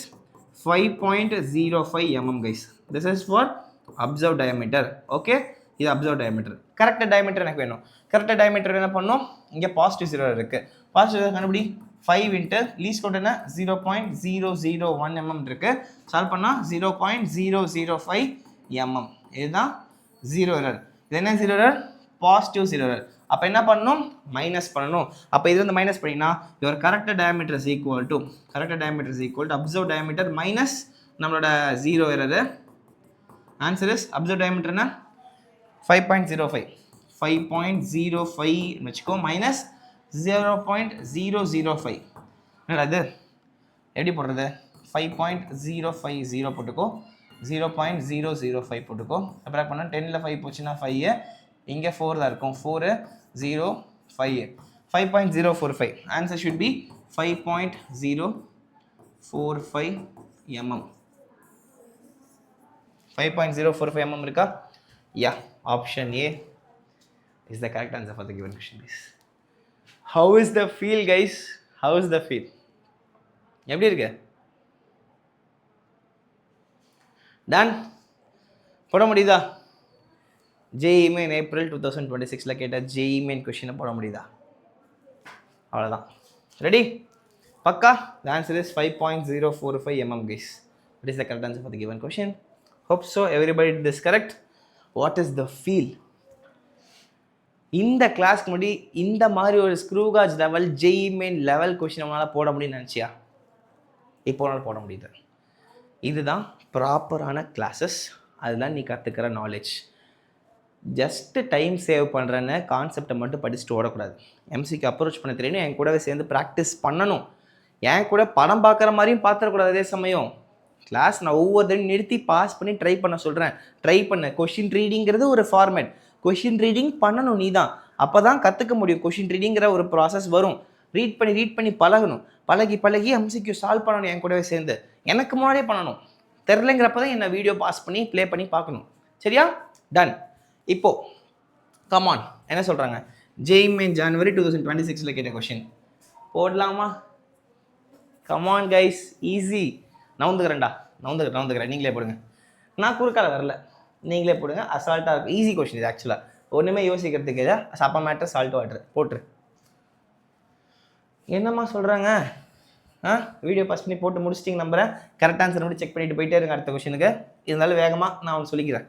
5.05 mm guys. This is for observe diameter. Okay, இது அப்சர்வ் டயாமீட்டர். கரெக்டாக டயாமீட்டர் எனக்கு வேணும். கரெக்டாக டயாமீட்டர் என்ன பண்ணணும்? இங்கே பாசிட்டிவ் 0 இருக்குது. பாசிட்டிவ் 0 கண்டுபிடி. 5 இன்ட்டு லீஸ்ட் கவுண்ட் என்ன? 0.001 mm இருக்குது. சால்வ் பண்ணால் 0.005 mm. இதுதான் 0 எரர். இது என்ன 0 எரர்? Positive 0 error. அப்போ என்ன பண்ணணும்? மைனஸ் பண்ணணும். அப்போ இது வந்து மைனஸ் பண்ணினா யுவர் கரெக்டாக diameter is equal to observe diameter minus நம்மளோட 0 error. Answer is observe diameter என்ன? 5.05 வச்சுக்கோ மைனஸ் 0.005. என்னடா இது எப்படி போடுறது? 5.050 போட்டுக்கோ, 0.005 போட்டுக்கோ. அப்புறம் பண்ணால் 10ல் 5 போச்சுன்னா 5, இங்கே 4 தான் இருக்கும். 4 0 5 5.045. Answer should be 5.045 mm. 5.045 mm இருக்கா? யா, option A is the correct answer for the given question guys. How is the feel guys? How is the feel? எப்படி இருக்கு? டன். போட முடியுதா? JEE Main ஏப்ரல் 2026 கேட்ட JEE Main கொஷினை போட முடியுதா? அவ்வளோதான். ரெடி? பக்கா? The answer is 5.045 mm guys. What is the correct answer for the given question? Hope so everybody did this correct. What is the feel? இந்த கிளாஸ்க்கு முன்னாடி இந்த மாதிரி ஒரு screw gauge level Jai main level question நம்மளால் போட முடியும்னு நினச்சியா? இப்போ உன்னால் போட முடியுது. இதுதான் ப்ராப்பரான கிளாஸஸ். அதுதான் நீ கற்றுக்கிற நாலேஜ். ஜஸ்ட்டு டைம் சேவ் பண்ணுறேன்னு கான்செப்டை மட்டும் படிச்சுட்டு ஓடக்கூடாது. எம்சிக்கு அப்ரோச் பண்ண தெரியணும், என் கூடவே சேர்ந்து ப்ராக்டிஸ் பண்ணணும். என் கூட படம் பார்க்குற மாதிரியும் பார்த்துடக்கூடாது. அதே சமயம் கிளாஸ் நான் ஒவ்வொருத்தரையும் நிறுத்தி பாஸ் பண்ணி ட்ரை பண்ண சொல்கிறேன். ட்ரை பண்ண கொஷின் ரீடிங்கிறது ஒரு ஃபார்மேட். கொஷின் ரீடிங் பண்ணணும் நீ தான். அப்போ தான் கற்றுக்க முடியும். கொஷின் ரீடிங்கிற ஒரு ப்ராசஸ் வரும். ரீட் பண்ணி பழகணும். பழகி எம்சிக்யூ சால்வ் பண்ணணும் என் கூடவே சேர்ந்து. எனக்கு முன்னாடியே பண்ணணும். தெரிலங்கிறப்ப தான் என்னை வீடியோ பாஸ் பண்ணி ப்ளே பண்ணி பார்க்கணும். சரியா? டன். இப்போது கமான் என்ன சொல்கிறாங்க? ஜெய் மெயின் ஜனவரி 2026 கேட்ட கொஷின் போடலாமா? Come on guys, easy. நவுந்துக்கிறேன். நீங்களே போடுங்க. நான் குறுக்கால வரல, நீங்களே போடுங்க. அசால்ட்டாக இருக்கும். ஈஸி கொஷின் இது. ஆக்சுவலாக ஒன்றுமே யோசிக்கிறதுக்கு இல்லை. சப்பா மேட்டர் சால்ட் வாட்டர் போட்டுரு. என்னம்மா சொல்கிறாங்க? வீடியோ பாஸ் பண்ணி போட்டு முடிச்சிட்டிங்க நம்புறேன். கரெக்ட் ஆன்சர் மட்டும் செக் பண்ணிட்டு போயிட்டே இருங்க அடுத்த கொஷனுக்கு. இருந்தாலும் வேகமாக நான் ஒன்று சொல்லிக்கிறேன்.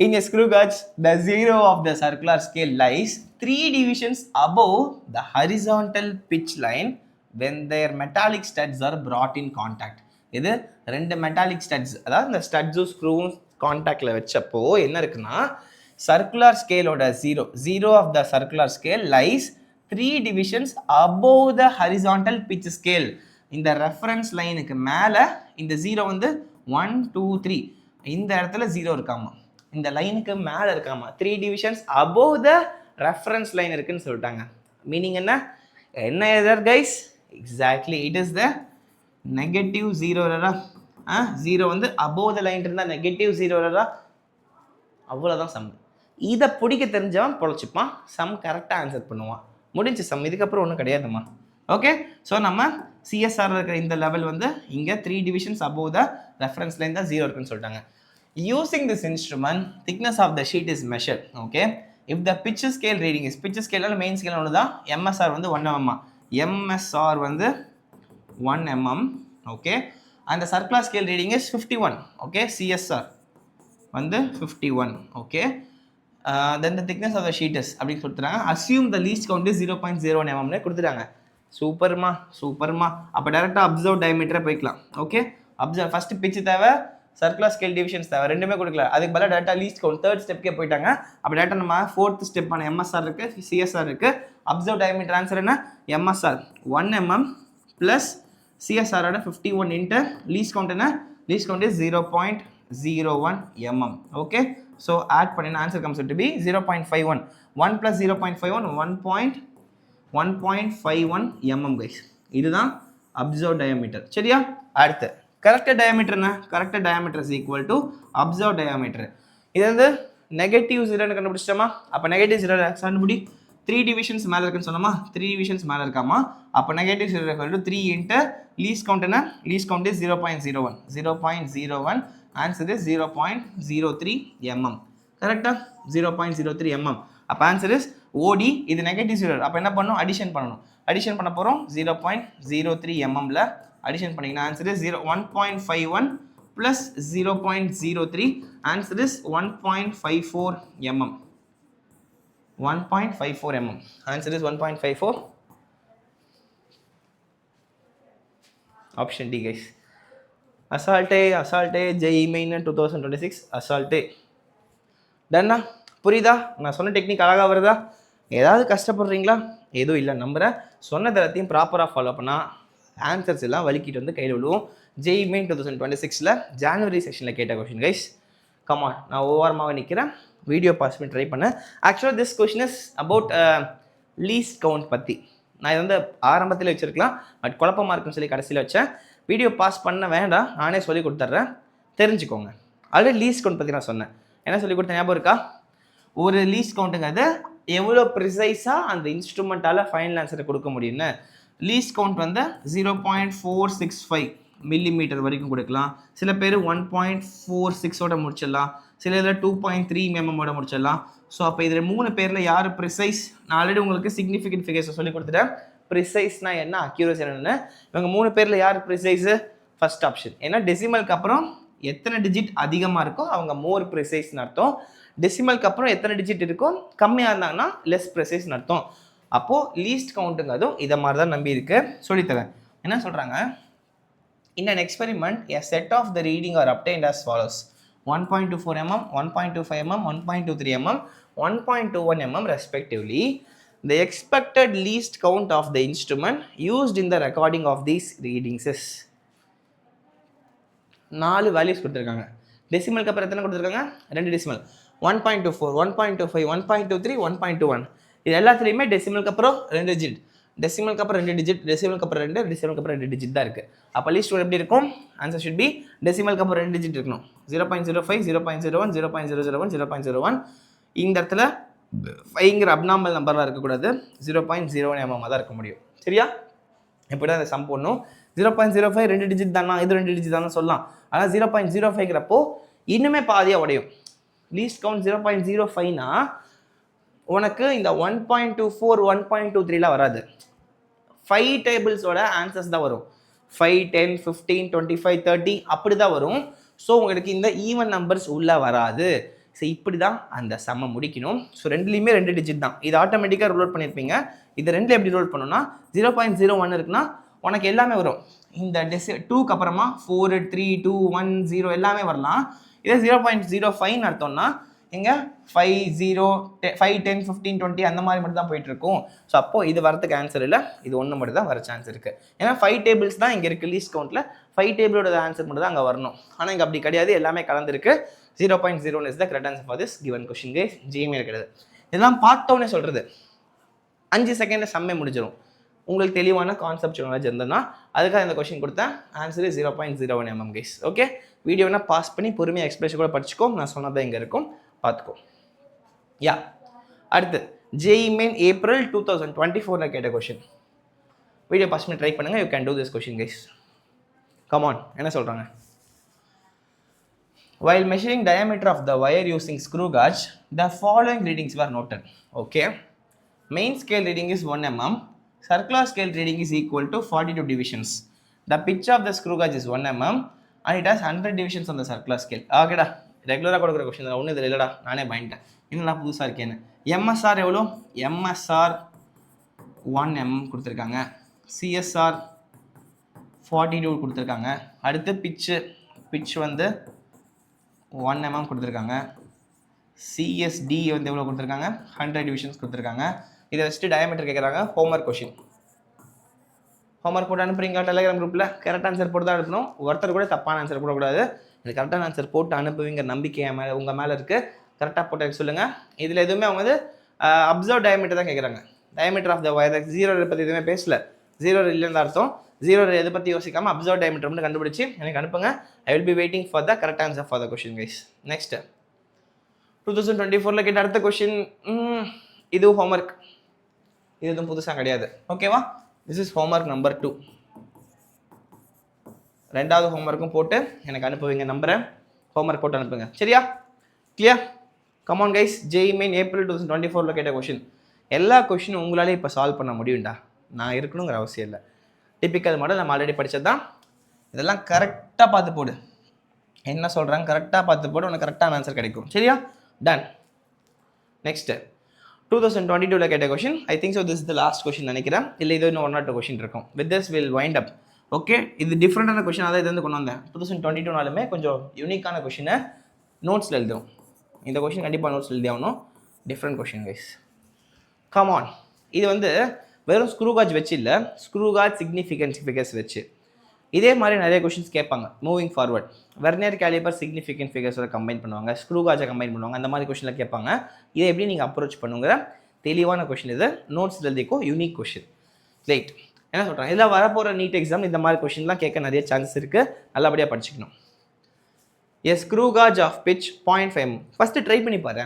In a screw gauge, the zero of the circular scale lies 3 divisions above the horizontal pitch line when their metallic studs are brought in contact. இது ரெண்டு மெட்டாலிக் ஸ்டட்ஸ், அதாவது இந்த ஸ்டட்ஸும் ஸ்க்ரூவும் கான்டாக்டில் வச்சப்போ என்ன இருக்குன்னா, சர்க்குலர் ஸ்கேலோட zero of the circular scale lies 3 divisions above the horizontal pitch scale. இந்த reference லைனுக்கு மேலே இந்த ஜீரோ வந்து 1 2 3 இந்த இடத்துல ஜீரோ இருக்காமா, இந்த லைனுக்கு மேலே இருக்காமா. 3 divisions above the reference line இருக்குன்னு சொல்லிட்டாங்க. மீனிங் என்ன எதர் guys? Exactly it is the negative zero. Zero வந்து above the லைன் இருந்தால் நெகட்டிவ் ஜீரோ. அவ்வளோதான் சம். இதை பிடிக்க தெரிஞ்சவன் பொழைச்சிப்பான். சம் கரெக்டாக ஆன்சர் பண்ணுவான். முடிஞ்சு சம். இதுக்கப்புறம் ஒன்றும் கிடையாதுமா. ஓகே, ஸோ நம்ம சிஎஸ்ஆர் இருக்கிற இந்த லெவல் வந்து இங்கே 3 divisions above the reference line தான் ஜீரோ இருக்குன்னு சொல்லிட்டாங்க. Using this instrument, thickness of the sheet is measured. Okay, if the pitch scale reading is pitch scale and main scale ஒன்றுதான். MSR வந்து 1 mm, MSR வந்து 1 mm. Okay, and the circular scale reading is 51. Okay, CSR வந்து 51. Okay, then the thickness of the sheet is அப்படின்னு கொடுத்துட்டாங்க. Assume the least count is 0.01 mm கொடுத்துட்டாங்க. சூப்பர்மா. அப்போ டேரெக்டாக அப்சர்வ் டயமீட்டரை போய்க்கலாம். ஓகே, அப்சர்வ் ஃபஸ்ட்டு பிச்சு தேவை, சர்க்குலர் ஸ்கேல் டிவிஷன்ஸ் தேவை, ரெண்டுமே கொடுக்கல. அதுக்கு பதிலாக டேட்டா லீஸ்ட் கவுண்ட் தேர்ட் ஸ்டெப்கே போயிட்டாங்க. அப்போ டேட்டா நம்ம ஃபோர்த் ஸ்டெப்பான எம்எஸ்ஆர் இருக்குது, சிஎஸ்ஆர் இருக்குது. அப்சர்வ் டயமீட்டர் ஆன்சர் என்ன? எம்எஸ்ஆர் 1 mm ப்ளஸ் சிஎஸ்ஆரோட 51 இன்ட்டு லீஸ்ட் கவுண்ட் என்ன? Least count is 0.01 mm. Okay, so add பண்ணினா answer comes to be 0.51. 1 + 0.51 1.51 mm guys. இதுதான் அப்சர்வ் டயாமீட்டர். சரியா? அடுத்து கரெக்டட் டயாமீட்டர் என்ன? Corrected diameter is equal to observe diameter. இது வந்து நெகட்டிவ் ஜீரோன்னு கண்டுபிடிச்சிட்டோமா? அப்போ நெகட்டிவ் ஜீரோ கண்டுபிடி. 3 divisions மேலே இருக்குன்னு சொன்னோமா? 3 divisions மேலே இருக்காமா? அப்போ negative zero equal to 3 into least count என்ன? Least count is 0.01. Answer is 0.03 mm. கரெக்டாக 0.03 mm. அப்போ ஆன்சர் இஸ் ஓடி. இது நெகட்டிவ் ஜீரோ. அப்போ என்ன பண்ணணும்? அடிஷன் பண்ணணும். அடிஷன் பண்ண போகிறோம். 0.03 mmல அடிஷன் பண்ணிங்கன்னா answer is 1.51 plus 0.03. Answer is 1.54 mm. 1.54 mm. Answer is 1.54. Option D guys. அசால்ட்டே ஜெய் மெயின் 2026 அசால்ட்டே. டன்னா? புரியுதா? நான் சொன்ன டெக்னிக் அழகாக வருதா? ஏதாவது கஷ்டப்படுறீங்களா? எதுவும் இல்லை நம்புகிறேன். சொன்னது எல்லாத்தையும் ப்ராப்பராக ஃபாலோ பண்ணால் ஆன்சர்ஸ் எல்லாம் வலிக்கிட்டு வந்து கையில் விடுவோம். ஜெய் மெயின் 2026 ஜான்வரி செஷனில் கேட்ட கொஷின் கைஸ். கமான், நான் ஓவரமாக நிற்கிறேன். வீடியோ பாஸ் பண்ணி ட்ரை பண்ணேன். ஆக்சுவலாக this question is about least count பற்றி. நான் இது வந்து ஆரம்பத்தில் வச்சுருக்கலாம், பட் குழப்பமாக இருக்குன்னு சொல்லி கடைசியில் வச்சேன். வீடியோ பாஸ் பண்ண வேண்டாம், நானே சொல்லி கொடுத்துட்றேன், தெரிஞ்சுக்கோங்க. ஆல்ரெடி லீஸ்ட் கவுண்ட் பற்றி நான் சொன்னேன். என்ன சொல்லி கொடுத்தேன் ஞாபகம் இருக்கா? ஒரு லீஸ்ட் கவுண்ட்டுங்கிறது எவ்வளோ ப்ரிசைஸாக அந்த இன்ஸ்ட்ருமெண்ட்டால் ஃபைனல் ஆன்சரை கொடுக்க முடியும்னு. லீஸ்ட் கவுண்ட் வந்து 0.465 மில்லிமீட்டர் வரைக்கும் கொடுக்கலாம். சில பேர் 1.46 முடிச்சிடலாம். சில இதில் 2.3 mm முடிச்சிடலாம். ஸோ அப்போ இதில் 3 பேரில் யார் ப்ரிசைஸ்? நான் ஆல்ரெடி உங்களுக்கு சிக்னிஃபிகண்ட் ஃபிகர்ஸை சொல்லி கொடுத்துட்டேன். ப்ரிசைஸ்னா என்ன, அக்யூரசி என்னென்னு. இவங்க 3 பேரில் யார் ப்ரிசைஸு? First option. ஏன்னா டெசிமலுக்கு அப்புறம் எத்தனை டிஜிட் அதிகமாக இருக்கோ அவங்க மோர் ப்ரிசைஸ்னு அர்த்தம். டெசிமலுக்கு அப்புறம் எத்தனை டிஜிட் இருக்கும், கம்மியாக இருந்தாங்கன்னா லெஸ் ப்ரெசைஸ்னு அர்த்தம். அப்போது லீஸ்ட் கவுண்ட்டுங்கிறதும் இதை மாதிரி தான் நம்பி இருக்கு. சொல்லித்தரேன். என்ன சொல்கிறாங்க, in an experiment a set of the reading are obtained as follows: 1.24 mm, 1.25 mm, 1.23 mm, 1.21 mm respectively. The expected least count of the instrument used in the recording of these readings is 4 values கொடுத்துருக்காங்க. டெசிமலுக்கு அப்புறம் எத்தனை கொடுத்துருக்காங்க, 2 decimal. 1.24, 1.25, 1.23, 1.21. இது எல்லாத்துலேயுமே டெசிமலுக்கு அப்புறம் 2 digit, டெசிமலுக்கு அப்புறம் 2 digit, டெசிமலுக்கு அப்புறம் 2, டெசிமலுக்கு அப்புறம் 2 டிஜிட் தான் இருக்குது. அப்போ லீஸ்ட் எப்படி இருக்கும், ஆன்சர் ஷுட் பி டெசிமலுக்கு அப்புறம் 2 டிஜிட் இருக்கணும். 0.05, 0.01, 0.001, 0.01. இந்த இடத்துல 5ங்கிற அப்நார்மல் நம்பர்லாம் இருக்கக்கூடாது, 0.01 mm தான் இருக்க முடியும். சரியா? எப்படி தான் அந்த சம் போடணும். 0.05 2 டிஜிட் தானா, இது 2 டிஜிட் தானே சொல்லலாம். ஆனால் 0.05ங்கிறப்போ இன்னுமே பாதியாக உடையும். லீஸ்ட் கவுண்ட் 0.05னா உனக்கு இந்த 1.24, 1.23லாம் வராது. 5 டேபிள்ஸோட ஆன்சர்ஸ் தான் வரும். 5, 10, 15, 25, 30 அப்படி தான் வரும். ஸோ உங்களுக்கு இந்த ஈவன் நம்பர்ஸ் உள்ளே வராது. ஸோ இப்படி தான் அந்த சம்மை முடிக்கணும். ஸோ ரெண்டுலேயுமே 2 டிஜிட் தான். இது ஆட்டோமேட்டிக்காக ரோல் பண்ணியிருப்பீங்க. இது 2 எப்படி ரோல் பண்ணணும்னா 0.01 இருக்குன்னா உனக்கு எல்லாமே வரும். இந்த 2க்கு அப்புறமா 4, 3, 2, 1, 0 எல்லாமே வரலாம். இதே 0.05 அர்த்தம்னா இங்கே 5, 0, 5, 10, 15, 20 அந்த மாதிரி மட்டும் தான் போயிட்டு இருக்கும். ஸோ அப்போது இது வரதுக்கு ஆன்சர் இல்லை, இது ஒன்று மட்டும் தான் வர சான்ஸ் இருக்குது. ஏன்னா 5 டேபிள்ஸ் தான் இங்கே இருக்குது லீஸ்ட் கவுண்ட்டில். 5 டேபிளோட ஆன்சர் மட்டும் தான் அங்கே வரணும். ஆனால் இங்கே அப்படி கிடையாது, எல்லாமே கலந்துருக்கு. 0.01 is the correct answer for this given question guys. Gmail கிடையாது. இதெல்லாம் பார்த்தோன்னே சொல்கிறது 5 செகண்டில் சம்மே முடிஞ்சிடும். உங்களுக்கு தெளிவான கான்செப்ட் நாலேஜ் இருந்ததுன்னா அதுக்காக இந்த கொஸ்டின் கொடுத்தேன். Answer 0.01 mm guys. ஓகே, வீடியோனா பாஸ் பண்ணி பொறுமையாக எக்ஸ்பிரஷன் கூட படிச்சுக்கோ. நான் சொன்னதான் இங்கே இருக்கும், பார்த்துக்கோ. யா, அடுத்து JEE Main April 2024 கேட்ட கொஸ்டின். வீடியோ பாஸ் பண்ணி ட்ரை பண்ணுங்கள். You can do this question guys. Come on, என்ன சொல்கிறாங்க? While measuring diameter of the wire using screw gauge, the following readings were noted. Okay, main scale reading is 1 mm. Circular scale reading is equal to 42 divisions. The pitch of the screw gauge is 1 mm and it has 100 divisions on the circular scale. ஓகேடா, ரெகுலராக கொடுக்குற question தான், ஒன்றும் இதில் இல்லைடா, நானே பயன்ட்டேன். இன்னும் புதுசாக இருக்கேன்னு. MSR எவ்வளோ? MSR 1 mm கொடுத்துருக்காங்க. CSR 42 கொடுத்துருக்காங்க. அடுத்து பிட்ச் வந்து 1 mm கொடுத்துருக்காங்க. CSD வந்து எவ்வளோ கொடுத்துருக்காங்க? 100 டிவிஷன்ஸ் கொடுத்துருக்காங்க. இதை வச்சுட்டு டயமீட்டர் கேட்குறாங்க. Homework question. ஹோம்ஒர்க் போட்டு அனுப்புறீங்க டெலிகிராம் குரூப்பில். கரெக்ட் ஆன்சர் போட்டு தான் அனுப்பணும். ஒருத்தர் கூட தப்பான ஆன்சர் போடக்கூடாது. எனக்கு கரெக்டான ஆன்சர் போட்டு அனுப்புவீங்க நம்பிக்கை என் மேலே, உங்கள் மேலே இருக்குது. கரெக்டாக போட்டு சொல்லுங்கள். இதில் எதுவுமே அவங்க வந்து அப்சர்வ் டயமீட்டர் தான் கேட்குறாங்க. டயமீட்டர் ஆஃப் த வயர் 0 பற்றி எதுவுமே பேசல. 0 இல்லைன்னு அர்த்தம். 0 எதை பற்றி யோசிக்காமல் அப்சர்வ் டயமீட்டர் மட்டும் கண்டுபிடிச்சி எனக்கு அனுப்புங்க. ஐ will B waiting for the correct answer for the question guys. Next 2024 கேட்ட அடுத்த கொஷின். இதுவும் ஹோம்ஒர்க், இது எதுவும் புதுசாக கிடையாது. ஓகேவா? This is homework number 2. ரெண்டாவது ஹோம்ஒர்க்கும் போட்டு எனக்கு அனுப்புவீங்க நம்புகிறேன். ஹோம்ஒர்க் போட்டு அனுப்புங்க. சரியா? Clear? Come on guys. JEE Main April 2024 கேட்ட கொஷின். எல்லா கொஷினும் உங்களாலே இப்போ சால்வ் பண்ண முடியும்டா. நான் இருக்கணுங்கிற அவசியம் இல்லை. டிப்பிக்கல் மாடல் நம்ம ஆல்ரெடி படித்தது தான். இதெல்லாம் கரெக்டாக பார்த்து போடு. என்ன சொல்கிறாங்க கரெக்டாக பார்த்து போடு, உனக்கு கரெக்டான ஆன்சர் கிடைக்கும். சரியா? டன். நெக்ஸ்ட்டு 2022 கேட்ட question. I think so this is the last question நினைக்கிறேன். இல்லை இது இன்னும் 1 or 2 கொஷின் இருக்கும். With this will wind up. Okay, இது டிஃப்ரெண்டான கொஷின், அதான் இது வந்து கொண்டு வந்தேன். 2022 கொஞ்சம் யூனிக்கான கொஷினை நோட்ஸில் எழுதும். இந்த கொஷின் கண்டிப்பாக நோட்ஸில் எழுதி ஆகணும். Different question guys. கமான். இது வந்து வெறும் ஸ்க்ரூ காஜ் வச்சு இல்லை, ஸ்க்ரூ காஜ் சிக்னிஃபிகன்ஸ் ஃபிகர்ஸ் வச்சு. இதே மாதிரி நிறைய கொஷின்ஸ் கேட்பாங்க moving forward. Vernier caliper significant ஃபிகர்ஸோட கம்பைன் பண்ணுவாங்க, ஸ்க்ரூ காஜை கம்பைன் பண்ணுவாங்க. அந்த மாதிரி கொஷினில் கேட்பாங்க. இதை எப்படி நீங்கள் அப்ரோச் பண்ணுங்கிற தெளிவான கொஷின் இது. நோட்ஸில் எழுதிக்கோ. Unique question. ரைட், என்ன சொல்கிறாங்க? இதில் வரப்போகிற நீட் எக்ஸாம் இந்த மாதிரி கொஷின்லாம் கேட்க நிறைய சான்சஸ் இருக்குது. நல்லபடியாக படிச்சுக்கணும். Yes, screw gauge of pitch 0.5 mm. First try பண்ணி பாரு.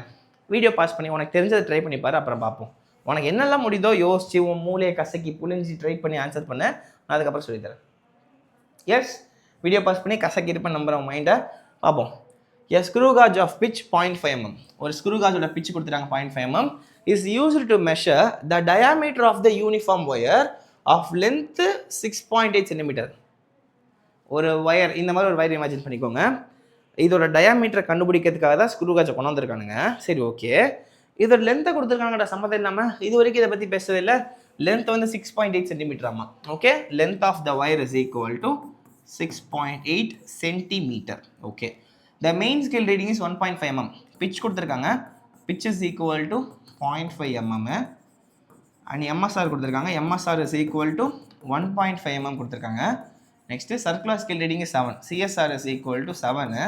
வீடியோ பாஸ் பண்ணி உனக்கு தெரிஞ்சதை ட்ரை பண்ணி பாரு, அப்புறம் பார்ப்போம். உனக்கு என்னெல்லாம் முடியுதோ யோசிச்சு உன் மூளையை கசக்கி புளிஞ்சி ட்ரை பண்ணி ஆன்சர் பண்ண, நான் அதுக்கப்புறம் சொல்லித்தரேன். எஸ், வீடியோ பாஸ் பண்ணி கசக்கி இருப்பேன் நம்புகிறேன் மைண்டை. பார்ப்போம். Yes, screw gauge of pitch 0.5 mm. ஒரு ஸ்க்ரூ காஜோட பிட்ச் கொடுத்துட்டாங்க 0.5 mm. Is used to measure the diameter of the uniform wire of length 6.8 cm. ஒரு ஒயர், இந்த மாதிரி ஒரு ஒயர் இமேஜின் பண்ணிக்கோங்க. இதோட டயாமீட்டரை கண்டுபிடிக்கிறதுக்காக தான் ஸ்க்ரூ காஜை கொண்டு வந்திருக்கானுங்க. சரி ஓகே, இதோட லென்த்தை கொடுத்துருக்காங்கடா, சம்மந்தம் இல்லாமல். இது வரைக்கும் இதை பற்றி பேசுறது இல்லை. லென்த் வந்து 6.8 சென்டிமீட்டர் ஆமா. Okay, length of the wire is equal to 6.8 centimetre. Okay, the main scale reading is 1.5 mm. Pitch கொடுத்துருக்காங்க, pitch is equal to 0.5 mm. And MSR கொடுத்துருக்காங்க, MSR is equal to 1.5 mm கொடுத்துருக்காங்க. Next circular scale reading is 7, CSR is equal to 7.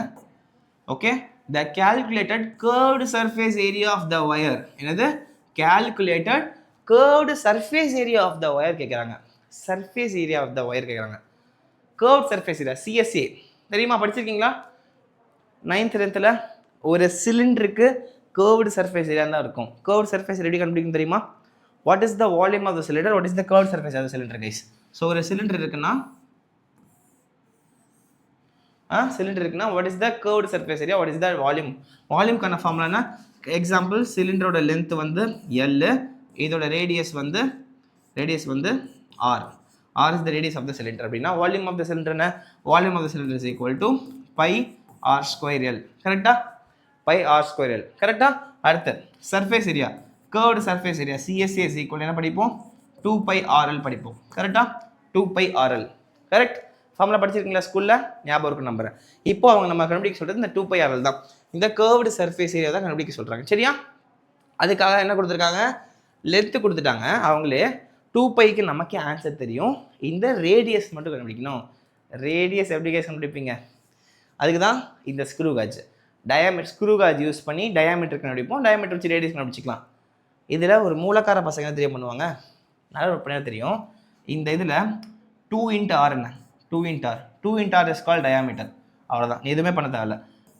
Okay, the calculated curved surface area of the wire, என்னது calculated curved surface area of the wire கேட்குறாங்க. surface area of the wire கேட்குறாங்க. curved surface area CSA தெரியுமா, படிச்சிருக்கீங்களா 9th 10th? ஒரு சிலிண்டருக்கு curved surface area தான் இருக்கும். curved surface area எப்படி கண்டுபிடிக்கும் தெரியுமா? what is the volume of the cylinder, what is the curved surface of the cylinder guys? So ஒரு சிலிண்டர் இருக்குன்னா சிலிண்டர் இருக்குன்னா what is the curved surface area, what is the volume? வால்யூம்க்கான ஃபார்முலானா, example சிலிண்டரோட length வந்து L, இதோட radius வந்து R. R is the radius of the cylinder. அப்படின்னா வால்யூம் ஆஃப் த சிலிண்டர் என்ன? Volume of the cylinder is equal to pi R square L. கரெக்டா? Pi R square L. கரெக்டா? அடுத்து surface area, curved surface area CSA is equal என்ன படிப்போம்? 2 by RL படிப்போம். கரெக்டா? 2 by RL. Correct? Formula படிச்சிருக்கீங்களா ஸ்கூலில்? ஞாபகம் இருக்கு நம்புறேன். இப்போ அவங்க நம்ம கண்டுபிடிக்க சொல்கிறது இந்த 2 பை ஆர்எல் தான். இந்த கர்வ்டு சர்ஃபேஸ் ஏரியா தான் கண்டுபிடிக்க சொல்கிறாங்க. சரியா? அதுக்காக என்ன கொடுத்துருக்காங்க? லென்த்து கொடுத்துட்டாங்க. அவங்களே 2 பைக்கு நமக்கு ஆன்சர் தெரியும், இந்த ரேடியஸ் மட்டும் கண்டுபிடிக்கணும். ரேடியஸ் எப்படி கேஸ் கண்டுபிடிப்பீங்க? அதுக்கு தான் இந்த screw gauge. Diameter screw gauge use பண்ணி டயாமீட்டர் கண்டுபிடிப்போம், டயாமீட்டர் வச்சு ரேடியஸ் கண்டுபிடிச்சிக்கலாம். இதில் ஒரு மூலக்கார பசங்க தெரிய பண்ணுவாங்க, நல்ல ஒரு பண்ண தெரியும். இந்த இதில் 2 × R என்ன? 2 × R இஸ் கால் டயாமீட்டர். அவ்வளோதான், எதுவுமே பண்ண தேவையில்ல.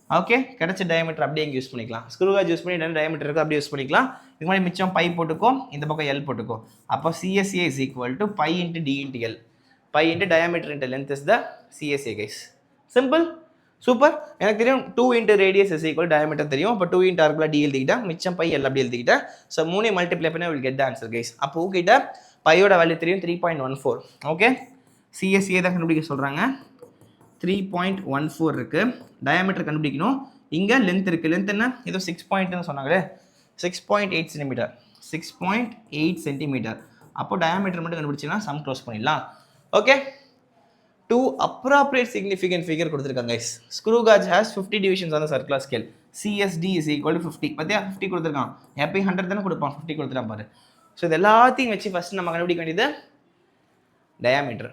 ஓகே, கிடைச்ச டயாமீட்டர் அப்படியே இங்கே யூஸ் பண்ணிக்கலாம். ஸ்க்ரூ காஜ் யூஸ் பண்ணி என்ன டயாமீட்டர் இருக்குது அப்படியே யூஸ் பண்ணிக்கலாம். இது மாதிரி மிச்சம் பை போட்டுக்கோ, இந்த பக்கம் எல் போட்டுக்கோ. அப்போ CSA is equal to pi × D × L. Pi × diameter × length is the CSA guys. Simple, super. எனக்கு தெரியும் 2 × ரேடியஸ் இஸ் ஈக்குவல் டயாமீட்டர் தெரியும். அப்போ 2 × ஆர்க்குள்ள டி எழுதிக்கிட்டேன், மிச்சம் பை எல் அப்படி எழுதிக்கிட்டேன். ஸோ 3 மல்டிப்ளை பண்ணி will get the answer guys. அப்போ உங்ககிட்ட பையோட வேல்யூ தெரியும் 3.14. ஓகே, சிஎஸ்ஏ தான் கண்டுபிடிக்க சொல்கிறாங்க. 3.14 இருக்குது. டயாமீட்டர் கண்டுபிடிக்கணும். இங்கே லென்த் இருக்குது. லென்த் என்ன? ஏதோ 6 சொன்னாங்களே, 6.8 சென்டிமீட்டர். 6.8 சென்டிமீட்டர். அப்போ டயாமீட்டர் மட்டும் கண்டுபிடிச்சிங்கன்னா சம் க்ளோஸ் பண்ணிடலாம். ஓகே, 2 appropriate significant figure கொடுத்துருக்காங்க guys. Screw gauge has 50 divisions on the circular scale. CSD is equal to 50. பார்த்தியா 50 கொடுத்துருக்கான். எப்பயும் 100 தானே கொடுப்பான், 50 கொடுத்துட்டான் பாரு. ஸோ இது எல்லாத்தையும் வச்சு ஃபஸ்ட் நம்ம கண்டுபிடிக்க வேண்டியது டயாமீட்டர்.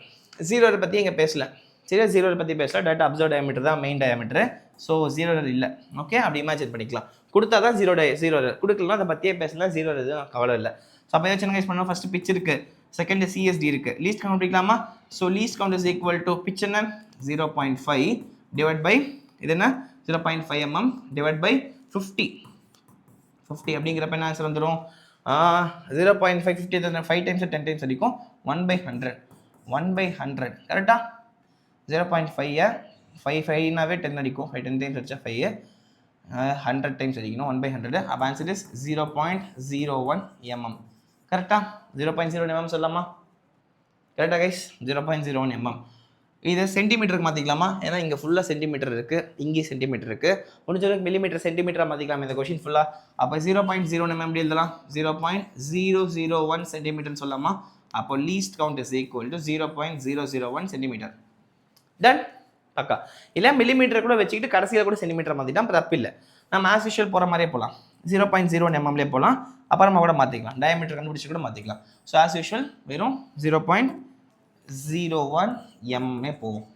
ஜீரோரை பற்றி இங்கே பேசல. சரியா, ஜீரோரை பற்றி பேசல. டேட்டா அப்சர்வ் டயாமீட்டர் தான் மெயின் டயாமீட்டர். ஸோ ஜீரோரர் இல்லை. ஓகே, அப்படி இமேஜின் பண்ணிக்கலாம். கொடுத்தா தான் ஜீரோரர், கொடுக்கலாம் அதை பற்றியே பேசலாம். ஜீரோரர் எதுவும் கவலை இல்லை. ஸோ அப்போ ஏதாச்சும் கைஸ் பண்ணோம். ஃபஸ்ட்டு பிச் இருக்குது, செகண்ட் சிஎஸ்டி இருக்குது, லீஸ்ட் கவுண்ட் பண்ணிக்கலாமா? So least count is equal to pitch என்ன 0.5 டிவைட் பை இது என்ன 0.5 mm டிவைட் பை 50 அப்படிங்கிறப்ப என்ன ஆன்சர் வந்துடும்? 0.5 50 5 டைம்ஸ் 10 டைம்ஸ் அடிக்கும். 1/100 கரெக்டாக? 0.5 5னாவே 10 அடிக்கும். 5 10 டைம்ஸ் அடிச்சா 5 100 டைம்ஸ் அடிக்கணும். 1/100. அப்போ ஆன்சர் இஸ் 0.01 mm. கரெக்டாக? 0.01 mm சொல்லலாமா? கரெக்டாக கைஸ்? 0.01 mm. இது சென்டிமீட்டருக்கு மாற்றிக்கலாமா? ஏன்னா இங்கே ஃபுல்லாக சென்டிமீட்டர் இருக்குது, இங்கே சென்டிமீட்டர் இருக்குது. முடிஞ்சளவுக்கு மில்லிமீட்டர் சென்டிமீட்டராக மாற்றிக்கலாம் இந்த கொஷின் ஃபுல்லாக. அப்போ 0.01 mm எப்படி எழுதலாம்? 0.001 சென்டிமீட்டர்னு சொல்லலாமா? அப்போ least count is equal to 0.001 centimetre. Done, பக்கா. இல்லை மில்லிமீட்டர் கூட வச்சுக்கிட்டு கடைசியில் கூட சென்டிமீட்டர் மாற்றிட்டா அப்போ தப்பு இல்லை. நம்ம ஆஸ் யூஷுவல் போகிற மாதிரியே போகலாம். 0.01 mmலே போகலாம். அப்புறமா கூட மாற்றிக்கலாம், டயாமீட்டர் கண்டுபிடிச்சி கூட மாற்றிக்கலாம். ஸோ ஆஸ் யூஷுவல் வெறும் 0.01 mm போகும்.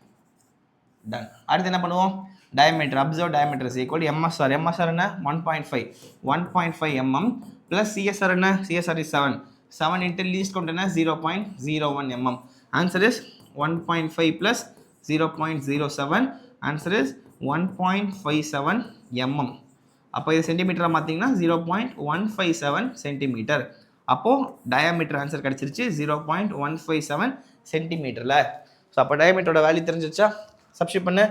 டன். அடுத்து என்ன பண்ணுவோம்? Diameter, observe diameter is equal MSR. MSR என்ன? 1.5 mm ப்ளஸ் சிஎஸ்ஆர் என்ன? CSR is 7 into least count என்ன? 0.01 mm. Answer is 1.5 plus 0.07. Answer is 1.57 mm. அப்போ இது சென்டிமீட்டராக பார்த்தீங்கன்னா 0.157 சென்டிமீட்டர். அப்போது டயாமீட்டர் ஆன்சர் கிடச்சிருச்சு 0.157 சென்டிமீட்டரில். ஸோ அப்போ டயாமீட்டரோட வேல்யூ தெரிஞ்சிருச்சா? சப்ஸ்டிட் பண்ணு.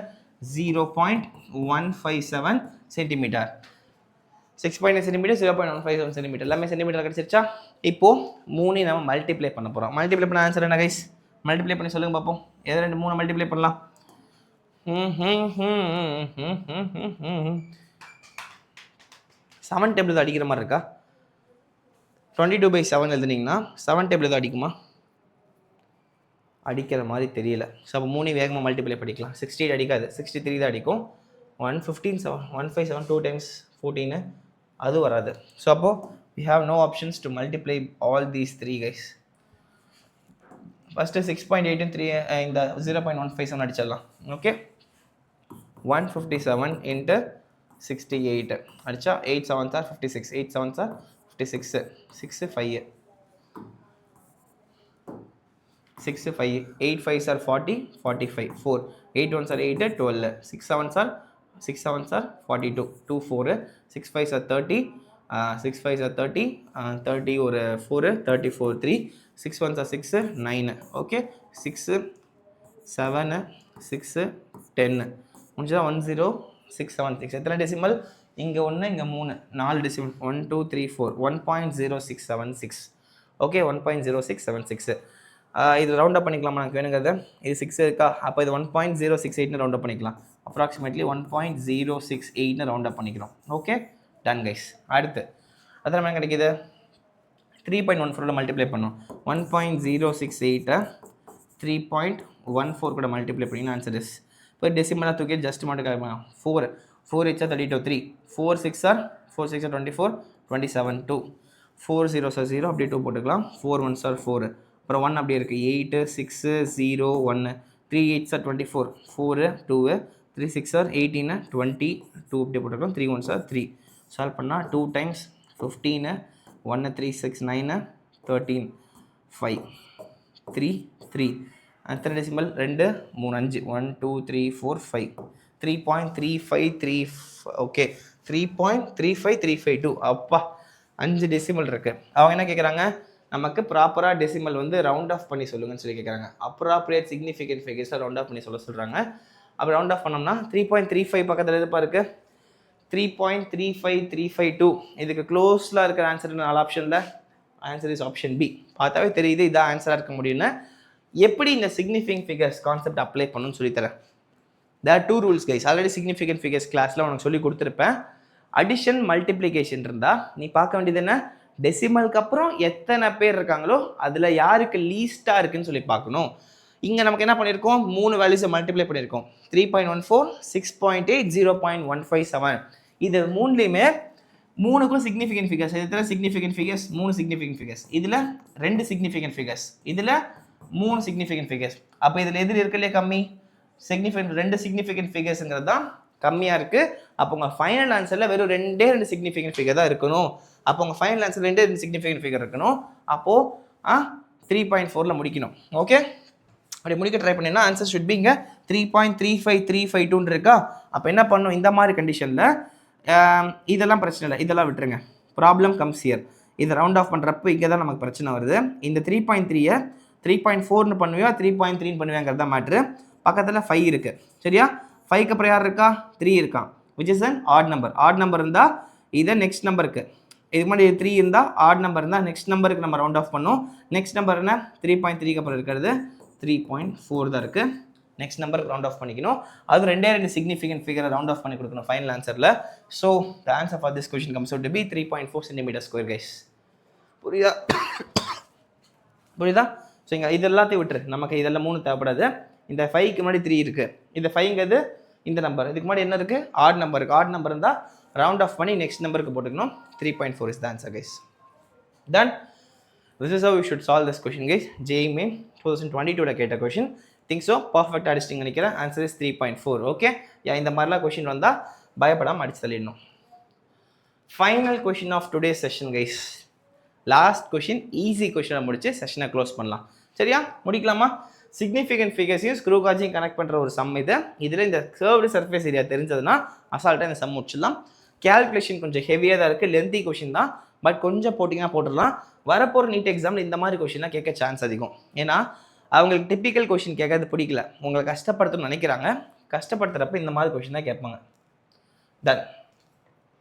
0.157 சென்டிமீட்டர். 6.8 சென்டிமீட்டர், 0.157 சென்டிமீட்டர், எல்லாமே சென்டிமீட்டர் கிடச்சிருச்சா? இப்போது 3 நம்ம மல்டிப்ளை பண்ண போகிறோம். மல்டிப்ளை பண்ண ஆன்சர் என்ன கைஸ்? மல்டிப்ளை பண்ணி சொல்லுங்கள் பார்ப்போம். எது 3 மல்டிப்ளை பண்ணலாம்? செவன் டேபிள் தான் அடிக்கிற மாதிரி இருக்கா? 22/7 எழுதுனீங்கன்னா 7 டேபிள் தான் அடிக்குமா? அடிக்கிற மாதிரி தெரியல. ஸோ அப்போ 3 வேகமாக மல்டிப்ளை பண்ணிக்கலாம். 68 அடிக்காது, 63 தான் அடிக்கும். 115 7 157 2 times 14 அது வராது. ஸோ அப்போது we have no options to multiply all these three guys. First 6.8 3 இந்த 0.157 அடிச்சிடலாம். ஓகே, 157 into 68 அடித்தா 8 7s are 56, 8 7s are 56, 6 5 6 5 8 5s are 40 45 4 8 1s are 8 12 6 7s are 42 2 4 6 5s are 30 6 5s are 30 30 ஒரு 4 34 3 6 1s are 6 9 ஓகே 6 7 6 10 முடிஞ்சா 10676 எத்தனை decimal? இங்கே 1 இங்கே 3 4 decimal 1 2 3 4 1.0676 okay 1.0676 இது round up பண்ணிக்கலாமா? எனக்கு வேணுங்கிறத இது 6 இருக்கா, அப்போ இது 1.068 ரவுண்ட் அப் பண்ணிக்கலாம். அப்ராக்சிமேட்லி 1.068 ரவுண்ட் அப் பண்ணிக்கிறோம். Okay, done guys. அடுத்து அது நம்ம கிடைக்கிது 3.14 மல்டிப்ளை பண்ணோம். 1.068 3.14 கூட மல்டிப்ளை பண்ணிங்கன்னா ஆன்சர் இஸ் இப்போ டெசிமலாக தூக்கி ஜஸ்ட் மட்டும் கிடைக்கும் 4 4 8 32 3 4 6 are 24 27 2 4 0s are 0 அப்படியே 2 போட்டுக்கலாம். 4 1s are 4 அப்புறம் 1 அப்படியே இருக்குது 8 6 0 1 3 8s are 24 4 2 3 6 are 18 20 2 அப்படியே போட்டுக்கலாம். 3 1s are 3 சால்வ் பண்ணால் 2 times 15 1 3 6 9 13 5 3 3 அத்தனை டெசிமல் 2 3 5 1 2 3 4 5 3.35 ஓகே 3.35352 அப்பா 5 டெசிமல் இருக்குது. அவங்க என்ன கேட்குறாங்க, நமக்கு ப்ராப்பராக டெசிமல் வந்து ரவுண்ட் ஆஃப் பண்ணி சொல்லுங்கன்னு சொல்லி கேட்குறாங்க. அப்ராப்ரியேட் சிக்னிஃபிகன்ட் ஃபிகர்ஸை ரவுண்ட் ஆஃப் பண்ணி சொல்கிறாங்க. அப்போ ரவுண்ட் ஆஃப் பண்ணோம்னா 3.35 பக்கத்தில் எதுப்பா இருக்குது 3.35352 இதுக்கு க்ளோஸில் இருக்கிற ஆன்சர் 4 ஆப்ஷனில் ஆன்சர் இஸ் ஆப்ஷன் பி. பார்த்தாவே தெரியுது இதான் ஆன்சராக இருக்க முடியும்னு. எப்படி இந்த சிக்னிஃபிகன்ட் ஃபிகர்ஸ் கான்செப்ட் அப்ளை பண்ணணும்னு சொல்லித்தரேன். there are 2 rules guys. Already significant figures கிளாஸில் உனக்கு சொல்லி கொடுத்துருப்பேன். அடிஷன் மல்டிப்ளிகேஷன் இருந்தால் நீ பார்க்க வேண்டியது என்ன, டெசிமலுக்கு அப்புறம் எத்தனை பேர் இருக்காங்களோ அதில் யாருக்கு லீஸ்ட்டாக இருக்குன்னு சொல்லி பார்க்கணும். இங்கே நமக்கு என்ன பண்ணியிருக்கோம், 3 வேல்யூஸை மல்டிப்ளை பண்ணியிருக்கோம். 3.14 6.8 0.157 இது 3லேயுமே 3க்கும் சிக்னிஃபிகன்ட் ஃபிகர்ஸ். எத்தனை சிக்னிஃபிகன்ட் ஃபிகர்ஸ்? 3 significant figures. இதில் 2 சிக்னிஃபிகன்ட் ஃபிகர்ஸ், இதில் 3 சிக்னிஃபிகன்ட் ஃபிகர்ஸ். அப்போ இதில் எதில் இருக்கலையே கம்மி சிக்னிஃபிகன்ட் 2 சிக்னிஃபிகன்ட் ஃபிகர்ஸுங்கிறது தான் கம்மியாக இருக்குது. அப்போ உங்கள் ஃபைனல் ஆன்சரில் வெறும் 2 சிக்னிஃபிகன்ட் ஃபிகர் தான் இருக்கணும். அப்போ உங்கள் ஃபைனல் ஆன்சர் 2 சிக்னிஃபிகன்ட் ஃபிகர் இருக்கணும். அப்போது 3.4ல் முடிக்கணும். ஓகே, அப்படி முடிக்க ட்ரை பண்ணிங்கன்னா ஆன்சர் ஷுட் பி இங்கே 3.35352 இருக்கா. அப்போ என்ன பண்ணணும், இந்த மாதிரி கண்டிஷனில் இதெல்லாம் பிரச்சனை இல்லை, இதெல்லாம் விட்டுருங்க. Problem comes here. இதை ரவுண்ட் ஆஃப் பண்ணுறப்போ இங்கே தான் நமக்கு பிரச்சனை வருது. இந்த 3.3யை 3.4னு பண்ணுவியா 3.3ன்னு பண்ணுவேங்கிறது தான் மேட்ரு. பக்கத்தில் 5 இருக்குது சரியா. 5க்கு அப்புறம் யார் இருக்கா, 3 இருக்கான், which is an add number. Add number இருந்தால் இதை நெக்ஸ்ட் நம்பருக்கு, இது மாதிரி 3 இருந்தால் ஆட் நம்பர் இருந்தால் நெக்ஸ்ட் நம்பருக்கு நம்ம ரவுண்ட் ஆஃப் பண்ணோம். நெக்ஸ்ட் நம்பர் என்ன, 3.3க்கு அப்புறம் இருக்கிறது 3.4 தான் இருக்குது. நெக்ஸ்ட் நம்பருக்கு ரவுண்ட் ஆஃப் பண்ணிக்கணும். அது 2 சிக்னிஃபிகன்ட் ஃபிகரை ரவுண்ட் ஆஃப் பண்ணி கொடுக்கணும் ஃபைனல் ஆன்சரில். So the answer for this question comes out to be 3.4 cm². Guys புரியுதா? புரியுதா? ஸோ இங்கே இது எல்லாத்தையும் விட்டுரு, நமக்கு இதெல்லாம் 3 தேவைப்படாது. இந்த 5க்கு முன்னாடி 3 இருக்குது, இந்த 5ங்கிறது இந்த நம்பர், இதுக்கு முன்னாடி என்ன இருக்குது, ஆட் நம்பர் இருக்குது. ஆட் நம்பர் இருந்தால் ரவுண்ட் ஆஃப் பண்ணி நெக்ஸ்ட் நம்பருக்கு போட்டுக்கணும். 3.4 is the answer guys. Then this is how you should solve this question guys. JEE Main 2022 கேட்ட கொஷின். திங்க் ஸோ பர்ஃபெக்டாக அடிச்சிட்டிங்க நினைக்கிறேன். Answer is 3.4. ஓகே, இந்த மாதிரிலாம் கொஷின் வந்தால் பயப்படாமல் அடிச்சு தள்ளிடணும். Final question of today session guys. Last question, easy கொஷினை முடிச்சு செஷனை க்ளோஸ் பண்ணலாம் சரியா. முடிக்கலாமா? சிக்னிஃபிகன்ட் ஃபிகர்ஸையும் ஸ்க்ரூ காஜையும் கனெக்ட் பண்ணுற ஒரு சம் இது. இதில் இந்த கர்வ்டு சர்ஃபேஸ் ஏரியா தெரிஞ்சதுன்னா அசால்ட்டாக இந்த சம் முடிச்சிடலாம். கேல்குலேஷன் கொஞ்சம் ஹெவியாக தான் இருக்குது, லென்த்தி கொஷின் தான், பட் கொஞ்சம் போட்டிங்கன்னா போட்டுடலாம். வரப்போகிற நீட் எக்ஸாமில் இந்த மாதிரி கொஷின்லாம் கேட்க சான்ஸ் அதிகம். ஏன்னா அவங்களுக்கு டிப்பிக்கல் கொஷின் கேட்கறது பிடிக்கல, உங்களை கஷ்டப்படுத்தணும்னு நினைக்கிறாங்க. கஷ்டப்படுத்துகிறப்ப இந்த மாதிரி கொஷின் தான் கேட்பாங்க. Done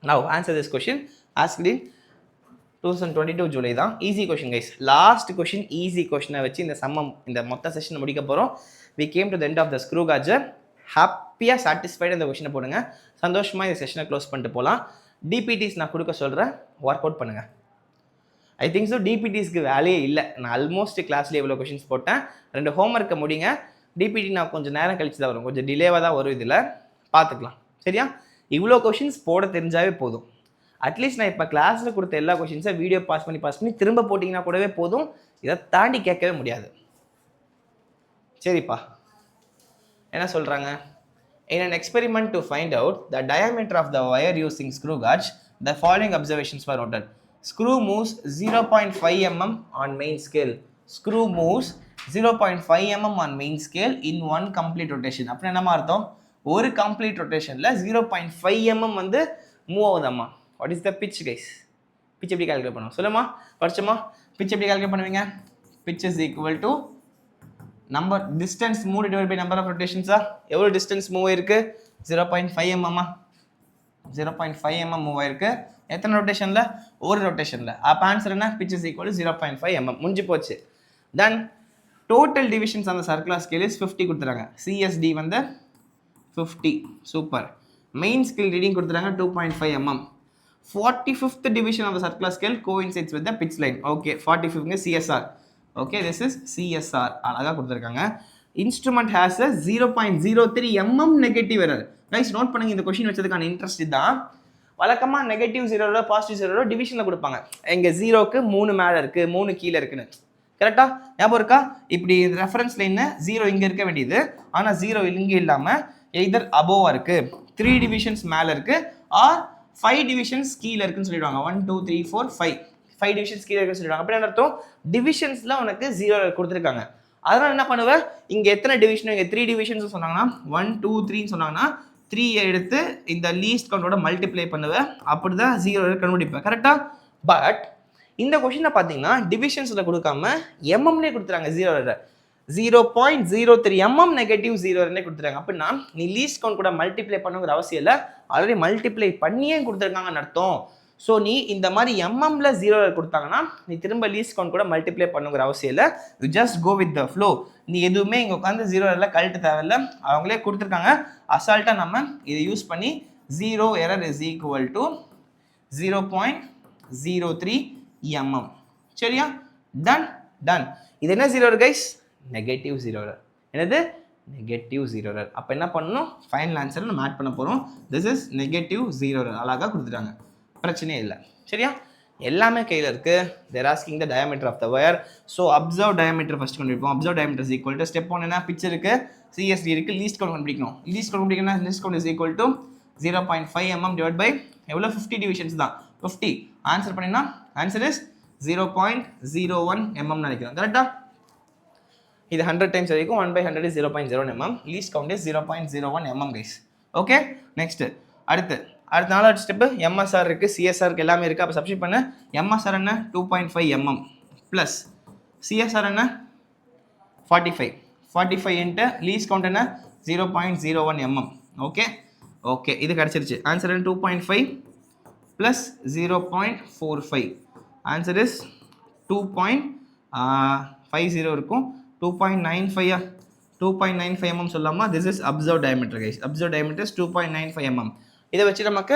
now answer this question asked in 2022 July தான். Easy question guys. Last question easy கொஷினை வச்சு இந்த சம்மம் இந்த மொத்த செஷனை முடிக்க போகிறோம். We came to the end of the screw gauge. ஹாப்பியாக சாட்டிஸ்ஃபைடு இந்த கொஷினை போடுங்க. சந்தோஷமாக இந்த செஷனை க்ளோஸ் பண்ணிட்டு போகலாம். டிபிடிஸ் நான் கொடுக்க சொல்கிறேன், ஒர்க் அவுட் பண்ணுங்கள். ஐ திங்க் ஸோ டிபிடிஸ்க்கு வேலையே இல்லை. நான் ஆல்மோஸ்ட் கிளாஸ்லேயே எவ்வளோ கொஷின்ஸ் போட்டேன். 2 ஹோம்ஒர்க்கை முடிங்க. டிபிடி நான் கொஞ்சம் நேரம் கழிச்சு தான் வரும், கொஞ்சம் டிலேவாக தான் வரும். இதில் பார்த்துக்கலாம். சரியா? இவ்வளோ கொஷின்ஸ் போட தெரிஞ்சாவே போதும். அட்லீஸ்ட் நான் இப்போ கிளாஸில் கொடுத்த எல்லா கொஷின்ஸை வீடியோ பாஸ் பண்ணி திரும்ப போட்டிங்கன்னா கூடவே போதும். இதை தாண்டி கேட்கவே முடியாது. சரிப்பா, என்ன சொல்கிறாங்க? In an experiment to find out the diameter of the wire using screw gauge, the following observations were noted. Screw moves 0.5 mm on main scale. Screw moves 0.5 mm on main scale in one complete rotation. அப்படி என்னமா அர்த்தம்? ஒரு complete rotationல 0.5 mm வந்து move ஆகுதாம்மா. What is the pitch guys? pitch எப்படி calculate பண்ணுவோம் சொல்லுமா? படிச்சோமா? pitch எப்படி கால்குலேட் பண்ணுவீங்க? pitch is equal to number distance move divide by number of ரொட்டேஷன்ஸா? எவ்வளோ டிஸ்டன்ஸ் மூவ் ஆயிருக்கு? 0.5 mm. 0.5 mm மூவ் ஆயிருக்கு. எத்தனை ரொட்டேஷனில்? ஒரு ரொட்டேஷனில். அப்போ ஆன்சர் என்ன? pitch is equal to 0.5 mm. முடிஞ்சு போச்சு. தென் டோட்டல் டிவிஷன்ஸ் அந்த சர்க்குலர் ஸ்கேல் இஸ் 50 கொடுத்துறாங்க. சிஎஸ்டி வந்து 50. சூப்பர். மெயின் ஸ்கேல் ரீடிங் கொடுத்துறாங்க 2.5 mm. 45th division of the circular scale coincides with the pitch line. Okay, 45th CSR. Okay, this is CSR. அழகா கொடுத்துருக்காங்க. Instrument has a 0.03 mm negative error. Guys, note பண்ணுங்க, இந்த question வச்சதுக்கான interest தான். வழக்கமாக negative 0 positive 0 டிவிஷனில் கொடுப்பாங்க. எங்கள் 0க்கு 3 மேலே இருக்குது, 3 கீழே இருக்குன்னு. கரெக்டாக ஞாபகம் இருக்கா? இப்படி ரெஃபரன்ஸ் லைன்னு 0 இங்கே இருக்க வேண்டியது, ஆனால் 0 இங்கே இல்லாமல் எய்தர் அபோவாக இருக்குது, 3 டிவிஷன்ஸ் மேலே இருக்குது, ஆர் 5 டிவிஷன்ஸ் கீழே இருக்குன்னு சொல்லிடுவாங்க. 1 2 3 4 5 டிவிஷன்ஸ் கீழே இருக்குன்னு சொல்லிடுவாங்க. அப்படி அர்த்தம் டிவிஷன்ஸில் உனக்கு 0 கொடுத்துருக்காங்க. அதனால் என்ன பண்ணுவேன், இங்கே எத்தனை டிவிஷன், இங்கே 3 டிவிஷன்ஸ் சொன்னாங்கன்னா 1 2 3ன்னு சொன்னாங்கன்னா 3 எடுத்து இந்த லீஸ்ட் கவுண்டோட மல்டிப்ளை பண்ணுவேன். அப்படி தான் 0 கண்டுபிடிப்பேன். கரெக்டாக? பட் இந்த கொஷினை பார்த்தீங்கன்னா டிவிஷன்ஸில் கொடுக்காம எம்எம்லேயே கொடுத்துறாங்க. 0.03 mm நெகட்டிவ் 0 கொடுத்துருக்காங்க. அப்படின்னா நீ லீஸ்ட் கவுண்ட் கூட மல்டிப்ளை பண்ணுங்கிற அவசியம் இல்லை, ஆல்ரெடி மல்டிப்ளை பண்ணியே கொடுத்துருக்காங்கன்னு அர்த்தம். ஸோ நீ இந்த மாதிரி எம்எம்ல 0 கொடுத்தாங்கன்னா நீ திரும்ப லீஸ்ட் கவுண்ட் கூட மல்டிப்ளை பண்ணுங்கிற அவசியம் இல்லை. You just go with the flow. நீ எதுவுமே இங்கே உட்காந்து 0 கழட்டு தேவையில்லை, அவங்களே கொடுத்துருக்காங்க. அசால்ட்டாக நம்ம இதை யூஸ் பண்ணி 0 error is equal to 0.03 mm. சரியா? டன். இது என்ன 0 கைஸ்? நெகட்டிவ் 0. என்னது? நெகட்டிவ் 0. அப்போ என்ன பண்ணணும்? ஃபைனல் ஆன்சரை நம்ம ஆட் பண்ண போகிறோம். This is negative 0. அழகாக கொடுத்துட்டாங்க, பிரச்சனையே இல்லை. சரியா? எல்லாமே கையில் இருக்குது. They're asking the diameter of the wire. So observe diameter first கண்டுபிடிப்போம். Observe diameter is equal to step 1 என்ன? பிக்சர் இருக்குது, சிஎஸ்டி இருக்குது, லீஸ்ட் கவுண்ட் கண்டுபிடிக்கணும். லீஸ்ட் கவுண்ட் கண்டுபிடிக்கணும்னா least count is equal to 0.5 mm divide by எவ்வளோ? 50 divisions தான். 50 answer பண்ணினா answer is 0.01 mm நினைக்கிறோம். கரெக்டாக? இது 100 டைம்ஸ் வரைக்கும் 1/100 is 0.01 mm. Least count is 0.01 mm guys. Okay, next அடுத்து நாலாவது ஸ்டெப்பு எம்எஸ்ஆர் இருக்குது, சிஎஸ்ஆருக்கு எல்லாமே இருக்குது. அப்போ சப்ஸ்டிட் பண்ண எம்எஸ்ஆர் என்ன? 2.5 mm ப்ளஸ் சிஎஸ்ஆர் என்ன? 45 இன்ட்டு லீஸ்ட் கவுண்ட் என்ன? 0.01 mm. ஓகே இது கிடச்சிருச்சு. ஆன்சர் என்ன? 2.5 ப்ளஸ் 0.45. ஆன்சர் இஸ் 2.50 இருக்கும். 2.95 mm சொல்லலாமா? This is observe diameter guys. Observe diameter is 2.95 mm. இதை வச்சு நமக்கு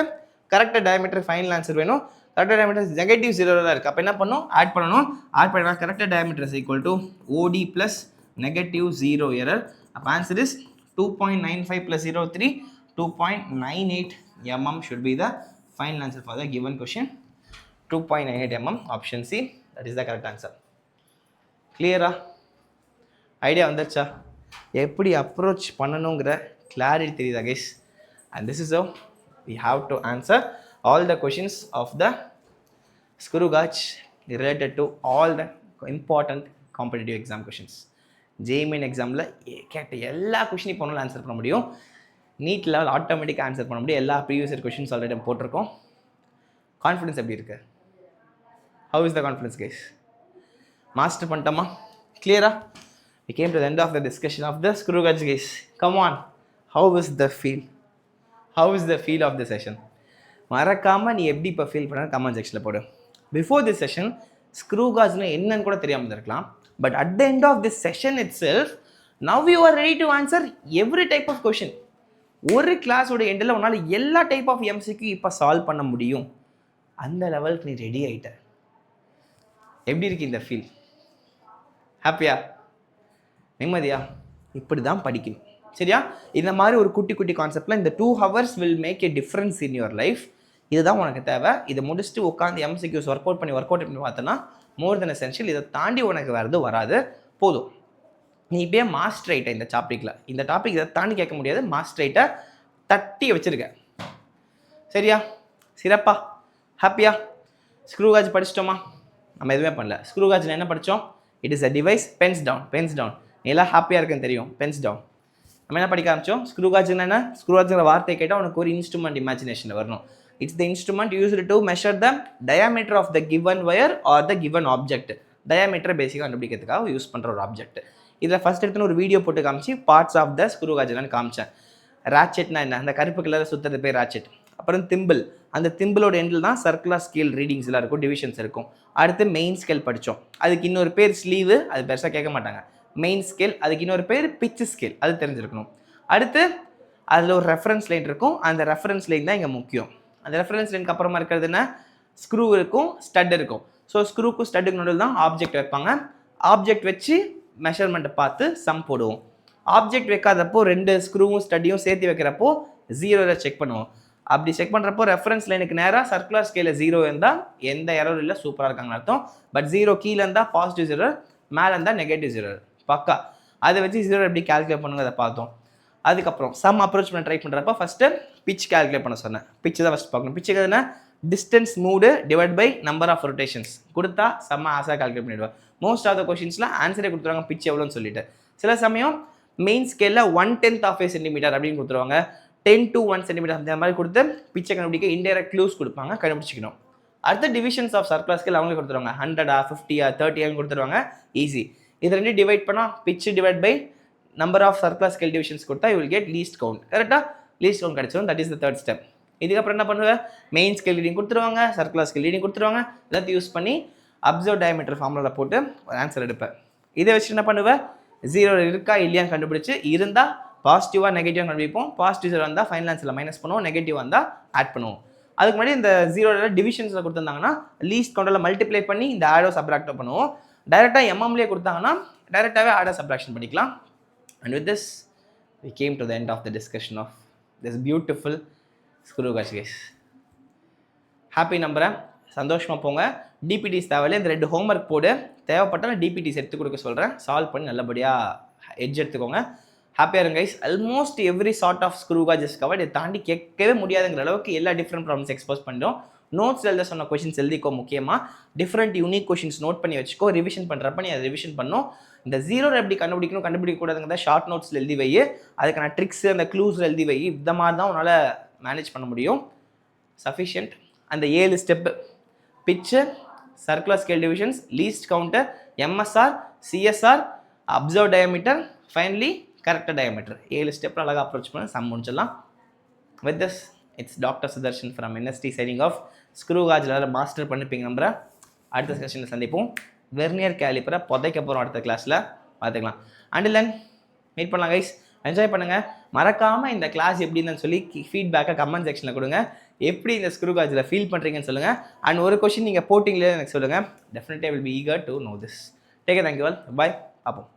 கரெக்டாக டயாமீட்டர் ஃபைனல் ஆன்சர் வேணும். கரெக்டாக டயாமீட்டர் நெகட்டிவ் 0 தான் இருக்குது. அப்போ என்ன பண்ணணும்? ஆட் பண்ணணும். கரெக்டாக diameter is equal to OD plus negative 0 error. அப்போ answer is 2.95 plus 0.3 2.98 mm should be the final answer for the given question. 2.98 mm, option C, that is the correct answer. கிளியரா? Idea வந்துச்சா? எப்படி approach பண்ணணுங்கிற clarity தெரியுதா guys? And this is how we have to answer all the questions of the screw gauge related to all the important competitive exam questions. JEE எக்ஸாமில் கேட்ட எல்லா கொஷினையும் போனாலும் answer பண்ண முடியும். நீட் லெவல் ஆட்டோமேட்டிக்காக ஆன்சர் பண்ண முடியும். எல்லா ப்ரீவியஸ் இயர் கொஷின்ஸ் ஆல்ரெடி போட்டிருக்கோம். கான்ஃபிடன்ஸ் எப்படி இருக்கு? How is the confidence guys? Master பண்ணிட்டோமா? கிளியரா? We came to the end of the discussion of the screw gauge guys. Come on, how is the feel? How is the feel of the session? மறக்காமல் நீ எப்படி இப்போ feel பண்ண comment செக்ஷனில் போடு. Before this session screw காஜ்னா என்னன்னு கூட தெரியாமல் இருக்கலாம். But at the end of this session itself now you are ready to answer every type of question. ஒரு கிளாஸோட எண்டில் உன்னால் எல்லா டைப் ஆஃப் எம்சிக்கு இப்போ சால்வ் பண்ண முடியும். அந்த லெவலுக்கு நீ ரெடி ஆகிட்ட. எப்படி இருக்கு இந்த ஃபீல்? ஹாப்பியா? நிம்மதியா? இப்படி தான் படிக்கணும். சரியா? இந்த மாதிரி ஒரு குட்டி குட்டி கான்செப்டில் இந்த 2 hours will make a difference in your life. இதுதான் உனக்கு தேவை. இதை முடிச்சுட்டு உட்காந்து எம்சிக்யூஸ் ஒர்க் அவுட் பண்ணி பார்த்தோன்னா மோர் தென் எசென்ஷியல். இதை தாண்டி உனக்கு வேறு வராது. போதும், நீ இப்படியே மாஸ்டர் ஆகிட்ட இந்த டாப்பிக்கில். இந்த டாபிக் இதை தாண்டி கேட்க முடியாது. மாஸ்டர் ஆகிட்ட, தட்டி வச்சுருக்க. சரியா? சிறப்பா? ஹாப்பியா? ஸ்க்ரூ காஜ் படிச்சிட்டோமா? நம்ம எதுவுமே பண்ணல. ஸ்க்ரூ காஜில் என்ன படித்தோம்? It is a device. Pens down. நீ எல்லாம் ஹாப்பியாக இருக்குன்னு தெரியும். Pens down. நம்ம என்ன படிக்க ஆரம்பிச்சோம்? ஸ்க்ரூ காஜ்னா என்ன? ஸ்க்ரூ காஜ்ங்கிற வார்த்தை கேட்டால் உனக்கு ஒரு இன்ஸ்ட்ருமெண்ட் இமேஜினேஷனில் வரணும். It's the instrument used to measure the diameter of the given wire or the given object. Diameter பேசிக்காக கண்டுபிடிக்கிறதுக்காக யூஸ் பண்ணுற ஒரு ஆப்ஜெக்ட். இதில் ஃபஸ்ட் எடுத்துன்னு ஒரு வீடியோ போட்டு காமிச்சு பார்ட்ஸ் ஆஃப் த ஸ்க்ரூ காஜ்லான்னு காமிச்சேன். ராச்செட்னா என்ன? அந்த கருப்பு கலரில் சுற்றுறது பேர் ராச்செட். அப்புறம் திம்பிள். அந்த திம்பிளோட எண்டில் தான் சர்க்குலர் ஸ்கேல் ரீடிங்ஸ்லாம் இருக்கும், டிவிஷன்ஸ் இருக்கும். அடுத்து மெயின் ஸ்கேல் படித்தோம். அதுக்கு இன்னொரு பேர் ஸ்லீவு, அது பெருசாக கேட்க மாட்டாங்க. மெயின் ஸ்கேல், அதுக்கு இன்னொரு பேர் பிச் ஸ்கேல், அது தெரிஞ்சிருக்கணும். அடுத்து அதில் ஒரு ரெஃபரன்ஸ் லைன் இருக்கும். அந்த ரெஃபரன்ஸ் லைன் தான் இங்கே முக்கியம். அந்த ரெஃபரன்ஸ் லைனுக்கு அப்புறமா இருக்கிறது என்ன? ஸ்க்ரூ இருக்கும், ஸ்டட் இருக்கும். ஸோ ஸ்க்ரூக்கும் ஸ்டட்டுக்கு நடுவில் தான் ஆப்ஜெக்ட் வைப்பாங்க. ஆப்ஜெக்ட் வச்சு மெஷர்மெண்ட்டை பார்த்து சம் போடுவோம். ஆப்ஜெக்ட் வைக்காதப்போ 2 ஸ்க்ரூவும் ஸ்டட்டையும் சேர்த்து வைக்கிறப்போ 0 செக் பண்ணுவோம். அப்படி செக் பண்ணுறப்போ ரெஃபரன்ஸ் லைனுக்கு நேராக சர்க்குலர் ஸ்கேலில் 0 இருந்தால் எந்த எரரும் இல்லை, சூப்பராக இருக்காங்கன்னு அர்த்தம். பட் 0 கீழே இருந்தால் பாசிட்டிவ் 0, மேலே இருந்தால் நெகட்டிவ் 0. பக்கா. அதை வச்சு 0 எப்படி கால்குலேட் பண்ணுங்க அதை பார்த்தோம். அதுக்கப்புறம் சம் அப்ரோச் பண்ண ட்ரை பண்ணுறப்ப ஃபஸ்ட்டு பிச் கால்குலேட் பண்ண சொன்னேன். பிச்சு தான் ஃபஸ்ட் பார்க்கணும். பிச்சுக்கு எதுனா distance moved divide by number of rotations கொடுத்தா செம்ம ஆசாக கால்குலேட் பண்ணிடுவேன். மோஸ்ட் ஆஃப் த கொஷின்ஸ்லாம் ஆன்சரே கொடுத்துருவாங்க பிச் எவ்வளோன்னு சொல்லிட்டு. சில சமயம் மெயின் ஸ்கேலில் 1/10 ஆஃப் சென்டிமீட்டர் அப்படின்னு கொடுத்துருவாங்க. 10 to 1 சென்டிமீட்டர் அந்த மாதிரி கொடுத்து பிச்சை கண்டுபிடிக்க இன்டைரக்ட் க்ளூஸ் கொடுப்பாங்க, கண்டுபிடிச்சிக்கணும். அடுத்த டிவிஷன்ஸ் ஆஃப் சர்க்குலர் ஸ்கேல் அவங்களே கொடுத்துருவாங்க. 100, 50, 30 கொடுத்துருவாங்க. ஈஸி. இது 2 டிவைட் பண்ணால் pitch divide by number of circular scale divisions கொடுத்தா you will get least count. கரெக்டாக லீஸ்ட் கவுண்ட் கிடச்சிடும். That is the third step. இதுக்கப்புறம் என்ன பண்ணுவேன்? மெயின் ஸ்கேல் ரீடிங் கொடுத்துருவாங்க, சர்க்குலர் ஸ்கேல் ரீடிங் கொடுத்துருவாங்க. எல்லாத்தையும் யூஸ் பண்ணி அப்சர்வ் டயாமீட்டர் ஃபார்முலாவில் போட்டு ஒரு ஆன்சர் எடுப்பேன். இதை வச்சு என்ன பண்ணுவேன்? 0 இருக்கா இல்லையான்னு கண்டுபிடிச்சு இருந்தால் பாசிட்டிவாக நெகட்டிவாக கண்டுபிடிப்போம். பாசிட்டிவ் 0 வந்தால் ஃபைனல் ஆன்சரில் மைனஸ் பண்ணுவோம், நெகட்டிவ் வந்தால் ஆட் பண்ணுவோம். அதுக்கு முன்னாடி இந்த 0 டிவிஷன்ஸில் கொடுத்துருந்தாங்கன்னா லீஸ்ட் கவுண்டில் மல்டிப்ளை பண்ணி இந்த ஆடோ சப்ராக்டோ பண்ணுவோம். டைரெக்டாக எம்எம்லேயே கொடுத்தாங்கன்னா டைரெக்டாகவே ஆடோ சப்ராக்ஷன் பண்ணிக்கலாம். And with this, we came to the end of the discussion of this beautiful screw gauge guys. Happy நம்புகிறேன், சந்தோஷமாக போங்க. டிபிடிஸ் தேவையில்லை, இந்த 2 ஹோம்ஒர்க் போடு. தேவைப்பட்டாலும் டிபிடிஸ் எடுத்து கொடுக்க சொல்கிறேன். சால்வ் பண்ணி நல்லபடியாக எட்ஜ் எடுத்துக்கோங்க. ஹாப்பியாக இருங்க guys. Almost every sort of screw gauges covered. இதை தாண்டி கேட்கவே முடியாதுங்கிற அளவுக்கு எல்லா டிஃப்ரெண்ட் ப்ராப்ளம்ஸ் எக்ஸ்போஸ் பண்ணிட்டோம். நோட்ஸ் எழுத சொன்ன கொஷின்ஸ் எழுதிக்கோ. முக்கியமாக டிஃப்ரெண்ட் யூனிக் கொஷின்ஸ் நோட் பண்ணி வச்சுக்கோ. ரிவிஷன் பண்ணுறப்ப நீ அதை ரிவிஷன் பண்ணும். இந்த 0 எப்படி கண்டுபிடிக்கக்கூடாதுங்கிறத ஷார்ட் நோட்ஸில் எழுதி வை. அதுக்கான ட்ரிக்ஸ் அந்த க்ளூஸில் எழுதி வை. இந்த மாதிரி தான் உன்னால் மேனேஜ் பண்ண முடியும். சஃபிஷியன்ட். அந்த 7 step: pitch, circular scale divisions, least counter, MSR, CSR, observe diameter, finally கரெக்டாக டயாமீட்டர். 7 ஸ்டெப் அழகாக அப்ரோச் பண்ண சம் முடிச்சிடலாம். With this it's doctor Sudarshan from NST signing off. Screw காஜில் மாஸ்டர் பண்ணிப்பீங்க நம்புகிறேன். அடுத்த செஷனில் சந்திப்போம். வெர்னியர் கேலிப்பரை புதைக்க போகிறோம் அடுத்த கிளாஸில், பார்த்துக்கலாம். அண்டில் தென் மீட் பண்ணலாம் கைஸ். என்ஜாய் பண்ணுங்கள். மறக்காமல் இந்த கிளாஸ் எப்படின்னு சொல்லி ஃபீட்பேக்கை கமெண்ட் செக்ஷனில் கொடுங்க. எப்படி இந்த ஸ்க்ரூ காஜில் ஃபீல் பண்ணுறீங்கன்னு சொல்லுங்கள். அண்ட் ஒரு கொஷின் நீங்கள் போட்டிங்களே எனக்கு சொல்லுங்கள். Definitely I will be eager to know this. Take care, thank you all, bye, பார்ப்போம்.